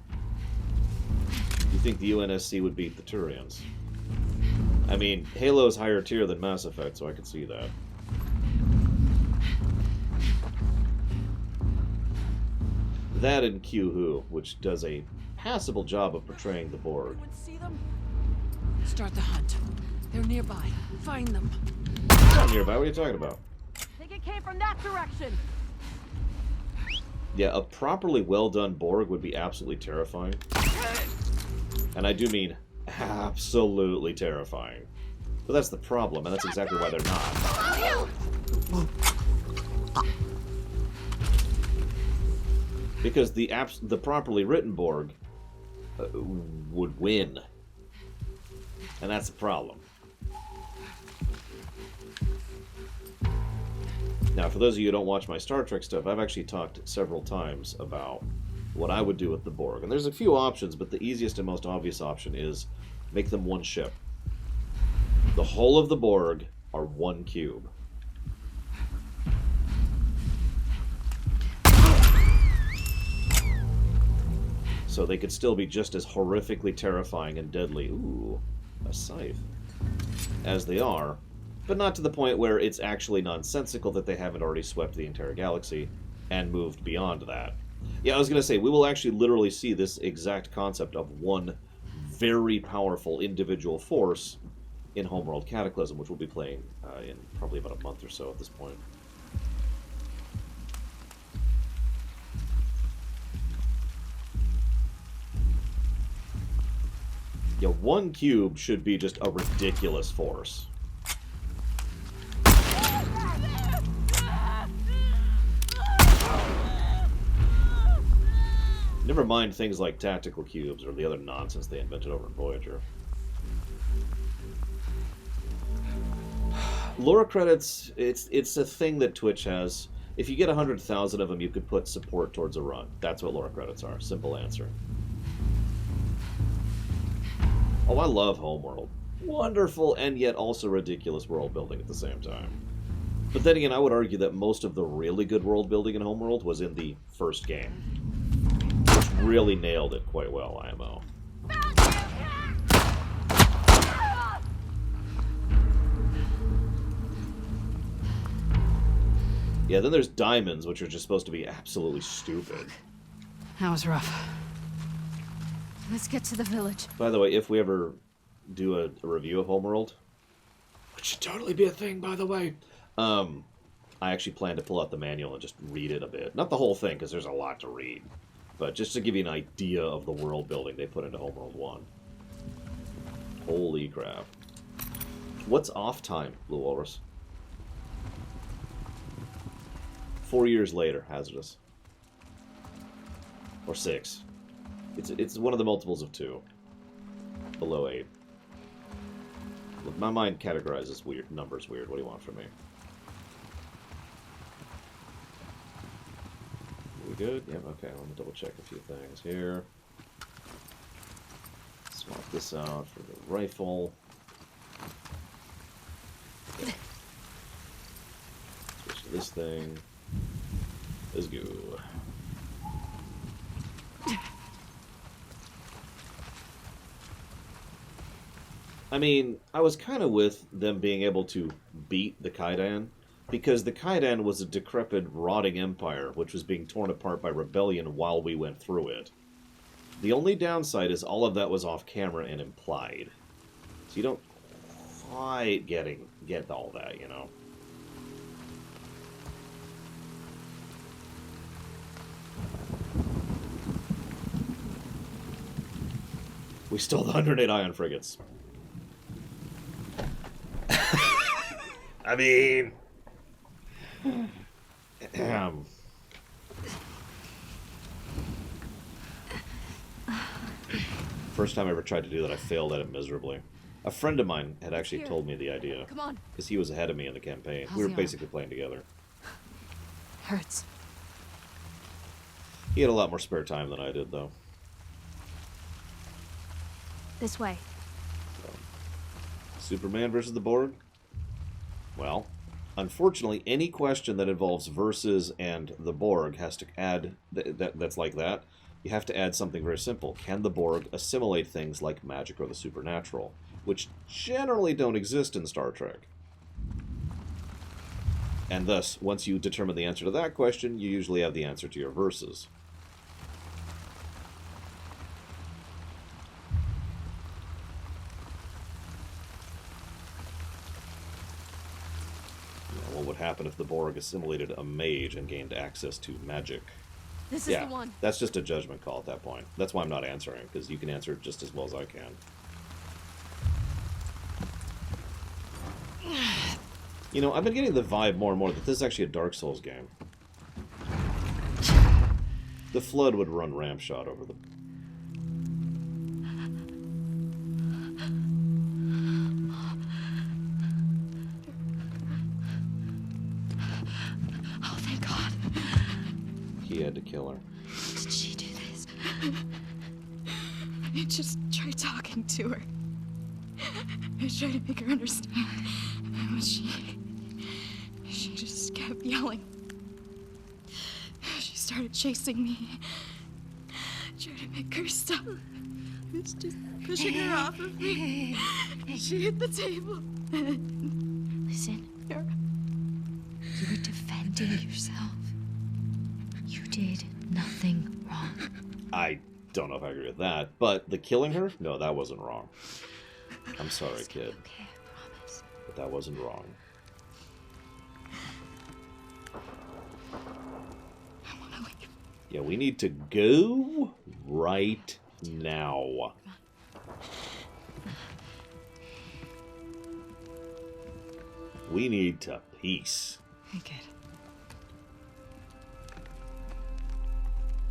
Speaker 2: You think the UNSC would beat the Turians? I mean, Halo's higher tier than Mass Effect, so I could see that. That and Q-Who, which does a passable job of portraying the Borg.
Speaker 6: See them? Start the hunt. They're nearby. Find them.
Speaker 2: Not nearby, what are you talking about?
Speaker 6: Think it came from that direction.
Speaker 2: Yeah, a properly well-done Borg would be absolutely terrifying. And I do mean absolutely terrifying. But that's the problem, and that's exactly why they're not. Because the properly written Borg would win. And that's the problem. Now, for those of you who don't watch my Star Trek stuff, I've actually talked several times about what I would do with the Borg. And there's a few options, but the easiest and most obvious option is make them one ship. The whole of the Borg are one cube. So they could still be just as horrifically terrifying and deadly, ooh, a scythe, as they are, but not to the point where it's actually nonsensical that they haven't already swept the entire galaxy and moved beyond that. Yeah, I was going to say, we will actually literally see this exact concept of one very powerful individual force in Homeworld Cataclysm, which we'll be playing in probably about a month or so at this point. Yeah, one cube should be just a ridiculous force. Never mind things like tactical cubes or the other nonsense they invented over in Voyager. Lore credits, it's a thing that Twitch has. If you get 100,000 of them, you could put support towards a run. That's what lore credits are. Simple answer. Oh, I love Homeworld. Wonderful and yet also ridiculous world building at the same time. But then again, I would argue that most of the really good world building in Homeworld was in the first game, which really nailed it quite well, IMO. Yeah, then there's diamonds, which are just supposed to be absolutely stupid.
Speaker 3: That was rough.
Speaker 10: Let's get to the village.
Speaker 2: By the way, if we ever do a review of Homeworld, which should totally be a thing, by the way, I actually plan to pull out the manual and just read it a bit. Not the whole thing, because there's a lot to read. But just to give you an idea of the world building they put into Homeworld 1. Holy crap. What's off time, Blue Walrus? 4 years later, Hazardous. Or 6. It's one of the multiples of 2. Below 8. Look, my mind categorizes weird numbers weird. What do you want from me? We good? Yep, okay. Let me double check a few things here. Swap this out for the rifle. Okay. Switch to this thing. Let's go. I mean, I was kind of with them being able to beat the Kaidan, because the Kaidan was a decrepit, rotting empire which was being torn apart by rebellion while we went through it. The only downside is all of that was off camera and implied. So you don't quite get all that, you know. We stole the 108 ion frigates. I mean... First time I ever tried to do that, I failed at it miserably. A friend of mine had actually told me the idea.
Speaker 6: Come on.
Speaker 2: Because he was ahead of me in the campaign.
Speaker 3: How's
Speaker 2: We were
Speaker 3: he on?
Speaker 2: basically playing together.
Speaker 3: Hurts.
Speaker 2: He had a lot more spare time than I did, though.
Speaker 10: This way.
Speaker 2: Superman versus the Borg? Well, unfortunately, any question that involves versus and the Borg has to add... that's like that. You have to add something very simple. Can the Borg assimilate things like magic or the supernatural? Which generally don't exist in Star Trek. And thus, once you determine the answer to that question, you usually have the answer to your verses. Now, what would happen if the Borg assimilated a mage and gained access to magic?
Speaker 6: This is
Speaker 2: Yeah,
Speaker 6: the one.
Speaker 2: that's just a judgment call at that point. That's why I'm not answering, because you can answer it just as well as I can. You know, I've been getting the vibe more and more that this is actually a Dark Souls game. The Flood would run ramshot over the...
Speaker 6: Oh, thank God.
Speaker 2: He had to kill her.
Speaker 6: Did she do this? I just tried talking to her. I was trying to make her understand. But she just kept yelling. She started chasing me. Trying to make her stop. I was just pushing her off of me. She hit the table.
Speaker 10: Listen.
Speaker 6: Yara.
Speaker 10: You were defending yourself. You did nothing wrong.
Speaker 2: I don't know if I agree with that, but the killing her? No, that wasn't wrong. I'm sorry, kid.
Speaker 10: Okay, I promise.
Speaker 2: But that wasn't wrong.
Speaker 6: I want to leave.
Speaker 2: Yeah, we need to go right now. We need to peace.
Speaker 3: Hey, kid.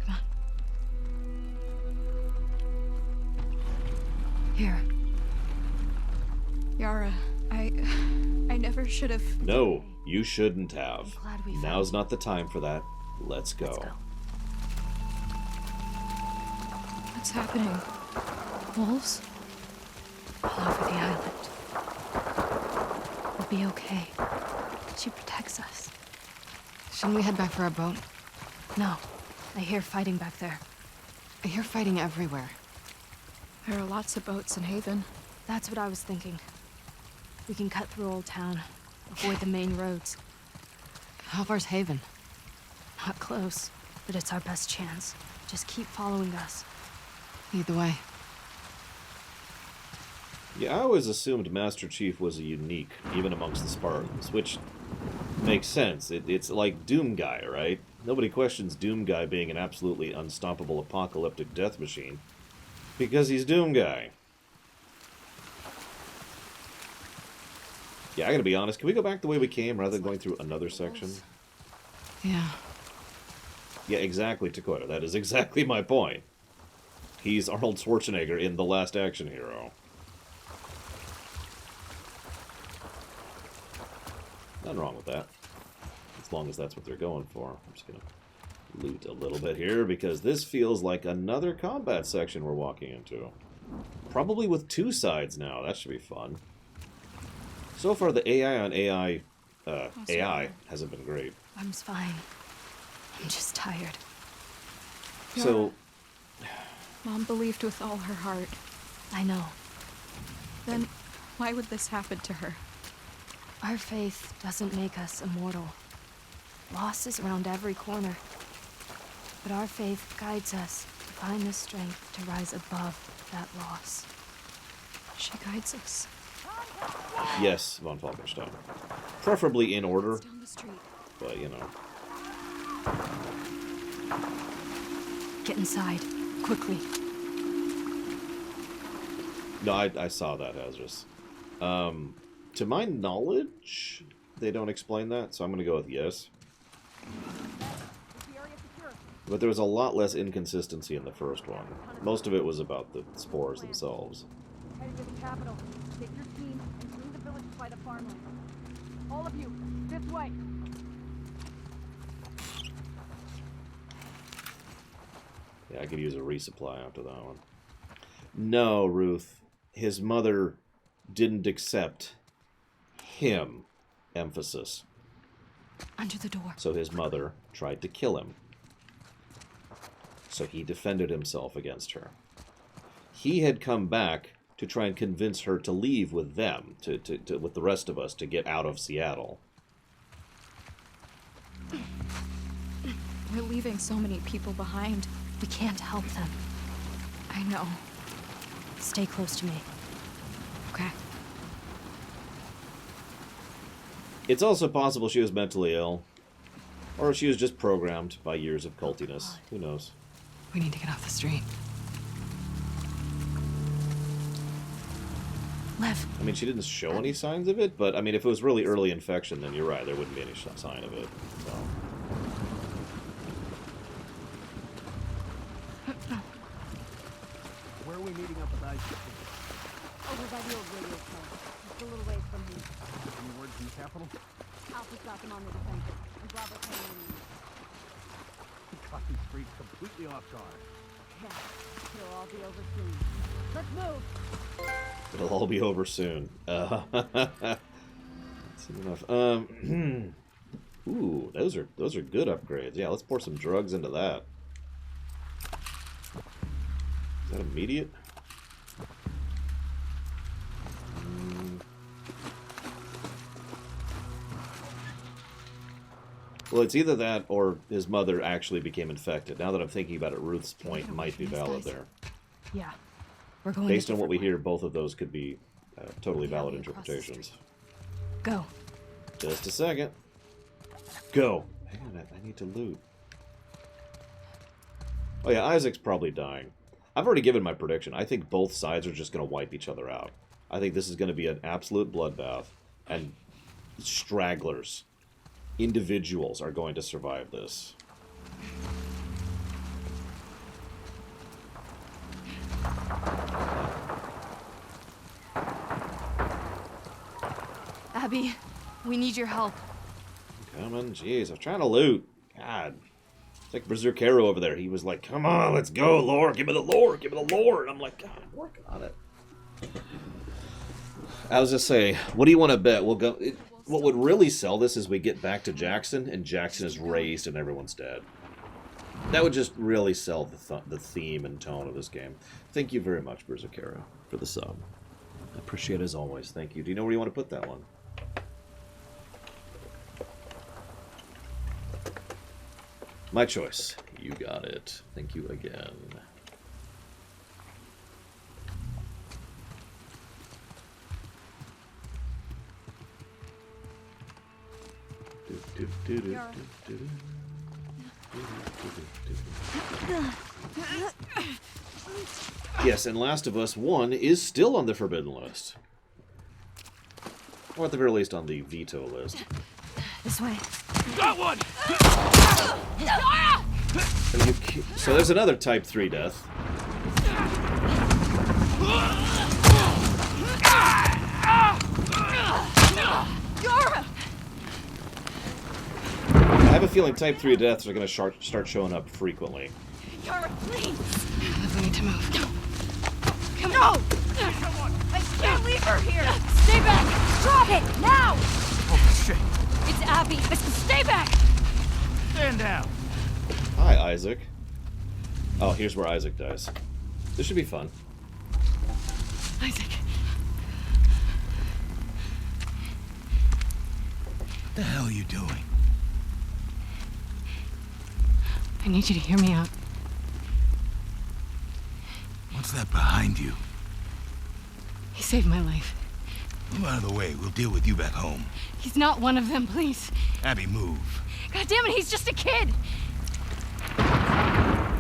Speaker 6: Come on.
Speaker 3: Here.
Speaker 6: Yara, I never should have.
Speaker 2: No, you shouldn't have.
Speaker 10: I'm glad we found
Speaker 2: Now's not the time for that. Let's go.
Speaker 10: Let's go.
Speaker 6: What's happening?
Speaker 10: Wolves? All over the island. We'll be okay. She protects us.
Speaker 3: Shouldn't we head back for our boat?
Speaker 10: No. I hear fighting back there.
Speaker 3: I hear fighting everywhere.
Speaker 6: There are lots of boats in Haven.
Speaker 10: That's what I was thinking. We can cut through Old Town. Avoid the main roads.
Speaker 3: How far's Haven?
Speaker 10: Not close, but it's our best chance. Just keep following us.
Speaker 3: Either way.
Speaker 2: Yeah, I always assumed Master Chief was a unique, even amongst the Spartans, which makes sense. It's like Doom Guy, right? Nobody questions Doom Guy being an absolutely unstoppable apocalyptic death machine. Because he's Doom Guy. Yeah, I gotta be honest. Can we go back the way we came rather than going through another section?
Speaker 3: Yeah.
Speaker 2: Yeah, exactly, Dakota. That is exactly my point. He's Arnold Schwarzenegger in The Last Action Hero. Nothing wrong with that. As long as that's what they're going for. I'm just gonna loot a little bit here, because this feels like another combat section we're walking into. Probably with two sides now. That should be fun. So far, the AI on AI hasn't been great.
Speaker 10: I'm fine. I'm just tired.
Speaker 2: So,
Speaker 4: Mom believed with all her heart.
Speaker 10: I know.
Speaker 4: Then why would this happen to her?
Speaker 10: Our faith doesn't make us immortal. Loss is around every corner. But our faith guides us to find the strength to rise above that loss.
Speaker 4: She guides us.
Speaker 2: yes, von Falkenstein. Preferably in order,
Speaker 4: Down the street.
Speaker 2: but you know.
Speaker 10: Get inside, quickly.
Speaker 2: No, I saw that, Hazardous. To my knowledge, they don't explain that, so I'm going to go with yes. But there was a lot less inconsistency in the first one. Most of it was about the spores themselves.
Speaker 12: Heading to the capital. Take your team and bring the village by the farmland. All of you, this way.
Speaker 2: Yeah, I could use a resupply after that one. No, Ruth. His mother didn't accept him. Emphasis.
Speaker 10: Under the door.
Speaker 2: So his mother tried to kill him. So he defended himself against her. He had come back to try and convince her to leave with them, with the rest of us, to get out of Seattle.
Speaker 4: We're leaving so many people behind.
Speaker 10: We can't help them.
Speaker 4: I know.
Speaker 10: Stay close to me.
Speaker 4: Okay.
Speaker 2: It's also possible she was mentally ill. Or she was just programmed by years of cultiness. Who knows?
Speaker 3: We need to get off the street.
Speaker 10: Lev.
Speaker 2: I mean, she didn't show any signs of it, but I mean, if it was really early infection, then you're right, there wouldn't be any sign of it. So.
Speaker 12: Where are we meeting up with Isaac? Over by the old radio tower. Just a little ways from here. Any word from the capital? Alpha's got them on the defensive, and Bravo's hanging in. Caught these streets completely off guard. Yeah, it'll all be over soon. Let's move!
Speaker 2: It'll all be over soon. That's enough. Ooh, those are good upgrades. Yeah, let's pour some drugs into that. Is that immediate? Well, it's either that or his mother actually became infected. Now that I'm thinking about it, Ruth's point might be valid there.
Speaker 10: Yeah. We're going
Speaker 2: Based on what we hear, both of those could be totally valid interpretations.
Speaker 10: Go.
Speaker 2: Just a second. Go. Hang on, I need to loot. Oh yeah, Isaac's probably dying. I've already given my prediction. I think both sides are just going to wipe each other out. I think this is going to be an absolute bloodbath, and stragglers, individuals, are going to survive this.
Speaker 10: Abby, we need your help.
Speaker 2: Coming, jeez, I'm trying to loot. God. It's like Berserkero over there. He was like, come on, let's go, lore, give me the lore, give me the lore. And I'm like, God, I'm working on it. I was just saying, what do you want to bet? We'll go. What would really sell this is we get back to Jackson, and Jackson is raised and everyone's dead. That would just really sell the theme and tone of this game. Thank you very much, Berserkero, for the sub. I appreciate it as always. Thank you. Do you know where you want to put that one? My choice. You got it. Thank you again. Yes, and Last of Us 1 is still on the forbidden list. Or at the very least on the veto list.
Speaker 10: This way.
Speaker 5: Got one!
Speaker 2: So there's another Type 3 death.
Speaker 6: Yara!
Speaker 2: I have a feeling Type 3 deaths are going to start showing up frequently.
Speaker 6: Yara, please!
Speaker 3: We need to move.
Speaker 6: Come on! I can't leave her here! Stay back! Drop it! Now!
Speaker 5: Oh, shit.
Speaker 6: It's Abby! Stay back!
Speaker 5: Stand down.
Speaker 2: Hi, Isaac. Oh, here's where Isaac dies. This should be fun.
Speaker 3: Isaac.
Speaker 5: What the hell are you doing?
Speaker 3: I need you to hear me out.
Speaker 5: What's that behind you?
Speaker 3: He saved my life.
Speaker 5: Move out of the way. We'll deal with you back home.
Speaker 3: He's not one of them, please.
Speaker 5: Abby, move.
Speaker 3: God damn it, he's just a kid!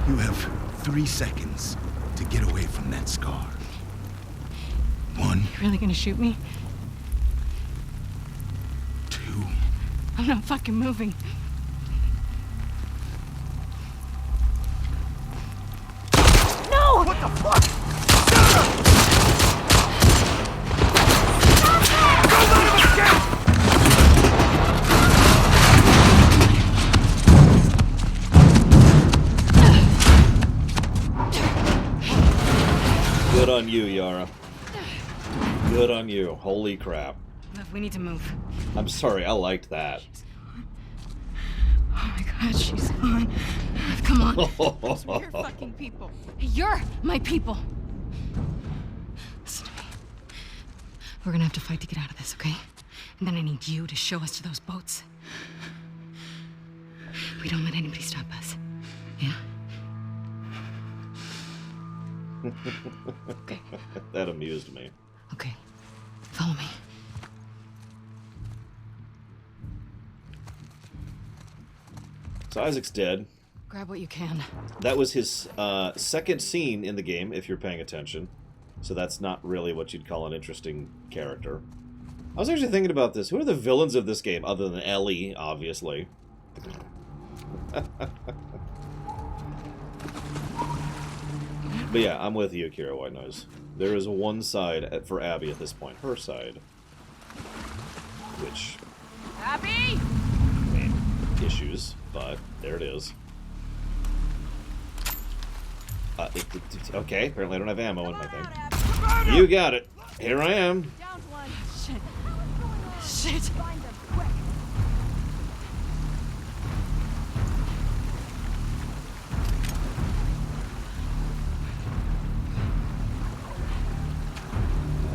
Speaker 5: You have 3 seconds to get away from that scar. 1,
Speaker 3: You really gonna shoot me?
Speaker 5: 2.
Speaker 3: I'm not fucking moving.
Speaker 6: No!
Speaker 5: What the fuck?
Speaker 2: Good on you, Yara. Good on you. Holy crap.
Speaker 3: Look, we need to move.
Speaker 2: I'm sorry, I liked that.
Speaker 3: Oh my god, she's gone. Come on.
Speaker 6: We're fucking people.
Speaker 3: You're my people. Listen to me. We're gonna have to fight to get out of this, okay? And then I need you to show us to those boats. We don't let anybody stop us. Yeah? Okay.
Speaker 2: That amused me.
Speaker 3: Okay. Follow me.
Speaker 2: So Isaac's dead.
Speaker 3: Grab what you can.
Speaker 2: That was his second scene in the game, if you're paying attention. So that's not really what you'd call an interesting character. I was actually thinking about this. Who are the villains of this game, other than Ellie, obviously? But yeah, I'm with you, Kira White Noise. There is one side for Abby at this point. Her side. Which...
Speaker 6: Abby!
Speaker 2: issues, but there it is. Okay, apparently I don't have ammo in my thing. You got it. Here I am.
Speaker 6: Down one.
Speaker 3: Shit. Shit.
Speaker 6: Find them quick.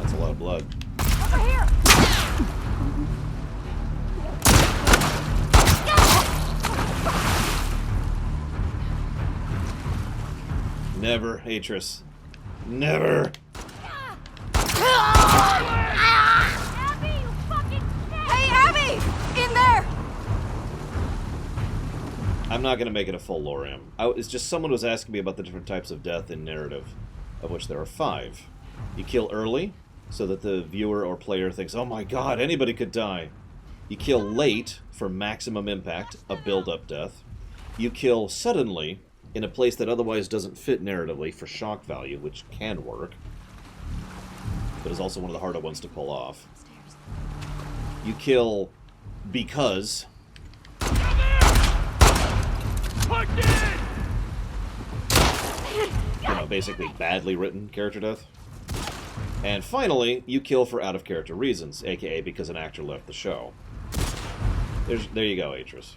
Speaker 2: That's a lot of blood.
Speaker 6: Over here!
Speaker 2: Never, Atris. Never.
Speaker 6: Abby, you fucking shit! Hey, Abby! In there!
Speaker 2: I'm not going to make it a full lorium. It's just someone was asking me about the different types of death in narrative, of which there are 5. You kill early, so that the viewer or player thinks, oh my god, anybody could die. You kill late, for maximum impact, a build-up death. You kill suddenly, in a place that otherwise doesn't fit narratively, for shock value, which can work, but is also one of the harder ones to pull off. You kill because... you know, basically badly written character death. And finally, you kill for out-of-character reasons, aka because an actor left the show. There you go, Atris.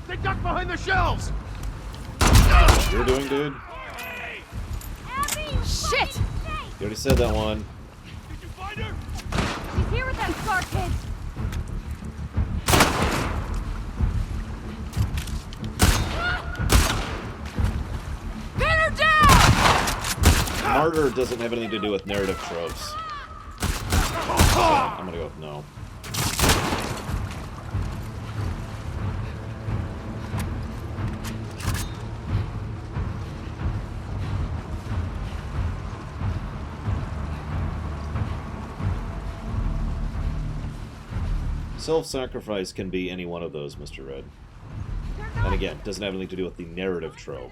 Speaker 5: They ducked behind the shelves!
Speaker 2: You're doing, dude?
Speaker 6: Abby!
Speaker 3: Shit!
Speaker 2: You already said that one.
Speaker 5: Did you find her?
Speaker 6: She's here with them Scar kids! Pin her down!
Speaker 2: Martyr doesn't have anything to do with narrative tropes. I'm gonna go with no. Self-sacrifice can be any one of those, Mr. Red. And again, doesn't have anything to do with the narrative trope.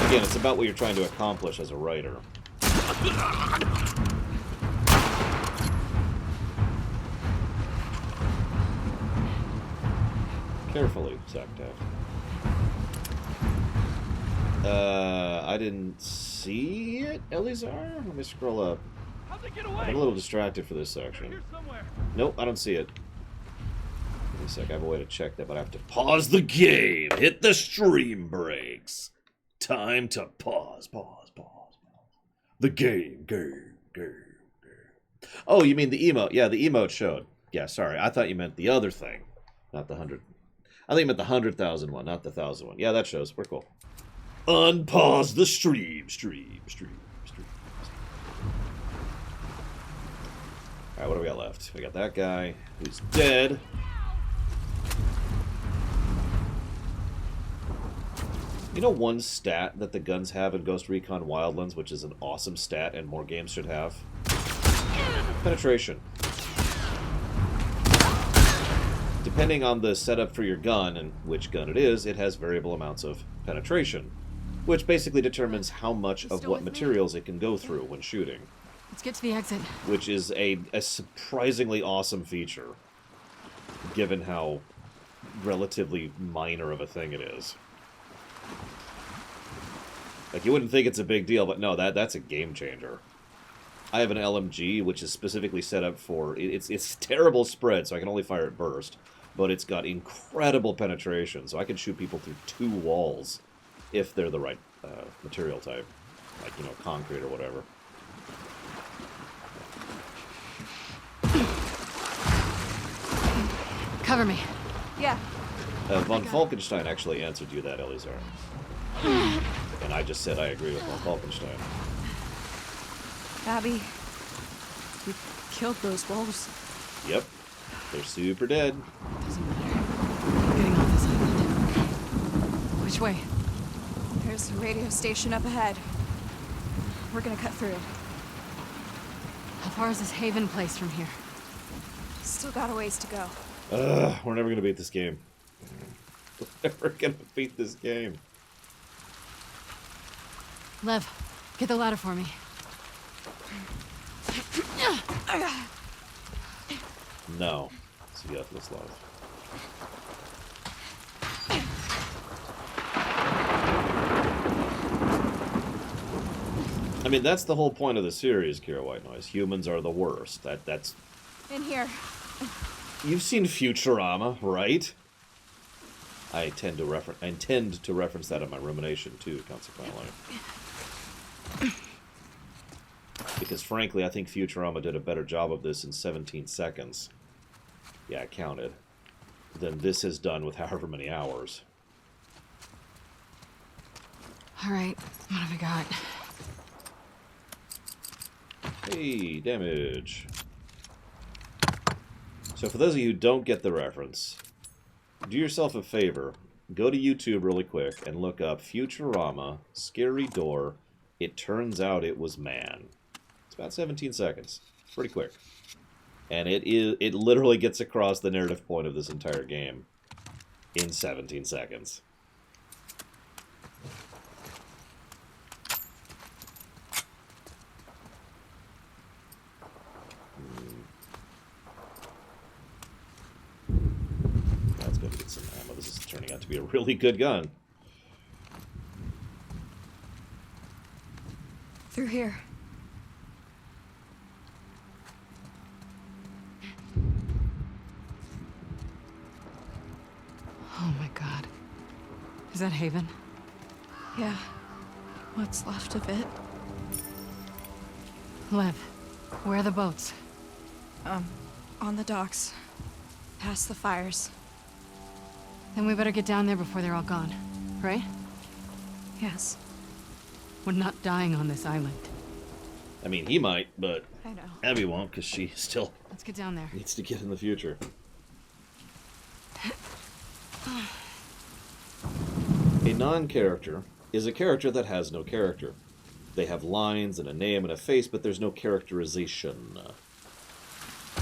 Speaker 2: Again, it's about what you're trying to accomplish as a writer. Carefully, Saktav. I didn't see it, Elizar? Let me scroll up. I'm a little distracted for this section. Nope, I don't see it. Give me a sec, I have a way to check that, but I have to pause the game! Hit the stream brakes! Time to pause. The game. Oh, you mean the emote? Yeah, the emote showed. Yeah, sorry, I thought you meant the other thing. Not the 100. I think you meant the 100,000 one, not the 1,000 one. Yeah, that shows. We're cool. Unpause the stream. Alright, what do we got left? We got that guy who's dead. You know one stat that the guns have in Ghost Recon Wildlands, which is an awesome stat and more games should have? Penetration. Depending on the setup for your gun and which gun it is, it has variable amounts of penetration, which basically determines how much of what materials it can go through when shooting.
Speaker 3: Let's get to the exit.
Speaker 2: Which is a surprisingly awesome feature, given how relatively minor of a thing it is. Like, you wouldn't think it's a big deal, but no, that's a game changer. I have an LMG, which is specifically set up for... It's terrible spread, so I can only fire at burst. But it's got incredible penetration, so I can shoot people through 2 walls if they're the right material type. Like, you know, concrete or whatever.
Speaker 3: Cover me.
Speaker 6: Yeah.
Speaker 2: Von Falkenstein actually answered you that, Elizar. And I just said I agree with Von Falkenstein.
Speaker 6: Abby, you killed those wolves.
Speaker 2: Yep. They're super dead.
Speaker 3: Doesn't matter. I'm getting off this island. Which way?
Speaker 6: There's a radio station up ahead. We're gonna cut through.
Speaker 3: How far is this Haven place from here?
Speaker 6: Still got a ways to go.
Speaker 2: We're never gonna beat this game. We're never gonna beat this game.
Speaker 3: Lev, get the ladder for me.
Speaker 2: No. See you after this live. I mean, that's the whole point of the series, Kira White Noise. Humans are the worst. That's...
Speaker 6: In here.
Speaker 2: You've seen Futurama, right? I intend to reference that in my rumination, too, consequently. Because, frankly, I think Futurama did a better job of this in 17 seconds. Yeah, I counted. Than this has done with however many hours.
Speaker 3: Alright, what have we got?
Speaker 2: Hey, damage. So for those of you who don't get the reference, do yourself a favor. Go to YouTube really quick and look up Futurama, Scary Door. It turns out it was man. It's about 17 seconds. Pretty quick. And it literally gets across the narrative point of this entire game in 17 seconds. Let's go get some ammo. This is turning out to be a really good gun.
Speaker 6: Through here.
Speaker 3: Oh my god. Is that Haven?
Speaker 6: Yeah. What's left of it?
Speaker 3: Lev, where are the boats?
Speaker 6: On the docks. Past the fires.
Speaker 3: Then we better get down there before they're all gone, right?
Speaker 6: Yes.
Speaker 3: We're not dying on this island.
Speaker 2: I mean, he might, but
Speaker 4: I know.
Speaker 2: Abby won't, because she still
Speaker 3: Let's get down there.
Speaker 2: needs to get in the future. A non-character is a character that has no character. They have lines and a name and a face, but there's no characterization.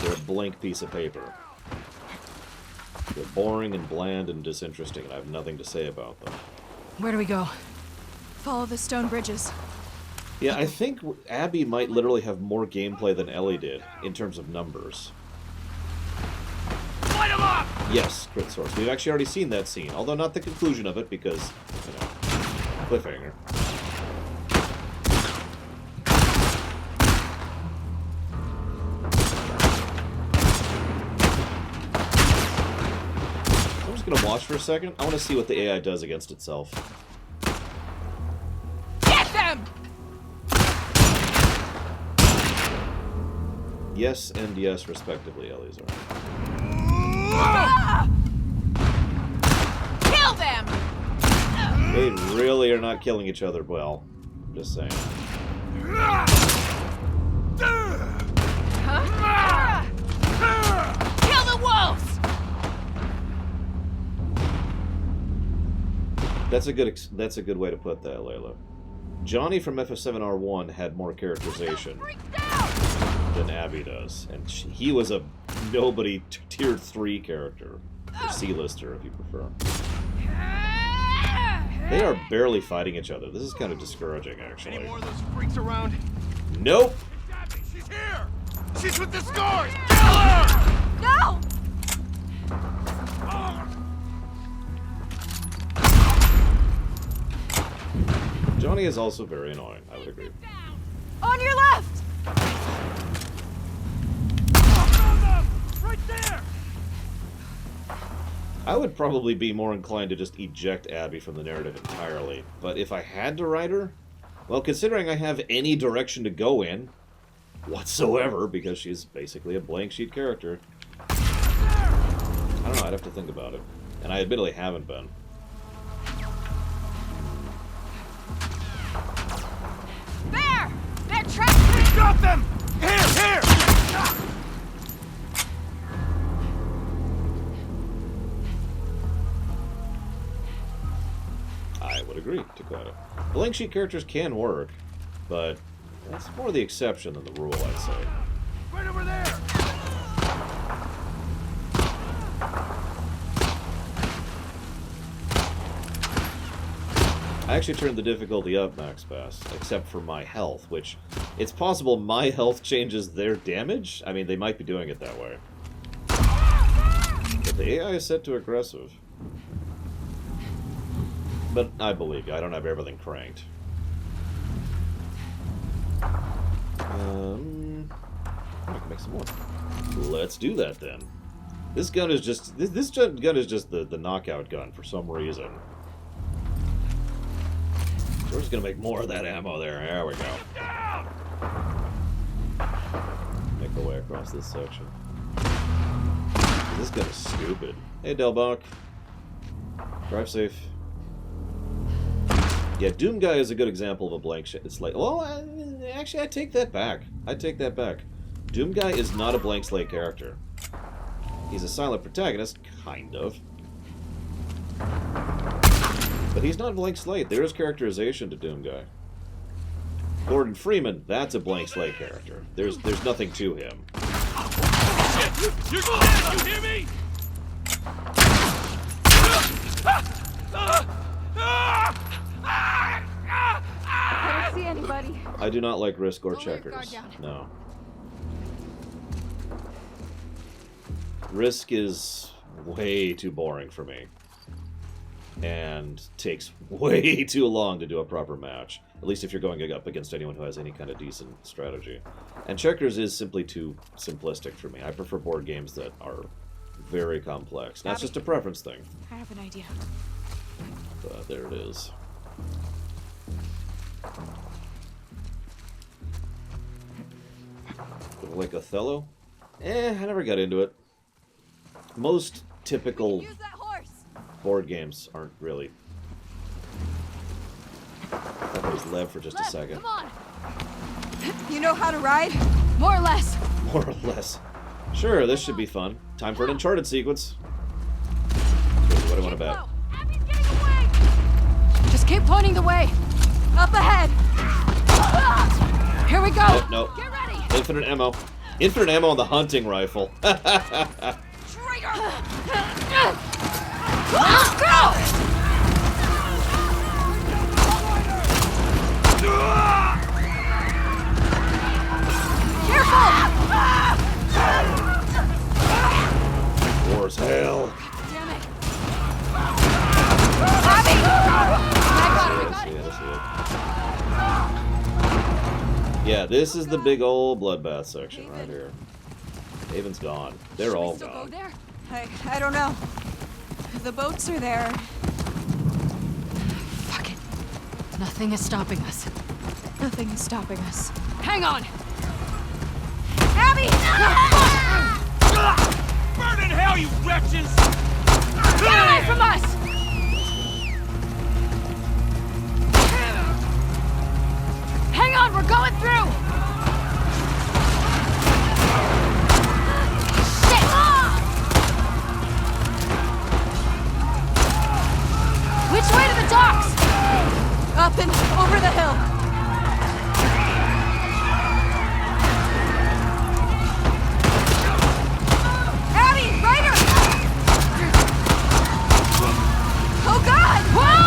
Speaker 2: They're a blank piece of paper. They're boring and bland and disinteresting, and I have nothing to say about them.
Speaker 3: Where do we go?
Speaker 4: Follow the stone bridges.
Speaker 2: Yeah, I think Abby might literally have more gameplay than Ellie did, in terms of numbers.
Speaker 5: Light him up!
Speaker 2: Yes, crit source. We've actually already seen that scene, although not the conclusion of it, because, you know, cliffhanger. I'm just gonna watch for a second. I want to see what the AI does against itself.
Speaker 6: Get them!
Speaker 2: Yes and yes, respectively, Ellie's right.
Speaker 6: Ah! Kill them!
Speaker 2: They really are not killing each other well. Just saying.
Speaker 6: Kill the wolves!
Speaker 2: That's a good way to put that, Layla. Johnny from FF7R1 had more characterization than Abby does, and he was a nobody tier 3 character, or C-lister if you prefer. They are barely fighting each other. This is kind of discouraging, actually.
Speaker 5: Any more of those freaks around?
Speaker 2: Nope.
Speaker 5: She's here! She's with the scars! Kill her!
Speaker 6: No!
Speaker 2: Johnny is also very annoying, I would agree.
Speaker 6: On your left!
Speaker 5: Right there!
Speaker 2: I would probably be more inclined to just eject Abby from the narrative entirely, but if I had to write her, well, considering I have any direction to go in, whatsoever, because she's basically a blank sheet character, I don't know, I'd have to think about it. And I admittedly haven't been.
Speaker 6: There! They're trapped!
Speaker 5: Drop them! Here!
Speaker 2: I would agree, Dakota. Blank sheet characters can work, but that's more the exception than the rule, I'd say.
Speaker 5: Right over there!
Speaker 2: I actually turned the difficulty up, Max Pass, except for my health, which it's possible my health changes their damage? I mean, they might be doing it that way. But the AI is set to aggressive. But I believe you, I don't have everything cranked. I can make some more. Let's do that then. This gun is just this gun is just the knockout gun for some reason. So we're just gonna make more of that ammo there. There we go. Make our way across this section. This gun is stupid. Hey Delbach. Drive safe. Yeah, Doom Guy is a good example of a blank shit. It's like, well, actually, I take that back. I take that back. Doom Guy is not a blank slate character. He's a silent protagonist, kind of. But he's not a blank slate. There is characterization to Doom Guy. Gordon Freeman, that's a blank slate character. There's nothing to him.
Speaker 5: You're dead! You hear me?
Speaker 6: I don't see anybody.
Speaker 2: I do not like Risk or checkers. No. Risk is way too boring for me. And takes way too long to do a proper match. At least if you're going up against anyone who has any kind of decent strategy. And checkers is simply too simplistic for me. I prefer board games that are very complex. That's just a preference thing.
Speaker 4: I have an idea.
Speaker 2: But there it is. Like Othello? I never got into it. Most typical board games aren't really was Lev for just a second.
Speaker 10: Come on.
Speaker 6: You know how to ride?
Speaker 10: More or less.
Speaker 2: More or less. Sure, this should be fun. Time for an Uncharted sequence. What do I want to bet?
Speaker 10: Abby's getting away. Just keep pointing the way.
Speaker 6: Up ahead.
Speaker 10: Here we go.
Speaker 2: Oh, no.
Speaker 10: Get ready.
Speaker 2: Infinite ammo. Infinite ammo on the hunting rifle.
Speaker 10: Traitor. Let's go. Careful.
Speaker 2: War's hell.
Speaker 10: Damn it.
Speaker 6: Abby!
Speaker 2: Yeah, this is the big old bloodbath section right here. Haven's gone. They're all
Speaker 10: Still go
Speaker 2: gone.
Speaker 10: there?
Speaker 6: I don't know. The boats are there.
Speaker 10: Fuck it. Nothing is stopping us.
Speaker 6: Nothing is stopping us.
Speaker 10: Hang on.
Speaker 6: Abby!
Speaker 5: Burn in hell, you wretches!
Speaker 10: Get away from us! Hang on, we're going through! Shit! Which way to the docks?
Speaker 6: Up and over the hill. Abby! Ryder! Oh God!
Speaker 10: Whoa!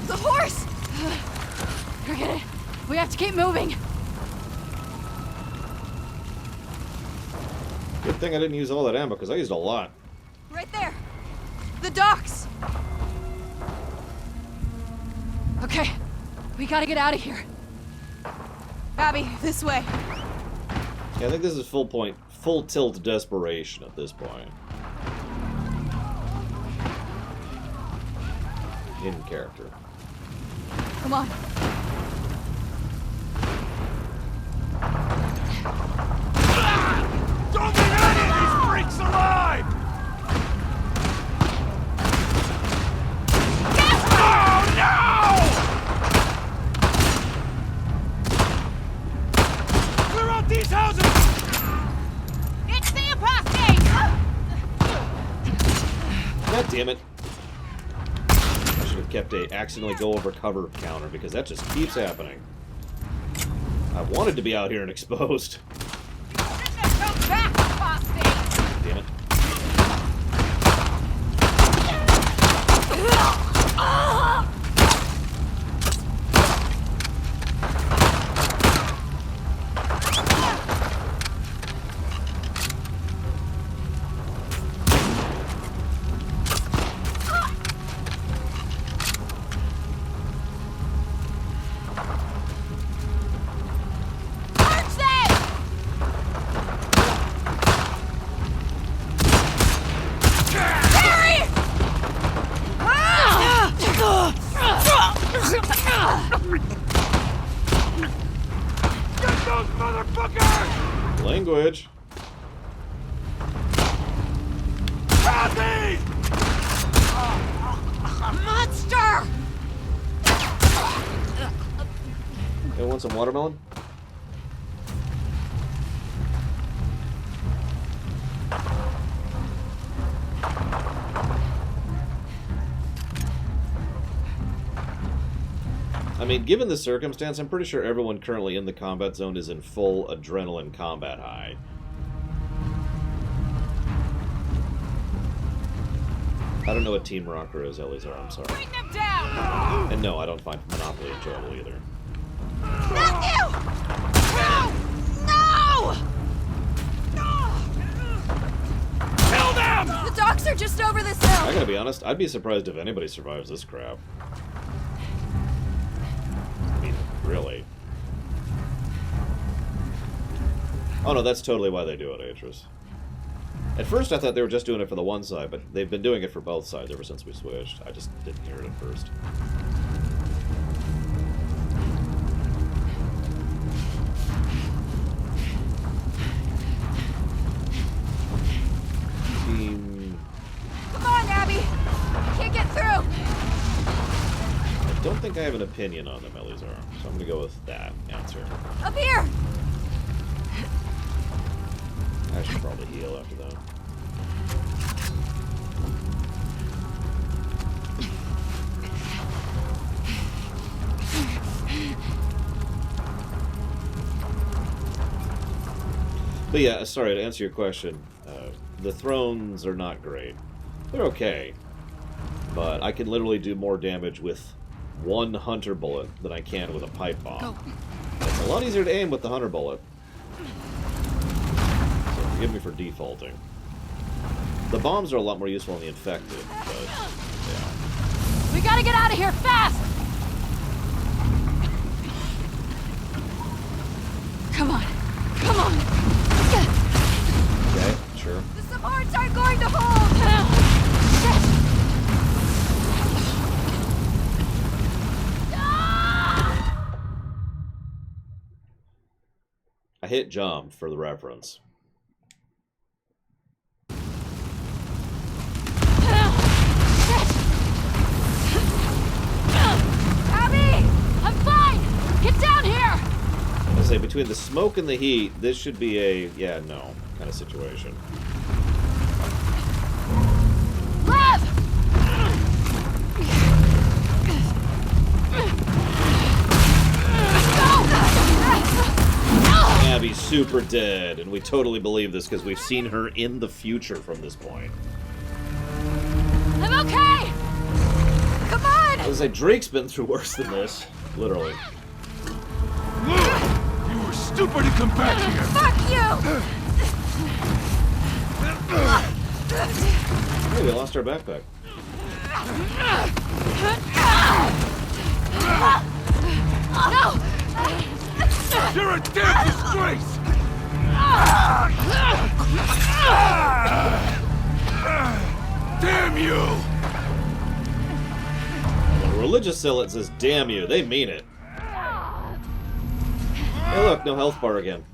Speaker 6: The horse!
Speaker 10: Forget it. We have to keep moving.
Speaker 2: Good thing I didn't use all that ammo, because I used a lot.
Speaker 6: Right there. The docks.
Speaker 10: Okay, we gotta get out of here.
Speaker 6: Abby, this way.
Speaker 2: Yeah, I think this is full tilt desperation at this point. In character.
Speaker 6: Come on.
Speaker 5: Don't leave any of these freaks alive! Oh no! Clear out these houses!
Speaker 10: It's the apostate!
Speaker 2: God damn it. I should have kept a accidentally go over cover counter, because that just keeps happening. I wanted to be out here and exposed.
Speaker 10: Back, apostate!
Speaker 2: Damn it.
Speaker 10: March them! Harry!
Speaker 5: Get those motherfuckers!
Speaker 2: Language.
Speaker 5: Kathy!
Speaker 10: Monster!
Speaker 2: Anyone want some watermelon? I mean, given the circumstance, I'm pretty sure everyone currently in the combat zone is in full adrenaline combat high. I don't know what Team Rocker is, Elizar, I'm sorry.
Speaker 10: Bring them down!
Speaker 2: And no, I don't find Monopoly enjoyable either.
Speaker 10: Matthew! No! No!
Speaker 5: Kill them!
Speaker 6: The docks are just over this hill.
Speaker 2: I gotta be honest, I'd be surprised if anybody survives this crap. I mean, really. Oh no, that's totally why they do it, Atris. At first I thought they were just doing it for the one side, but they've been doing it for both sides ever since we switched. I just didn't hear it at first. Team...
Speaker 6: Come
Speaker 2: don't think I have an opinion on them, Elizar, so I'm gonna go with that answer.
Speaker 6: Up here!
Speaker 2: I should probably heal after that. But yeah, sorry, to answer your question, the thrones are not great. They're okay, but I can literally do more damage with one hunter bullet than I can with a pipe bomb. It's a lot easier to aim with the hunter bullet. So forgive me for defaulting. The bombs are a lot more useful in the infected, but yeah.
Speaker 6: We gotta get out of here fast! Come on. Come on.
Speaker 2: Okay, sure.
Speaker 6: The supports aren't going to hold!
Speaker 2: I hit jump for the reference.
Speaker 6: Abby! I'm fine! Get down here!
Speaker 2: I say, between the smoke and the heat, this should be a, yeah, no, kind of situation.
Speaker 6: Lev!
Speaker 2: Abby's super dead, and we totally believe this because we've seen her in the future from this point.
Speaker 6: I'm okay! Come on!
Speaker 2: I was like, Drake's been through worse than this, literally.
Speaker 5: You were stupid to come back here!
Speaker 6: Fuck you!
Speaker 2: Hey, we lost our backpack.
Speaker 6: No!
Speaker 5: You're a damn disgrace! Damn you!
Speaker 2: When a religious zealot says, damn you, they mean it. Hey look, no health bar again.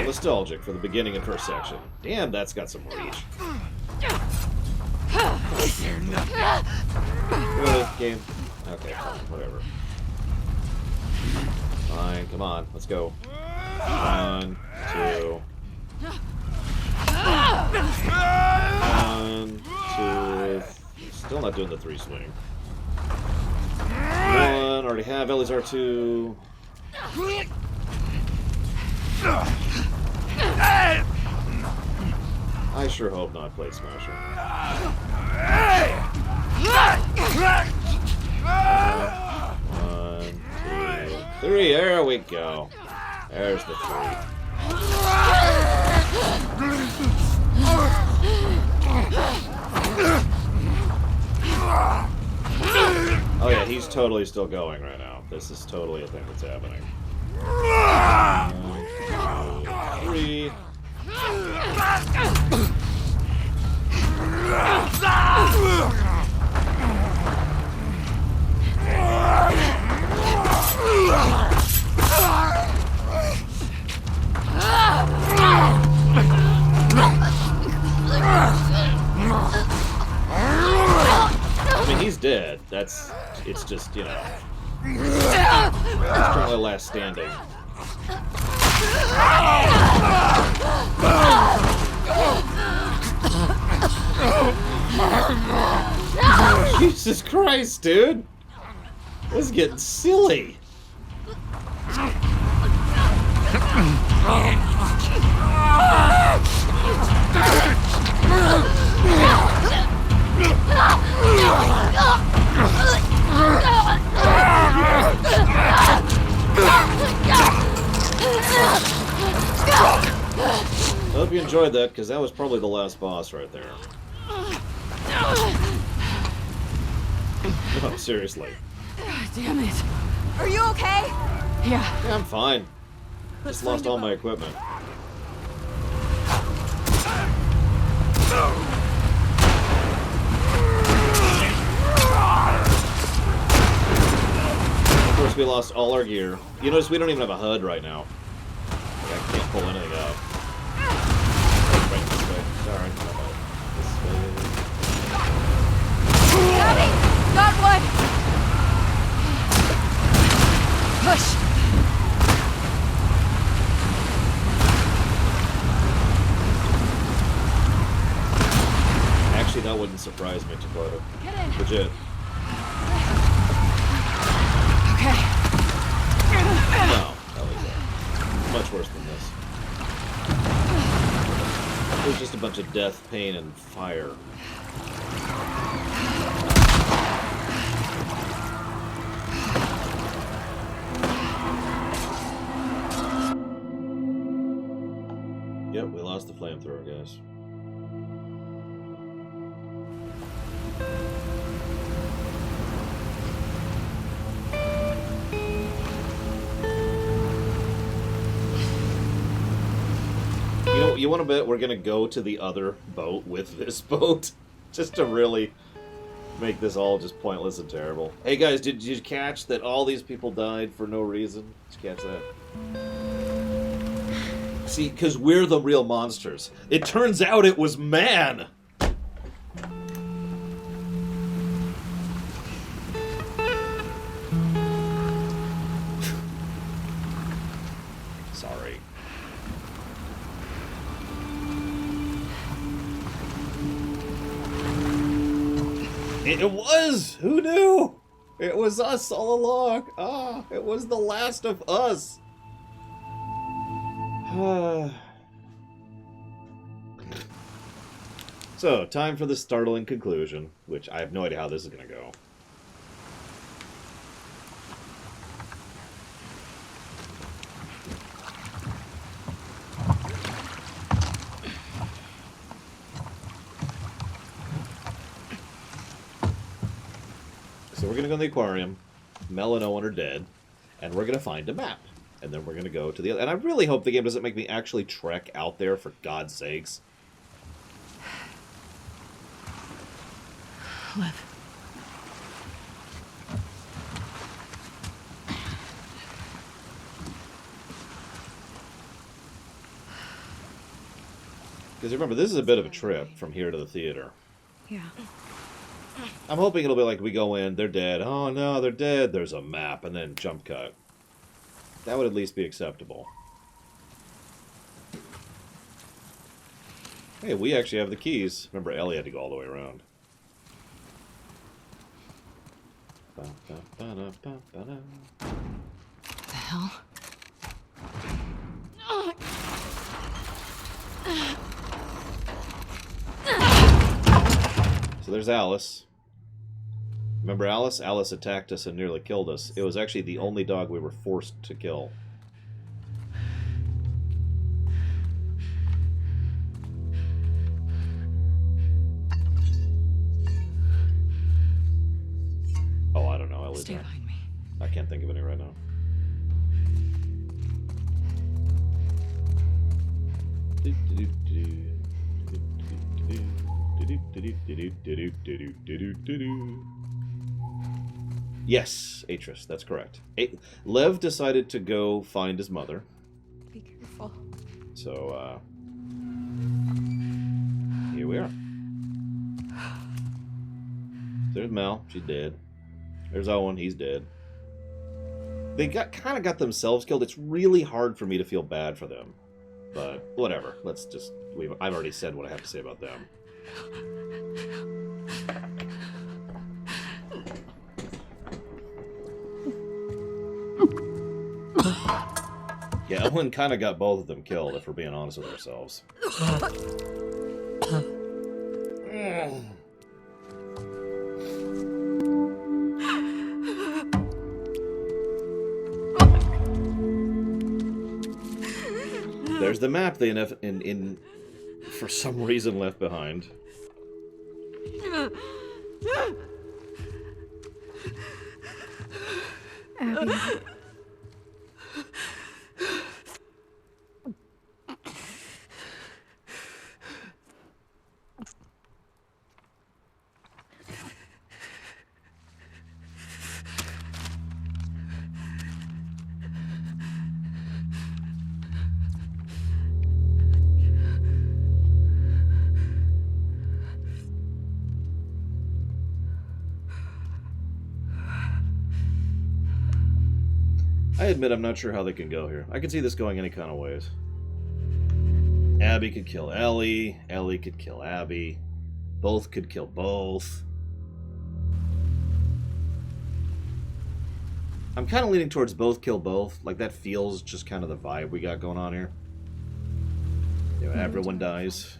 Speaker 2: Nostalgic for the beginning and first section. Damn, that's got some reach. Really, game? Okay, fine, whatever. Fine, come on, let's go. 1, 2. 1, 2. Still not doing the 3 swing. 1, already have Elizar 2. I sure hope not Plate Smasher. 1, 2, 3. There we go. There's the 3. Oh yeah, he's totally still going right now. This is totally a thing that's happening. 1, 2, 3. I mean, he's dead. It's just, you know. He's currently last standing. Jesus Christ, dude! This is getting silly. I hope you enjoyed that, because that was probably the last boss right there. No, seriously.
Speaker 6: Damn it. Are you okay?
Speaker 2: Yeah, I'm fine. Just lost all my equipment. Of course, we lost all our gear. You notice we don't even have a HUD right now. Like, I can't pull anything up. Right this way. Sorry. This way. that wouldn't surprise me, Dakota.
Speaker 6: Get in.
Speaker 2: Legit.
Speaker 3: Okay.
Speaker 2: No, that was much worse than this. It was just a bunch of death, pain, and fire. Yep, we lost the flamethrower, guys. You want to bet we're going to go to the other boat with this boat? Just to really make this all just pointless and terrible. Hey guys, did you catch that all these people died for no reason? Did you catch that? See, because we're the real monsters. It turns out it was man! Sorry. It was! Who knew? It was us all along. Ah, it was the last of us. So, time for the startling conclusion, which I have no idea how this is going to go. So we're going to go in the aquarium, Mel and Owen are dead, and we're going to find a map. And then we're going to go to the other... And I really hope the game doesn't make me actually trek out there, for God's sakes.
Speaker 3: Liv.
Speaker 2: Because remember, this is a bit of a trip from here to the theater.
Speaker 1: Yeah.
Speaker 2: I'm hoping it'll be like we go in, they're dead. Oh no, they're dead. There's a map, and then jump cut. That would at least be acceptable. Hey, we actually have the keys. Remember, Ellie had to go all the way around.
Speaker 3: What the hell?
Speaker 2: So there's Alice. Remember Alice? Alice attacked us and nearly killed us. It was actually the only dog we were forced to kill. Oh, I don't know.
Speaker 3: Stay behind me.
Speaker 2: I can't think of any right now. Yes, Atris, that's correct. Lev decided to go find his mother.
Speaker 6: Be careful.
Speaker 2: So, here we are. There's Mel, she's dead. There's Owen, he's dead. They kind of got themselves killed. It's really hard for me to feel bad for them. But, whatever. Let's just... I've already said what I have to say about them. Yeah, Owen kind of got both of them killed, if we're being honest with ourselves. There's the map they for some reason left behind.
Speaker 6: Abby.
Speaker 2: I admit I'm not sure how they can go here. I can see this going any kind of ways. Abby could kill Ellie. Ellie could kill Abby. Both could kill both. I'm kind of leaning towards both kill both. Like, that feels just kind of the vibe we got going on here. You know, everyone dies.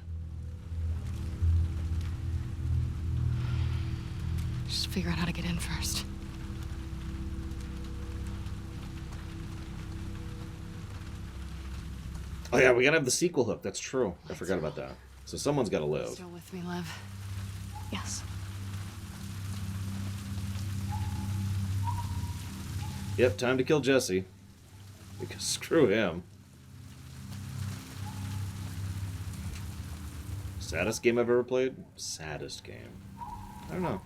Speaker 3: Just figure out how to get in first.
Speaker 2: Oh yeah, we gotta have the sequel hook. That's true. I forgot about that. So someone's gotta live.
Speaker 3: Still with me, Lev?
Speaker 4: Yes.
Speaker 2: Yep, time to kill Jesse. Because screw him. Saddest game I've ever played? Saddest game. I don't know.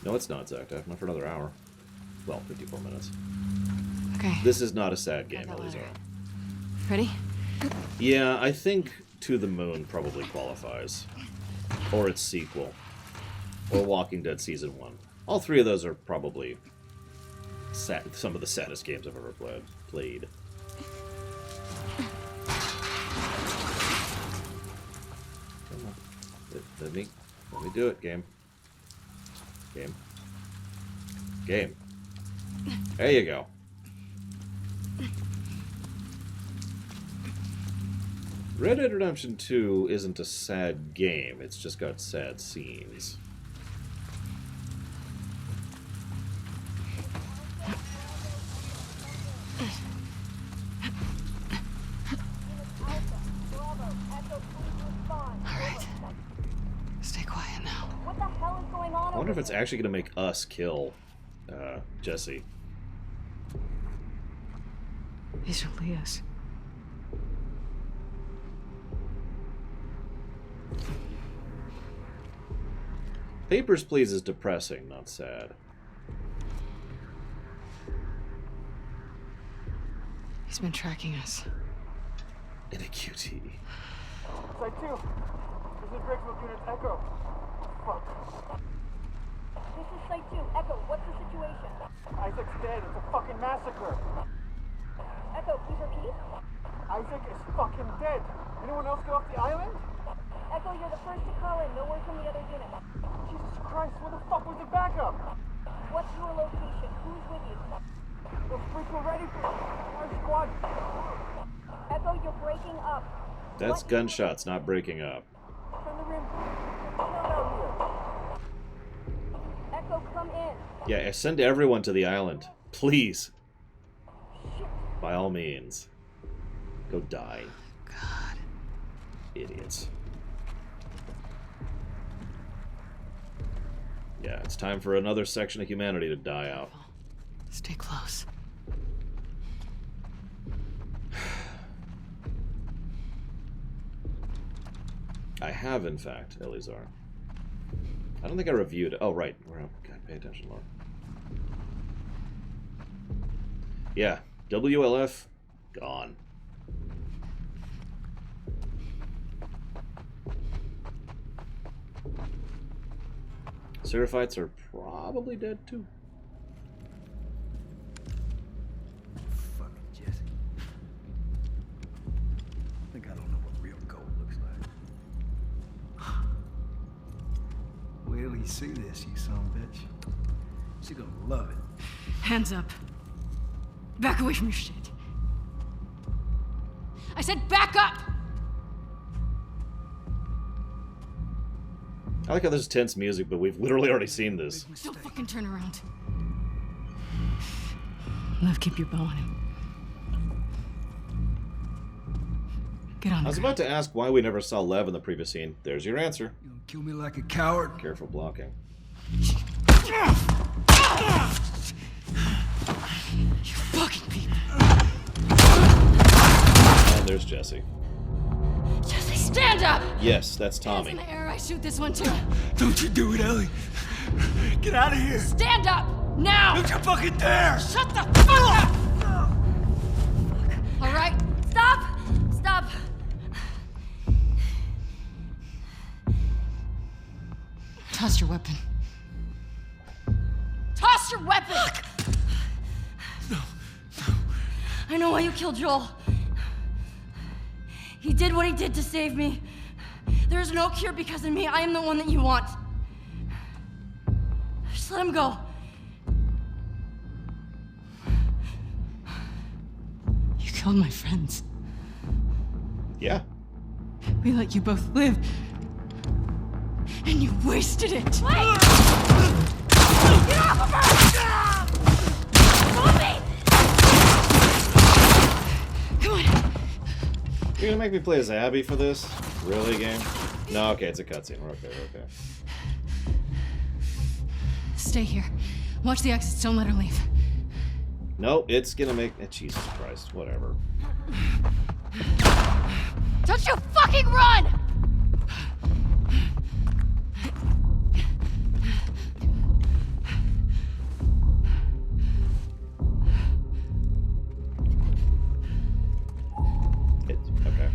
Speaker 2: No, it's not, Zach. Not for another hour. Well, 54 minutes.
Speaker 3: Okay.
Speaker 2: This is not a sad game, Elizar.
Speaker 3: Ready?
Speaker 2: Yeah, I think To the Moon probably qualifies. Or its sequel. Or Walking Dead Season 1. All three of those are probably some of the saddest games I've ever played. Come on. Let me do it, game. Game. There you go. Red Dead Redemption 2 isn't a sad game, it's just got sad scenes.
Speaker 3: Alright. Stay quiet now.
Speaker 12: What the hell is going on?
Speaker 2: I wonder if it's actually going to make us kill Jesse.
Speaker 3: These are Leah's.
Speaker 2: Papers, Please is depressing, not sad.
Speaker 3: He's been tracking us.
Speaker 2: In a QT.
Speaker 13: Site 2. This is Breaksville Unit Echo. Fuck.
Speaker 12: This is Site 2. Echo, what's the situation?
Speaker 13: Isaac's dead. It's a fucking massacre.
Speaker 12: Echo, please repeat.
Speaker 13: Isaac is fucking dead. Anyone else go off the island?
Speaker 12: Echo, you're the first to call in. No word from the other unit.
Speaker 13: Jesus Christ, where the fuck was the backup?
Speaker 12: What's your location? Who's with you?
Speaker 13: The freak we're ready for our squad.
Speaker 12: Echo, you're breaking up.
Speaker 2: That's gunshots, not breaking up.
Speaker 13: Turn the rim.
Speaker 12: Echo, come in.
Speaker 2: Yeah, send everyone to the island. Please. By all means. Go die.
Speaker 3: God.
Speaker 2: Idiots. Yeah, it's time for another section of humanity to die out.
Speaker 3: Stay close.
Speaker 2: I have, in fact, Elizar. I don't think I reviewed it. Oh, right. God, pay attention, Laura. Yeah, WLF, gone. Seraphites are probably dead, too.
Speaker 5: Fucking Jesse. I think I don't know what real gold looks like. Wait till you see this, you son of a bitch. She's gonna love it.
Speaker 3: Hands up. Back away from your shit. I said back up!
Speaker 2: I like how there's tense music, but we've literally already seen this.
Speaker 3: Don't fucking turn around. Lev, keep your bow on him. Get on.
Speaker 2: I was about to ask why we never saw Lev in the previous scene. There's your answer.
Speaker 5: You gonna kill me like a coward?
Speaker 2: Careful blocking.
Speaker 3: You fucking people.
Speaker 2: And there's Jesse.
Speaker 3: Jesse, stand up!
Speaker 2: Yes, that's
Speaker 3: Hands
Speaker 2: Tommy.
Speaker 3: in the air, I shoot this one too.
Speaker 5: Don't you do it, Ellie. Get out of here.
Speaker 3: Stand up! Now!
Speaker 5: Don't you fucking dare!
Speaker 3: Shut the fuck up! All right?
Speaker 6: Stop! Stop!
Speaker 3: Toss your weapon.
Speaker 6: Toss your weapon!
Speaker 5: No.
Speaker 6: I know why you killed Joel. He did what he did to save me.
Speaker 10: There is no cure because of me. I am the one that you want. Just let him go.
Speaker 3: You killed my friends.
Speaker 2: Yeah.
Speaker 3: We let you both live. And you wasted it.
Speaker 10: Wait! Get off of her! Move me!
Speaker 3: Come on.
Speaker 2: You're gonna make me play as Abby for this? Really, game? No, okay, it's a cutscene. We're okay, we're okay.
Speaker 3: Stay here. Watch the exits. Don't let her leave.
Speaker 2: No, it's gonna make... Jesus Christ, whatever.
Speaker 10: Don't you fucking run!
Speaker 2: Okay.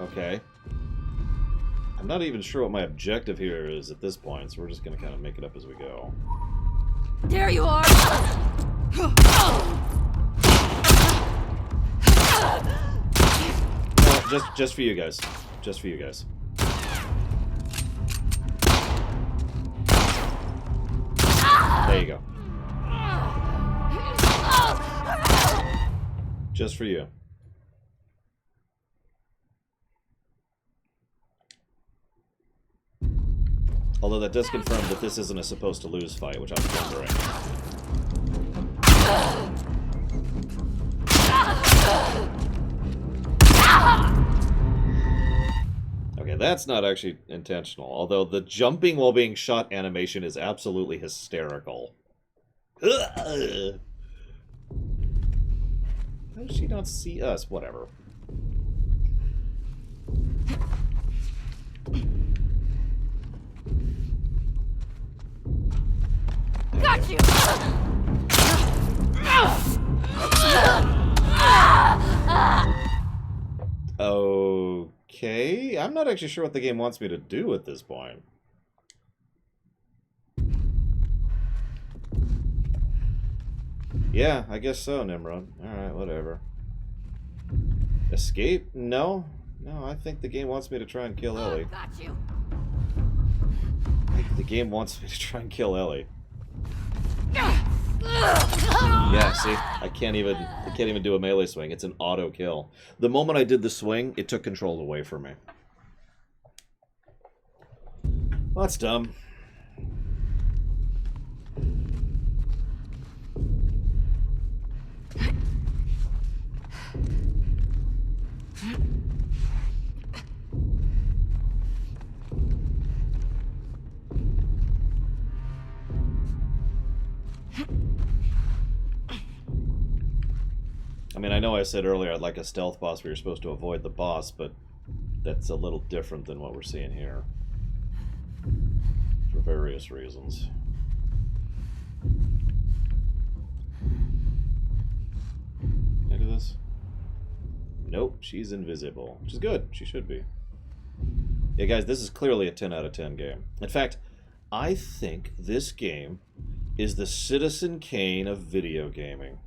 Speaker 2: Okay. I'm not even sure what my objective here is at this point, so we're just gonna kind of make it up as we go.
Speaker 10: There you are!
Speaker 2: No, just for you guys. Just for you guys. There you go. Just for you. Although that does confirm that this isn't a supposed to lose fight, which I was wondering. Okay, that's not actually intentional. Although the jumping while being shot animation is absolutely hysterical. How does she not see us? Whatever.
Speaker 10: Got you!
Speaker 2: Okay, I'm not actually sure what the game wants me to do at this point. Yeah, I guess so, Nimrod. Alright, whatever. Escape? No. No, I think the game wants me to try and kill Ellie.
Speaker 10: Got you!
Speaker 2: The game wants me to try and kill Ellie. Yeah, see? I can't even do a melee swing. It's an auto kill. The moment I did the swing, it took control away from me. Well, that's dumb. I mean, I know I said earlier I'd like a stealth boss where you're supposed to avoid the boss, but that's a little different than what we're seeing here. For various reasons. Can I do this? Nope, she's invisible. Which is good. She should be. Yeah, guys, this is clearly a 10 out of 10 game. In fact, I think this game is the Citizen Kane of video gaming.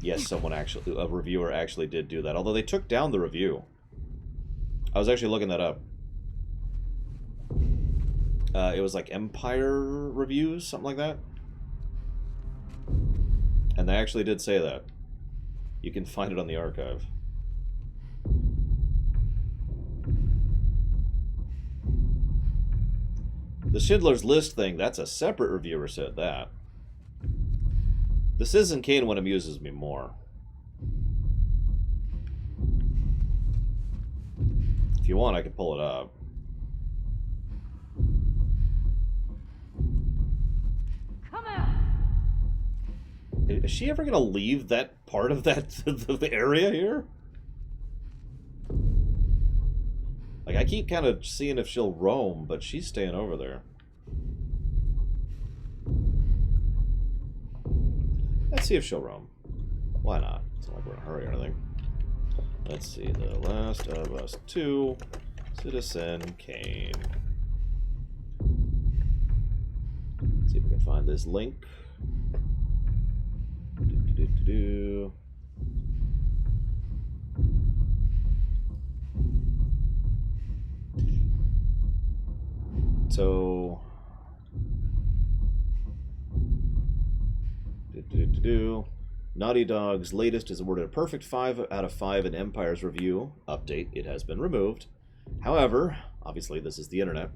Speaker 2: Yes, a reviewer actually did do that. Although they took down the review. I was actually looking that up. It was like Empire Reviews, something like that. And they actually did say that. You can find it on the archive. The Schindler's List thing, that's a separate reviewer said that. The Citizen Kane one amuses me more. If you want, I can pull it up.
Speaker 10: Come out!
Speaker 2: Is she ever gonna leave that part of that the area here? Like, I keep kind of seeing if she'll roam, but she's staying over there. Let's see if she'll roam. Why not? It's not like we're in a hurry or anything. Let's see. The Last of Us 2, Citizen Kane. Let's see if we can find this link. Do-do-do-do-do. So, Naughty Dog's latest is awarded a perfect 5 out of 5 in Empire's review. Update, it has been removed. However, obviously this is the internet.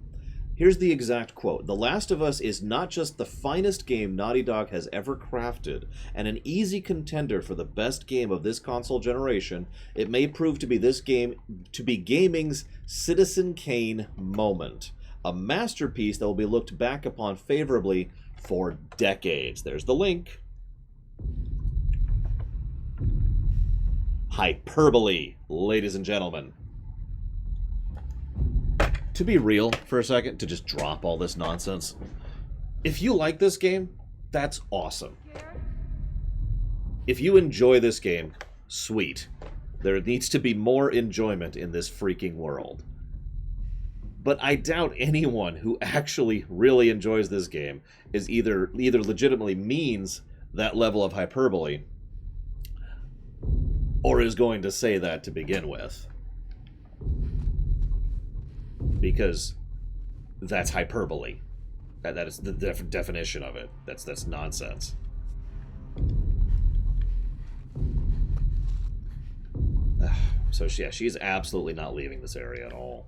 Speaker 2: Here's the exact quote. "The Last of Us is not just the finest game Naughty Dog has ever crafted, and an easy contender for the best game of this console generation, it may prove to be gaming's Citizen Kane moment. A masterpiece that will be looked back upon favorably for decades." There's the link. Hyperbole, ladies and gentlemen. To be real for a second, to just drop all this nonsense, if you like this game, that's awesome. If you enjoy this game, sweet. There needs to be more enjoyment in this freaking world. But I doubt anyone who actually really enjoys this game is either legitimately means that level of hyperbole or is going to say that to begin with. Because that's hyperbole. That is the definition of it. That's nonsense. So yeah, she's absolutely not leaving this area at all.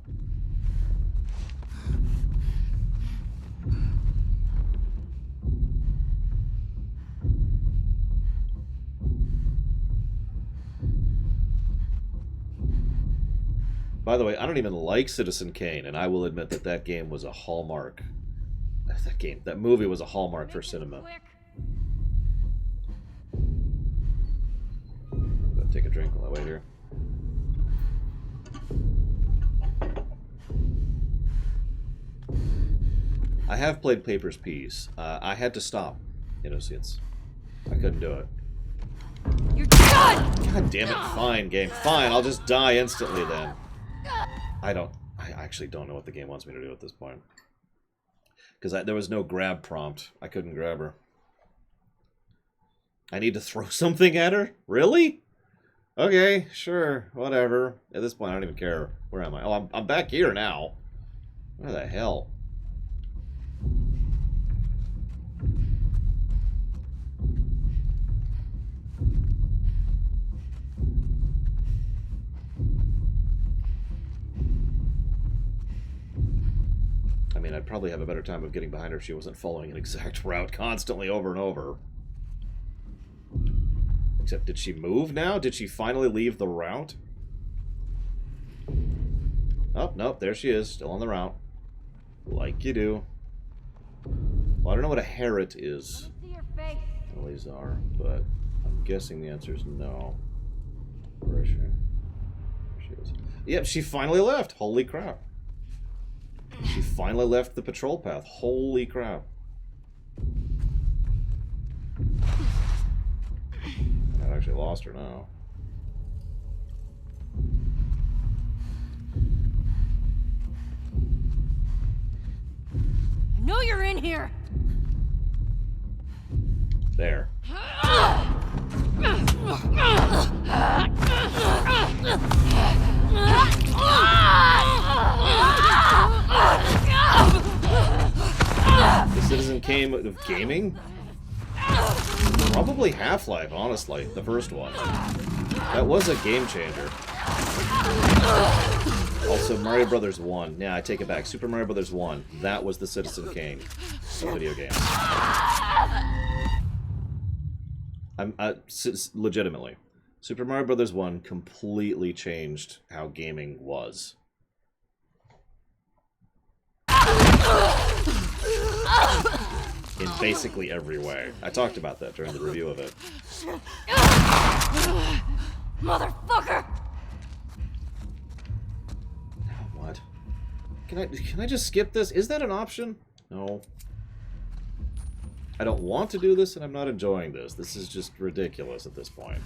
Speaker 2: By the way, I don't even like Citizen Kane, and I will admit that that game was a hallmark. That movie was a hallmark for cinema. Gotta take a drink while I wait here. I have played Papers, Please. I had to stop Innocence. I couldn't do it.
Speaker 10: You're done!
Speaker 2: God damn it, fine, game. Fine, I'll just die instantly then. I actually don't know what the game wants me to do at this point. Because there was no grab prompt. I couldn't grab her. I need to throw something at her? Really? Okay, sure, whatever. At this point, I don't even care. Where am I? Oh, I'm back here now. Where the hell? I mean, I'd probably have a better time of getting behind her if she wasn't following an exact route constantly over and over. Except, did she move now? Did she finally leave the route? Oh, nope, there she is, still on the route. Like you do. Well, I don't know what a Harrot is. Well, these are, but I'm guessing the answer is no. Where is she? There she is. Yep, she finally left. Holy crap. She finally left the patrol path. Holy crap. I actually lost her now.
Speaker 10: I know you're in here!
Speaker 2: There. The Citizen Kane of gaming? Probably Half-Life, honestly. The first one. That was a game changer. Also, Mario Brothers 1. Yeah, I take it back. Super Mario Brothers 1. That was the Citizen Kane of video games. Legitimately. Super Mario Brothers 1 completely changed how gaming was. In basically every way. I talked about that during the review of it.
Speaker 10: Motherfucker!
Speaker 2: What? Can I just skip this? Is that an option? No. I don't want to do this, and I'm not enjoying this. This is just ridiculous at this point.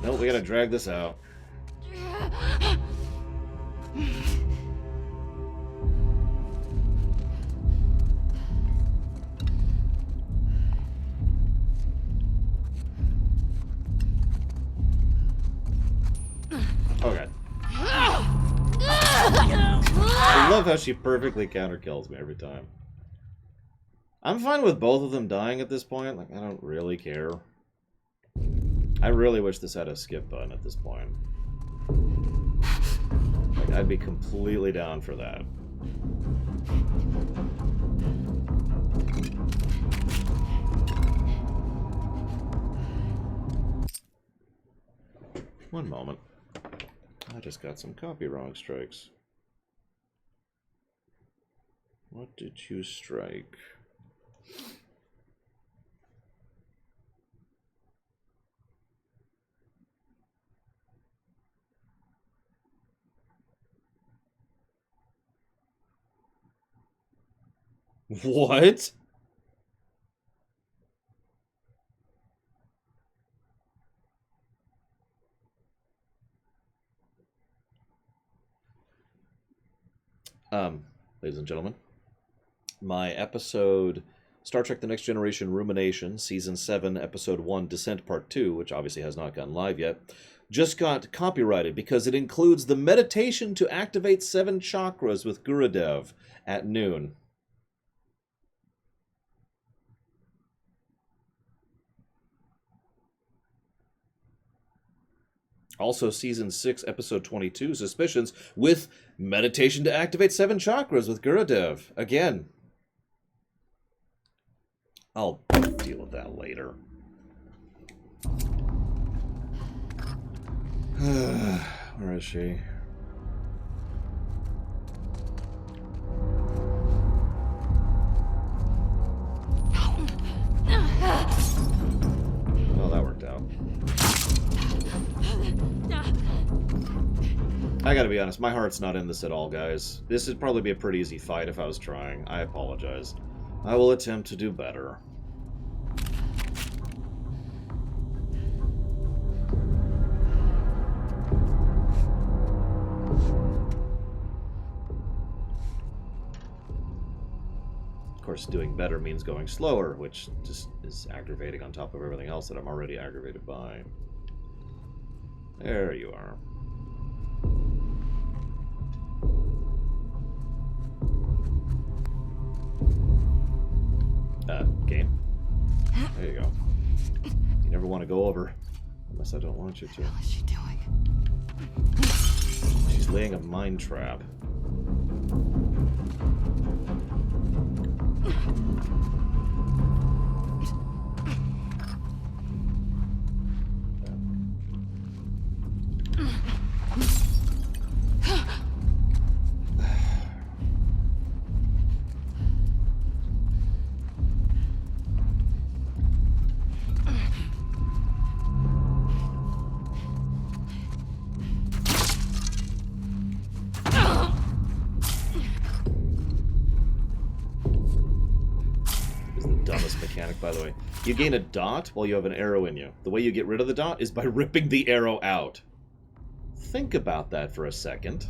Speaker 2: No, we gotta drag this out. Okay. I love how she perfectly counter-kills me every time. I'm fine with both of them dying at this point. Like, I don't really care. I really wish this had a skip button at this point. Like, I'd be completely down for that. One moment. I just got some copy wrong strikes. What did you strike? What? Ladies and gentlemen, my episode Star Trek The Next Generation Rumination, Season 7, Episode 1, Descent Part 2, which obviously has not gone live yet, just got copyrighted because it includes the meditation to activate 7 chakras with Gurudev at noon. Also, Season 6, Episode 22, Suspicions, with meditation to activate 7 chakras with Gurudev. Again. I'll deal with that later. Where is she? Oh, that worked out. I gotta be honest, my heart's not in this at all, guys. This would probably be a pretty easy fight if I was trying. I apologize. I will attempt to do better. Of course, doing better means going slower, which just is aggravating on top of everything else that I'm already aggravated by. There you are. Game. There you go. You never want to go over, unless I don't want you to.
Speaker 9: What is she doing?
Speaker 2: She's laying a mine trap. By the way, you gain a dot while you have an arrow in you. The way you get rid of the dot is by ripping the arrow out. Think about that for a second.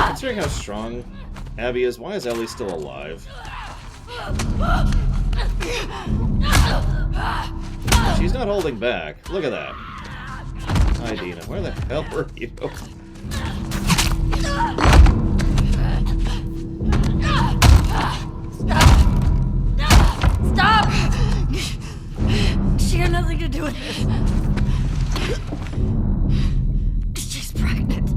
Speaker 2: Considering how strong Abby is, why is Ellie still alive? She's not holding back. Look at that. Hi, Dina. Where the hell were you?
Speaker 6: Stop! She had nothing to do with this. She's pregnant.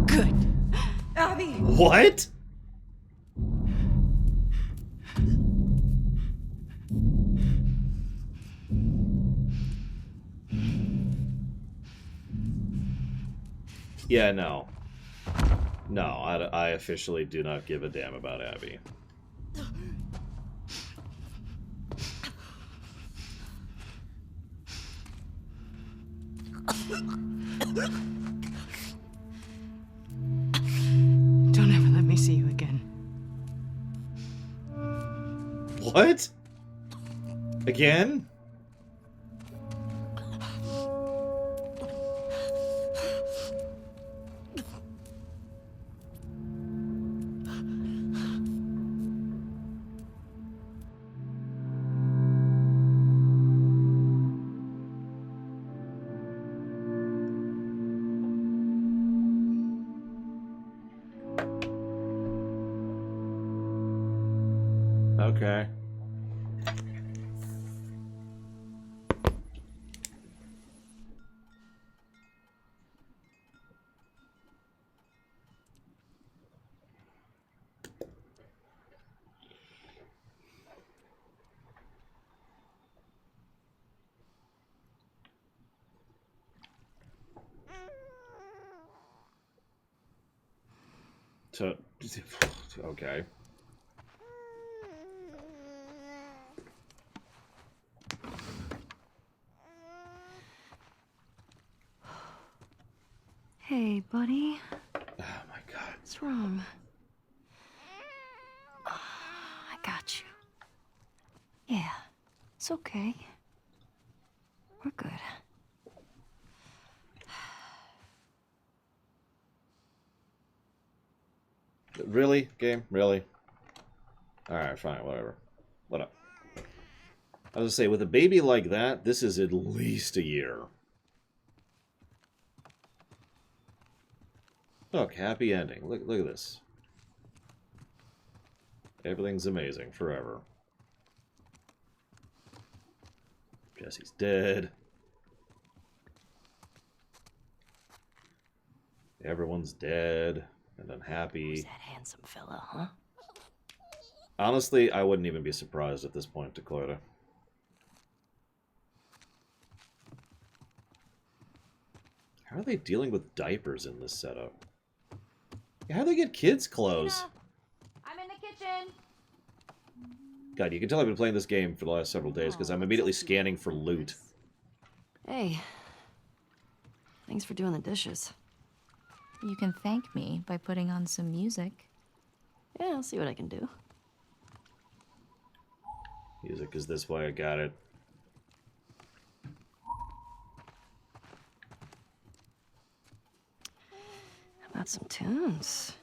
Speaker 6: Good. Abby!
Speaker 2: What? Yeah, no. No, I officially do not give a damn about Abby.
Speaker 3: Don't ever let me see you again.
Speaker 2: What? Again? Okay. So, okay.
Speaker 10: Hey, buddy.
Speaker 2: Oh my god.
Speaker 10: What's wrong? I got you. Yeah, it's okay. We're good.
Speaker 2: Really? Game? Really? Alright, fine, whatever. What up? I was gonna say, with a baby like that, this is at least a year. Look, happy ending. Look at this. Everything's amazing forever. Jesse's dead. Everyone's dead and unhappy.
Speaker 10: Who's that handsome fella, huh?
Speaker 2: Honestly, I wouldn't even be surprised at this point, Dakota. How are they dealing with diapers in this setup? How do they get kids' clothes?
Speaker 6: I'm in the kitchen.
Speaker 2: God, you can tell I've been playing this game for the last several days because I'm immediately scanning for loot.
Speaker 10: Hey. Thanks for doing the dishes.
Speaker 4: You can thank me by putting on some music.
Speaker 10: Yeah, I'll see what I can do.
Speaker 2: Music is this way, I got it.
Speaker 10: How about some tunes?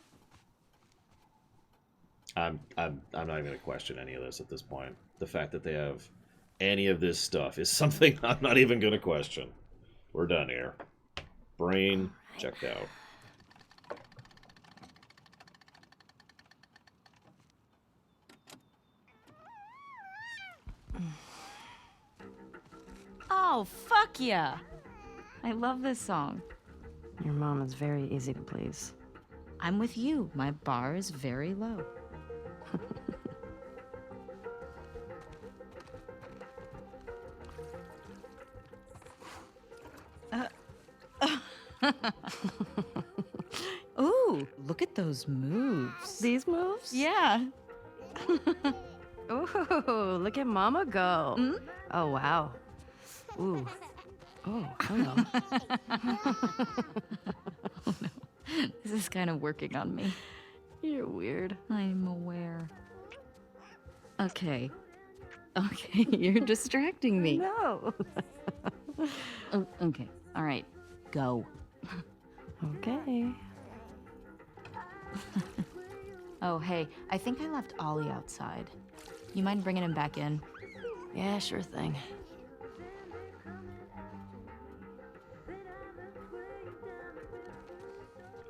Speaker 2: I'm not even gonna question any of this at this point. The fact that they have any of this stuff is something I'm not even gonna question. We're done here. Brain checked out.
Speaker 4: Oh, fuck yeah! I love this song.
Speaker 10: Your mom is very easy to please.
Speaker 4: I'm with you. My bar is very low. Ooh, look at those moves.
Speaker 10: These moves?
Speaker 4: Yeah.
Speaker 10: Ooh, look at Mama go.
Speaker 4: Mm?
Speaker 10: Oh, wow. Ooh. Oh, hello.
Speaker 4: Oh, no. This is kind of working on me.
Speaker 10: You're weird.
Speaker 4: I'm aware. Okay. Okay, you're distracting me.
Speaker 10: No.
Speaker 4: Oh, okay, all right. Go.
Speaker 3: Okay.
Speaker 14: Oh, hey, I think I left Ollie outside. You mind bringing him back in?
Speaker 3: Yeah, sure thing.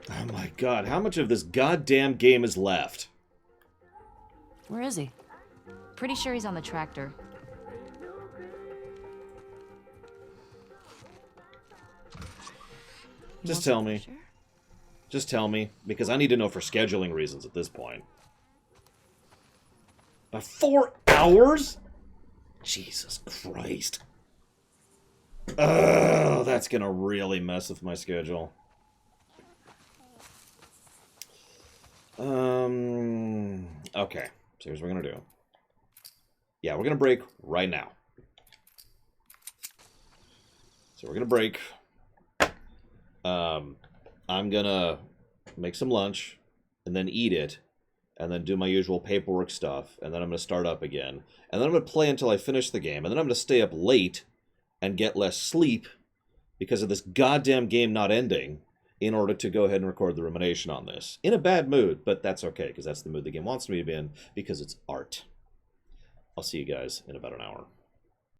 Speaker 2: Oh my god, how much of this goddamn game is left?
Speaker 3: Where is he?
Speaker 14: Pretty sure he's on the tractor.
Speaker 2: Just tell me. Just tell me, because I need to know for scheduling reasons at this point. 4 hours? Jesus Christ. Oh, that's gonna really mess with my schedule. Okay. So here's what we're gonna do. Yeah, we're gonna break right now. So we're gonna break. I'm gonna make some lunch, and then eat it, and then do my usual paperwork stuff, and then I'm gonna start up again. And then I'm gonna play until I finish the game, and then I'm gonna stay up late and get less sleep because of this goddamn game not ending in order to go ahead and record the rumination on this. In a bad mood, but that's okay, because that's the mood the game wants me to be in, because it's art. I'll see you guys in about an hour.